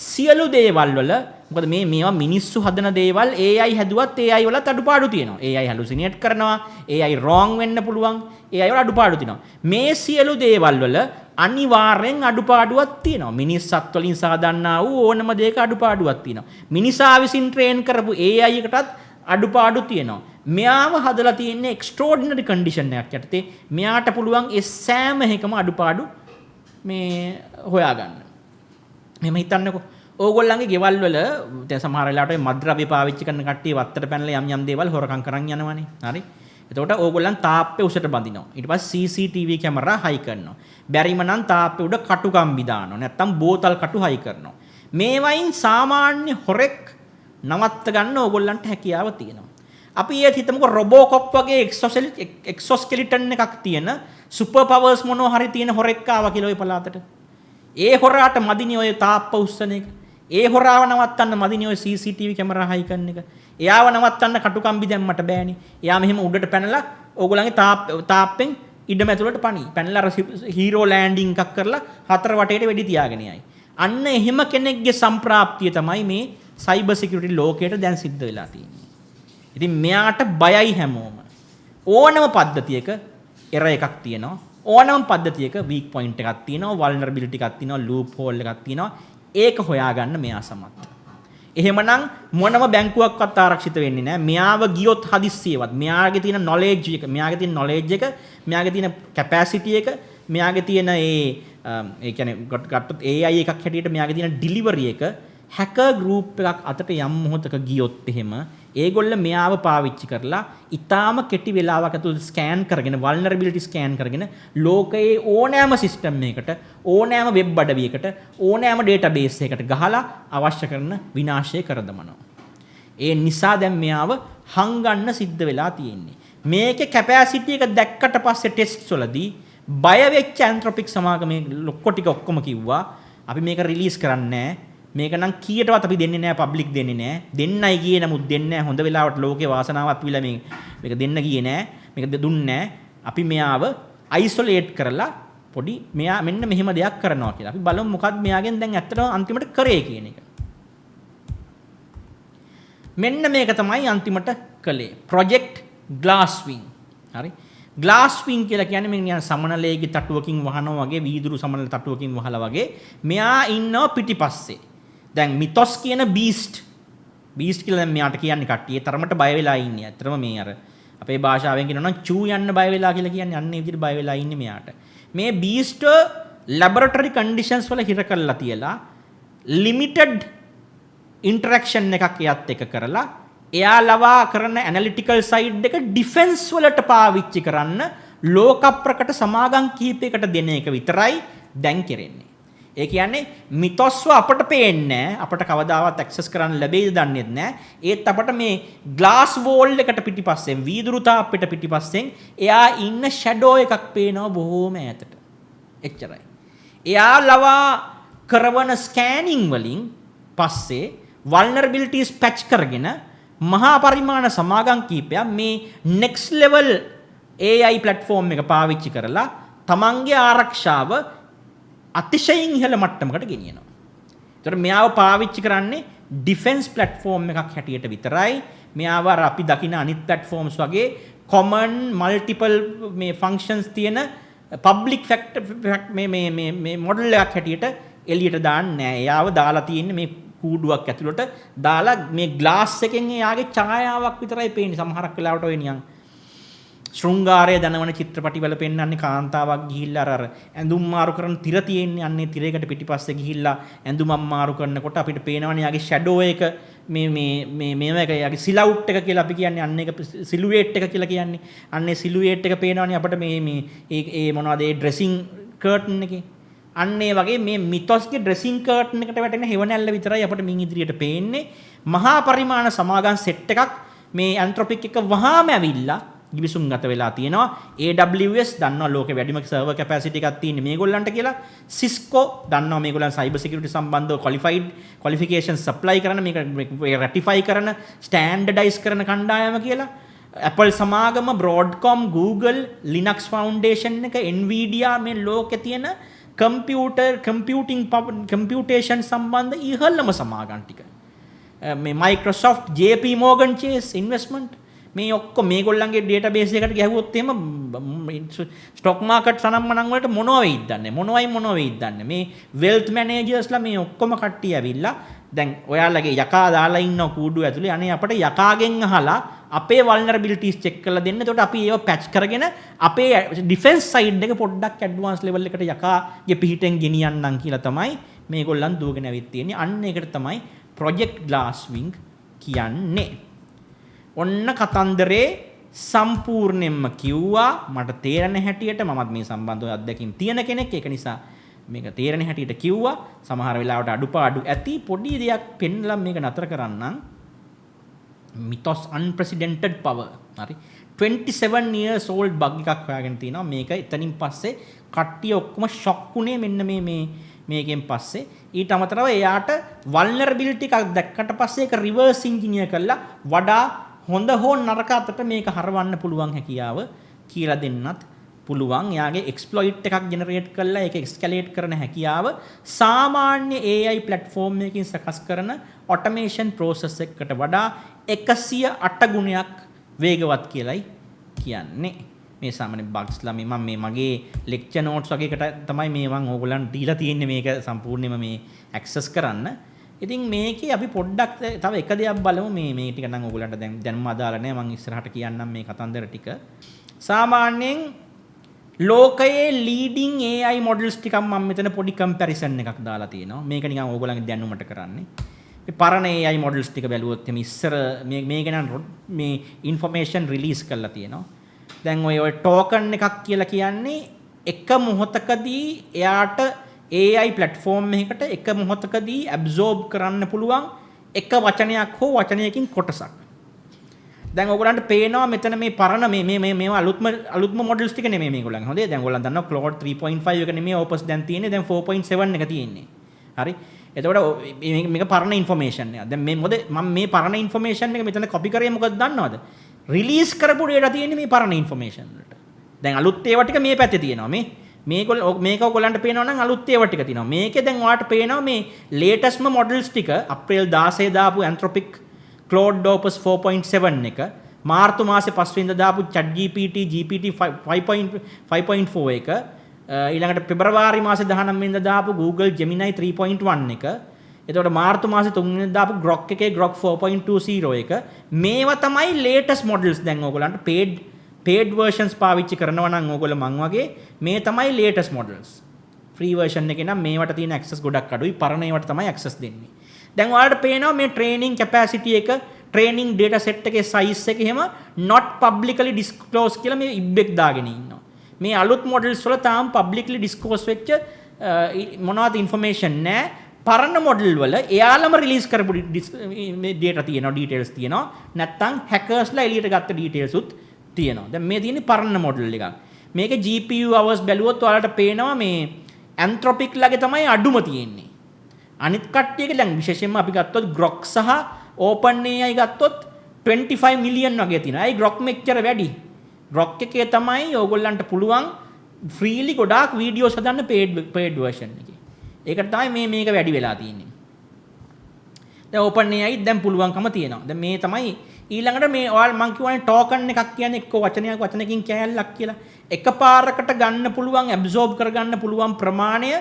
සියලු දේවල් වල මොකද මේවා මිනිස්සු හදන දේවල් AI හැදුවත් AI වලත් අඩුපාඩු තියෙනවා. AI හැලුසිනේට් කරනවා. AI wrong වෙන්න පුළුවන්. AI වල අඩුපාඩු තියෙනවා. මේ සියලු දේවල් වල අනිවාර්යෙන් අඩුපාඩුවක් තියෙනවා. මිනිස්සුත් වලින් සාදන්නා වූ ඕනම දෙයක අඩුපාඩුවක් තියෙනවා. මිනිසා විසින් ට්‍රේන් කරපු AI එකටත් අඩුපාඩු තියෙනවා. මෙයාව හදලා තියෙන්නේ එක්ස්ට්‍රෝඩිනරි කන්ඩිෂන් එකක් යටතේ. මෙයාට පුළුවන් ඒ සෑම එකම අඩුපාඩු මේ හොයාගන්න. මෙහෙම හිතන්නකෝ. ඕගොල්ලන්ගේ ගෙවල් වල දැන් සමහර වෙලාවට මේ මද්ද්‍රව්‍ය පාවිච්චි කරන කට්ටිය වත්තට පැනලා යම් දේවල් හොරකම් කරන් යනවනේ. හරි. එතකොට ඕගොල්ලන් තාප්පේ උසට බඳිනවා. ඊට පස්සේ CCTV කැමරා හයි කරනවා. බැරිම නම් තාප්පේ උඩ කටුකම්බි දානවා. නැත්තම් බෝතල් කටු හයි කරනවා. මේවයින් සාමාන්‍ය හොරෙක් නවත්ත ගන්න ඕගොල්ලන්ට හැකියාව තියෙනවා. අපි ඒත් හිතමුකෝ රොබෝකොප් වගේ එක්සෝස්කෙලිටන් එකක් තියෙන සුපර් පවර්ස් මොනවා හරි තියෙන හොරෙක් ආවා කියලා ඔය පළාතට. ඒ හොරාට මදිනේ ඔය තාප්ප උස්සන එක. ඒ හොරාව නවත්තන්න මදිනේ ඔය CCTV කැමරා හයි කරන එක. එයාව නවත්තන්න කටුකම්බි දැම්මට බෑනේ. එයා මෙහෙම උඩට පැනලා ඕගොල්ලන්ගේ තාප්පෙන් ඉඩම ඇතුළට පණි. පැනලා හීරෝ ලෑන්ඩින් එකක් කරලා හතර වටේට වෙඩි තියාගෙන යයි. අන්න එහෙම කෙනෙක්ගේ සම්ප්‍රාප්තිය තමයි මේ සයිබර් සිකියුරිටි ලෝකයට දැන් සිද්ධ වෙලා තියෙන්නේ. ඉතින් මෙයාට බයයි හැමෝම. ඕනම පද්ධතියක එරර් එකක් තියෙනවා. ඕනම පද්ධතියක weak point එකක් තියෙනවා, vulnerability එකක් තියෙනවා, loophole එකක් තියෙනවා. ඒක හොයාගන්න මෙයා සමත්. එහෙමනම් මොනම බැංකුවක්වත් ආරක්ෂිත වෙන්නේ නැහැ. මෙයාව ගියොත් හදිස්සියවත් මෙයාගේ තියෙන knowledge එක, මෙයාගේ තියෙන capacity එක, මෙයාගේ තියෙන ඒ කියන්නේ ගත්තොත් AI එකක් හැටියට මෙයාගේ තියෙන delivery එක hacker group එකක් අතට යම් මොහොතක ගියොත් එහෙම ඒගොල්ල මෙයාව පාවිච්චි කරලා ඊටාම කෙටි වෙලාවක ඇතුළත ස්කෑන් කරගෙන vulnerability ස්කෑන් කරගෙන ලෝකයේ ඕනෑම සිස්ටම් එකකට ඕනෑම වෙබ් අඩවියකට ඕනෑම database එකකට ගහලා අවශ්‍ය කරන විනාශය කර දමනවා. ඒ නිසා දැන් මෙයාව හංගන්න සිද්ධ වෙලා තියෙන්නේ. මේකේ capacity එක දැක්කට පස්සේ ටෙස්ට්ස් වලදී බය වෙච්ච Anthropic සමාගමේ ලොක්කො ටික ඔක්කොම කිව්වා අපි මේක රිලීස් කරන්නේ නැහැ. මේක නම් කීයටවත් අපි දෙන්නේ නැහැ පබ්ලික් දෙන්නේ නැහැ. දෙන්නයි ගියේ නමුත් දෙන්නේ නැහැ. හොඳ වෙලාවට ලෝකේ වාසනාවක් විලා මේක දෙන්න ගියේ නැහැ. මේක දුන්නේ නැහැ. අපි මෙයාව අයිසොලේට් කරලා පොඩි මෙයා මෙන්න මෙහෙම දෙයක් කරනවා කියලා. අපි බලමු මොකක්ද මෙයාගෙන් දැන් ඇත්තටම අන්තිමට කරේ කියන එක. මෙන්න මේක තමයි අන්තිමට කළේ. ප්‍රොජෙක්ට් ග්ලාස්වින්. හරි. ග්ලාස්වින් කියලා කියන්නේ මේ නිකන් සමනලයේගේ තටුවකින් වහනවා වගේ වීදුරු සමනල තටුවකින් වහලා වගේ මෙයා ඉන්නව පිටිපස්සේ. දැන් මිතොස් කියන බීස්ට් කියලා දැන් මෙයාට කියන්නේ කට්ටිය තරමට බය වෙලා ඉන්නේ. ඇත්තටම මේ අර අපේ භාෂාවෙන් කියනවා නම් චූ යන්න බය වෙලා කියලා කියන්නේ අන්න ඒ විදිහට බය වෙලා ඉන්නේ මෙයාට. මේ බීස්ට් ලැබොරටරි කන්ඩිෂන්ස් වල හිර කරලා තියලා ලිමිටඩ් ඉන්ටරැක්ෂන් එකක් එයත් එක කරලා එයා ලවා කරන ඇනලිටිකල් සයිඩ් එක ඩිෆෙන්ස් වලට පාවිච්චි කරන්න ලෝක ප්‍රකට සමාගම් කීපයකට දෙන එක විතරයි දැන් කරන්නේ. ඒ කියන්නේ මිතොස්ව අපට පේන්නේ අපට කවදාවත් ඇක්සස් කරන්න ලැබෙයිද දන්නේ නැහැ. ඒත් අපට මේ ග්ලාස් වෝල් එකට පිටිපස්සෙන් වීදුරු තාප්පෙට පිටිපස්සෙන් එයා ඉන්න ෂැඩෝ එකක් පේනවා බොහෝම ඈතට. එච්චරයි. එයා ලවා කරවන ස්කෑනින් වලින් පස්සේ vulnerabilities patch කරගෙන මහා පරිමාණ සමාගම් කීපයක් මේ next level AI platform එක පාවිච්චි කරලා තමන්ගේ ආරක්ෂාව අතිශයින් ඉහළ මට්ටමකට ගෙනියනවා. ඒතර මෙයාව පාවිච්චි කරන්නේ ඩිෆෙන්ස් ප්ලැට්ෆෝම් එකක් හැටියට විතරයි. මෙයාව අපි දකින අනිත් ප්ලැට්ෆෝම්ස් වගේ common multiple මේ functions තියෙන public factor මේ මොඩල් එකක් හැටියට එළියට දාන්නේ නැහැ. එයාව දාලා තියෙන්නේ මේ කූඩුවක් ඇතුළට දාලා මේ ග්ලාස් එකෙන් එයාගේ ඡායාවක් විතරයි පේන්නේ. සමහරක් වෙලාවට ඔය නිකන් ශෘංගාරය දනවන චිත්‍රපටිවල පෙන්වන්නේ කාන්තාවක් ගිහිල්ලා අර ඇඳුම් මාරු කරන තිර තියෙන්නේ අන්නේ තිරයකට පිටිපස්සේ ගිහිල්ලා ඇඳුම් මාරු කරනකොට අපිට පේනවනේ යාගේ ෂැඩෝ එක මේක යාගේ සිලවුට් එක කියලා අපි කියන්නේ අන්න ඒක සිලුවේට් එක කියලා කියන්නේ අන්නේ සිලුවේට් එක පේනවනේ අපිට මේ මොනවද ඒ ඩ්‍රෙසින් කර්ටන් එකේ අන්න ඒ වගේ මේ මිතොස්ගේ ඩ්‍රෙසින් කර්ටන් එකට වැටෙන හෙවණැල්ල විතරයි අපිට මින් ඉදිරියට පේන්නේ මහා පරිමාණ සමාගම් සෙට් එකක් මේ Anthropic එක වහාම ඇවිල්ලා ගිවිසුම් ගත වෙලා තියෙනවා. AWS දන්නවා ලෝකේ වැඩිම සර්වර් කැපැසිටි එකක් තියෙන්නේ මේගොල්ලන්ට කියලා. Cisco දන්නවා මේගොල්ලන් සයිබර් සිකියුරිටි සම්බන්ධව ක්වොලිෆිකේෂන් සප්ලයි කරන මේක රැටිෆයි කරන ස්ටෑන්ඩඩයිස් කරන කණ්ඩායම කියලා. Apple සමාගම, Broadcom, Google, Linux Foundation එක, Nvidia මේ ලෝකේ තියෙන කම්පියුටේෂන් සම්බන්ධ ඉහළම සමාගම් ටික. මේ Microsoft, JP Morgan Chase Investment මේ ඔක්කොම මේගොල්ලන්ගේ ඩේටාබේස් එකට ගැහුවොත් එහෙම ස්ටොක් මාකට් සනම්මනම් වලට මොනවා වෙයිද දන්නේ මොනවා වෙයිද දන්නේ මේ වෙල්ත් මැනේජර්ස්ලා මේ ඔක්කොම කට්ටිය ඇවිල්ලා දැන් ඔයාලගේ යකා දාලා ඉන්න කූඩු ඇතුලේ අනේ අපිට යකාගෙන් අහලා අපේ වල්නරබිලිටිස් චෙක් කරලා දෙන්න. එතකොට අපි ඒව පැච් කරගෙන අපේ ඩිෆෙන්ස් සයිඩ් එක පොඩ්ඩක් ඇඩ්වාන්ස් ලෙවල් එකට යකාගේ පිහිටෙන් ගෙනියන්නම් කියලා තමයි මේගොල්ලන් දුවගෙන ඇවිත් තියෙන්නේ. අන්න ඒකට තමයි ප්‍රොජෙක්ට් ග්ලාස්විං කියන්නේ. ඔන්න කතන්දරේ සම්පූර්ණයෙන්ම කිව්වා. මට තේරෙන හැටියට මමත් මේ සම්බන්ධව අත්දැකීම් තියෙන කෙනෙක්. ඒක නිසා මේක තේරෙන හැටියට කිව්වා. සමහර වෙලාවට අඩුපාඩු ඇති. පොඩි දෙයක් පෙන්නලා මේක නතර කරන්නම්. Mythos unprecedented power. හරි. 27 years old bug එකක් හොයාගෙන තිනවා. මේක එතනින් පස්සේ කට්ටිය ඔක්කොම ෂොක් වුණේ මෙන්න මේකෙන් පස්සේ. ඊට අමතරව එයාට vulnerability එකක් දැක්කට පස්සේ ඒක reverse engineer කරලා වඩා හොඳ හෝ නරක අතට මේක හරවන්න පුළුවන් හැකියාව කියලා දෙන්නත් පුළුවන්. එයාගේ exploit එකක් generate කරලා ඒක escalate කරන හැකියාව සාමාන්‍ය AI platform එකකින් සකස් කරන automation process එකකට වඩා 108 ගුණයක් වේගවත් කියලායි කියන්නේ. මේ සාමාන්‍ය bugsලා මම මගේ lecture notes වගේකට තමයි මේ මම ඕගොල්ලන්ට දීලා තියෙන්නේ මේක සම්පූර්ණයෙන්ම මේ access කරන්න. ඉතින් මේකේ අපි පොඩ්ඩක් තව එක දෙයක් බලමු. මේ ටික නම් ඕගොල්ලන්ට දැන්ම අදාළ නැහැ. මම ඉස්සරහට කියන්නම් මේ කතන්දර ටික. සාමාන්‍යයෙන් ලෝකයේ leading AI models ටිකක් මම මෙතන පොඩි comparison එකක් දාලා තියෙනවා. මේක නිකන් ඕගොල්ලන්ගේ දැනුමට කරන්නේ. මේ පරණ AI models ටික බැලුවොත් එමේ ඉස්සර මේක නම් මේ information release කරලා තියෙනවා. දැන් ඔය token එකක් කියලා කියන්නේ එක මොහොතකදී එයාට AI platform එකකට එක මොහොතකදී absorb කරන්න පුළුවන් එක වචනයක් හෝ වචනයකින් කොටසක්. දැන් ඔයගොල්ලන්ට පේනවා මෙතන මේ පරණ මේවා අලුත්ම models ටික නෙමෙයි මේගොල්ලන්. හොඳේ දැන් ඔයගොල්ලන් දන්නවා Claude 3.5 එක නෙමෙයි Opus දැන් තියෙන්නේ. දැන් 4.7 එක තියෙන්නේ. හරි. එතකොට මේක පරණ information එක. දැන් මේ මොකද මම මේ පරණ information එක මෙතන copy කරේ මොකද දන්නවද? release කරපු data තියෙන්නේ මේ පරණ information වලට. දැන් අලුත් ඒවා ටික මේ පැත්තේ තියෙනවා. මේක ඔයගොල්ලන්ට පේනවා නම් අලුත් ඒවා ටික තියෙනවා. මේකේ දැන් ඔයාලට පේනවා මේ latestම models ටික අප්‍රේල් 16 දාපු Anthropic Claude Opus 4.7 එක, මාර්තු මාසේ 5 වෙනිදා දාපු ChatGPT GPT 5.4 එක, ඊළඟට පෙබරවාරි මාසේ 19 වෙනිදා දාපු Google Gemini 3.1 එක, එතකොට මාර්තු මාසේ 3 වෙනිදා දාපු Grok එකේ Grok 4.20 එක. මේවා තමයි latest models. දැන් ඕගොල්ලන්ට paid versions පාවිච්චි කරනවා නම් ඕගොල්ලෝ මං වගේ මේ තමයි latest models. free version එකේ නම් මේවට තියෙන access ගොඩක් අඩුයි. පරණ ඒවාට තමයි access දෙන්නේ. දැන් ඔයාලට පේනවා මේ training capacity එක, training data set එකේ size එක එහෙම not publicly disclosed කියලා මේ ඉබ්බෙක් දාගෙන ඉන්නවා. මේ අලුත් models වල තාම publicly disclosed වෙච්ච මොනවද information නැහැ. පරණ model වල එයාලම release කරපු data තියෙනවා, details තියෙනවා. නැත්තම් hackers ලා එළියට ගත්ත details උත් තියෙනවා. දැන් මේ තියෙන්නේ පරණ model එකක්. මේකේ GPU hours බැලුවොත් ඔයාලට පේනවා මේ Anthropic ලගේ තමයි අඩුම තියෙන්නේ. අනිත් කට්ටියක දැන් විශේෂයෙන්ම අපි ගත්තොත් Grok සහ OpenAI ගත්තොත් 25 මිලියන් වගේ තියෙනවා. ඒ Grok මෙච්චර වැඩි. Grok එකේ තමයි ඕගොල්ලන්ට පුළුවන් freely ගොඩාක් වීඩියෝස් හදන්න paid version එකේ. ඒකට තමයි මේක වැඩි වෙලා තියෙන්නේ. දැන් OpenAI දැන් පුළුවන්කම තියෙනවා. දැන් මේ තමයි ඊළඟට මේ ඔයාලා මම කියවනේ token එකක් කියන්නේ එක්ක වචනකින් කෑල්ලක් කියලා. එකපාරකට ගන්න පුළුවන් absorb කරගන්න පුළුවන් ප්‍රමාණය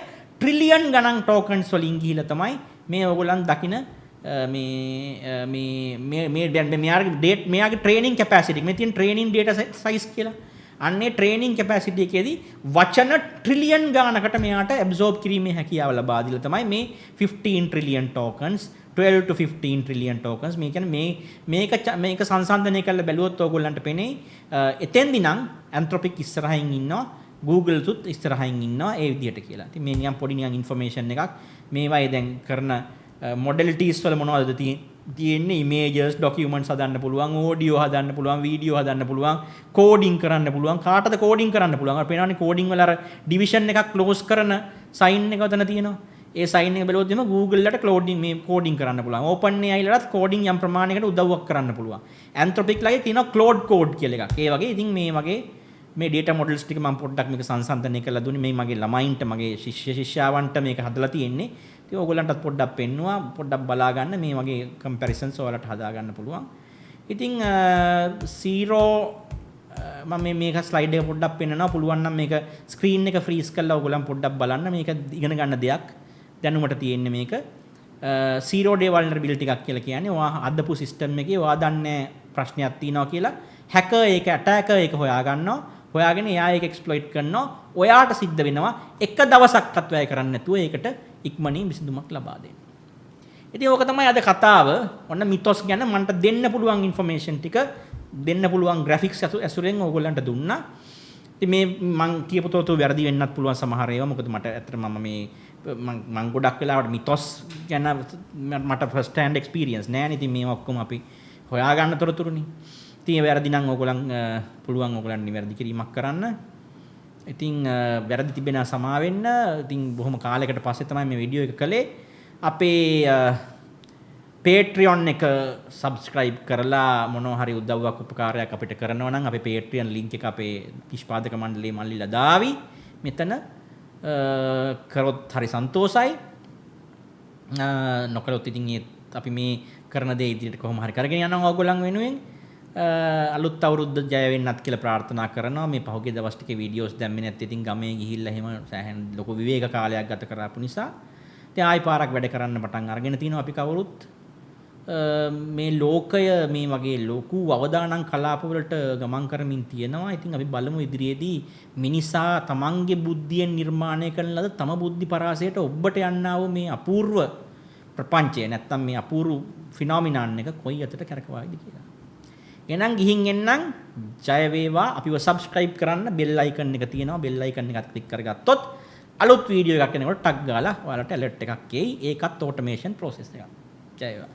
ට්‍රිලියන් ගණන් tokens වලින් ගිහිලා තමයි මේ ඔයගොල්ලන් දකින මෙයාගේ training capacity මේ තියෙන training data size කියලා. අන්නේ training capacity එකේදී වචන ට්‍රිලියන් ගානකට මෙයාට absorb කිරීමේ හැකියාව ලබා දීලා තමයි මේ 15 trillion tokens 12 to 15 trillion tokens මේ කියන්නේ මේක සංසන්දනය කරලා බැලුවොත් ඔයගොල්ලන්ට පෙනේ එතෙන්දී නම් Anthropic ඉස්සරහින් ඉන්නවා Google තුත් ඉස්සරහින් ඉන්නවා ඒ විදිහට කියලා. ඉතින් මේ නිකන් පොඩි නිකන් information එකක් මේවායේ දැන් කරන modalities වල මොනවද තියෙන්නේ ඉමේජස් ඩොකියුමන්ට්ස් හදන්න පුළුවන් ඕඩියෝ හදන්න පුළුවන් වීඩියෝ හදන්න පුළුවන් කෝඩින් කරන්න පුළුවන් කාටද කෝඩින් කරන්න පුළුවන් අපි පේනවානේ කෝඩින් වල අර ඩිවිෂන් එකක් ක්ලෝස් කරන සයින් එක උතන තියෙනවා ඒ සයින් එක බැලුවොත් එimhe Google ලට කෝඩින් මේ කෝඩින් කරන්න පුළුවන් OpenAI ලටත් කෝඩින් යම් ප්‍රමාණයකට උදව්වක් කරන්න පුළුවන් Anthropic ලගේ තියෙනවා Claude Code කියලා එකක් ඒ වගේ ඉතින් මේ වගේ මේ data models ටික මම පොඩ්ඩක් මේක සංසන්දනය කරලා දුන්නේ මේ මගේ ළමයින්ට මගේ ශිෂ්‍යයන්ට මේක හදලා තියෙන්නේ ඉතින් ඕගොල්ලන්ටත් පොඩ්ඩක් පෙන්නුවා පොඩ්ඩක් බලා ගන්න මේ වගේ comparisons ඔයාලට හදා ගන්න පුළුවන් ඉතින් zero මම මේක ස්ලයිඩ් එක පොඩ්ඩක් පෙන්නනවා පුළුවන් නම් මේක ස්ක්‍රීන් එක ෆ්‍රීස් කරලා ඕගොල්ලන් පොඩ්ඩක් බලන්න මේක ඉගෙන ගන්න දෙයක් දැනුමට තියෙන්නේ මේක zero day vulnerability එකක් කියලා කියන්නේ ඔයා අදපු සිස්ටම් එකේ ඔයා දන්නේ ප්‍රශ්නයක් තියෙනවා කියලා hacker ඒක attacker ඒක හොයා ගන්නවා හොයාගෙන එයා ඒක එක්ස්ප්ලොයිට් කරනවා ඔයාට සිද්ධ වෙනවා එක දවසක්වත් වැය කරන්නේ නැතුව ඒකට ඉක්මනින් විසඳුමක් ලබා දෙන්න. ඉතින් ඕක තමයි අද කතාව. ඔන්න මිතොස් ගැන මන්ට දෙන්න පුළුවන් ඉන්ෆර්මේෂන් ටික දෙන්න පුළුවන් ග්‍රැෆික්ස් ඇසුරෙන් ඕගොල්ලන්ට දුන්නා. ඉතින් මේ මං කියපු තොරතුරු වැරදි වෙන්නත් පුළුවන් සමහර ඒවා. මොකද මට ඇත්තට මම ගොඩක් වෙලාවට මිතොස් ගැන මට ෆස්ට් හෑන්ඩ් එක්ස්පීරියන්ස් නෑ නේ. ඉතින් මේවා ඔක්කොම අපි හොයා ගන්න තොරතුරුනේ. ඉතින් වැරදි නම් ඕගොල්ලන් පුළුවන් ඕගොල්ලන් නිවැරදි කිරීමක් කරන්න. ඉතින් වැරදි තිබෙනා සමා වෙන්න. ඉතින් බොහොම කාලයකට පස්සේ තමයි මේ වීඩියෝ එක කළේ. අපේ Patreon එක subscribe කරලා මොනවා හරි උදව්වක් උපකාරයක් අපිට කරනවා නම් අපේ Patreon link එක අපේ නිෂ්පාදක මණ්ඩලයේ මල්ලිලා දාවි. මෙතන කරොත් හරි සන්තෝසයි. නොකරොත් ඉතින් අපි මේ කරන දේ ඉදිරියට කොහොම හරි කරගෙන යනවා ඕගොල්ලන් වෙනුවෙන්. අලුත් අවුරුද්ද ජය වෙන්නත් කියලා ප්‍රාර්ථනා කරනවා. මේ පහුගිය දවස් ටිකේ වීඩියෝස් දැම්මේ නැත්නම් ඉතින් ගමේ ගිහිල්ලා එහෙම සෑහෙන ලොකු විවේක කාලයක් ගත කරාපු නිසා ඉතින් ආයි පාරක් වැඩ කරන්න පටන් අරගෙන තිනවා අපි කවුරුත්. මේ ලෝකය මේ වගේ ලොකු අවදානම් කලාප වලට ගමන් කරමින් තියෙනවා. ඉතින් අපි බලමු ඉදිරියේදී මිනිසා තමන්ගේ බුද්ධියෙන් නිර්මාණය කරන ලද තම බුද්ධි පරාසයට ඔබට යන්නා වූ මේ අපූර්ව ප්‍රපංචය නැත්නම් මේ අපූර්ව ෆිනොමිනන් එක කොයි අතට කරකවායිද කියලා. එහෙනම් ගිහින් එන්නම් ජය වේවා. අපිව subscribe කරන්න bell icon එක තියෙනවා. bell icon එකත් click කරගත්තොත් අලුත් වීඩියෝ එකක් එනකොට ටක් ගාලා ඔයාලට alert එකක් එයි. ඒකත් automation process එකක්. ජය වේවා.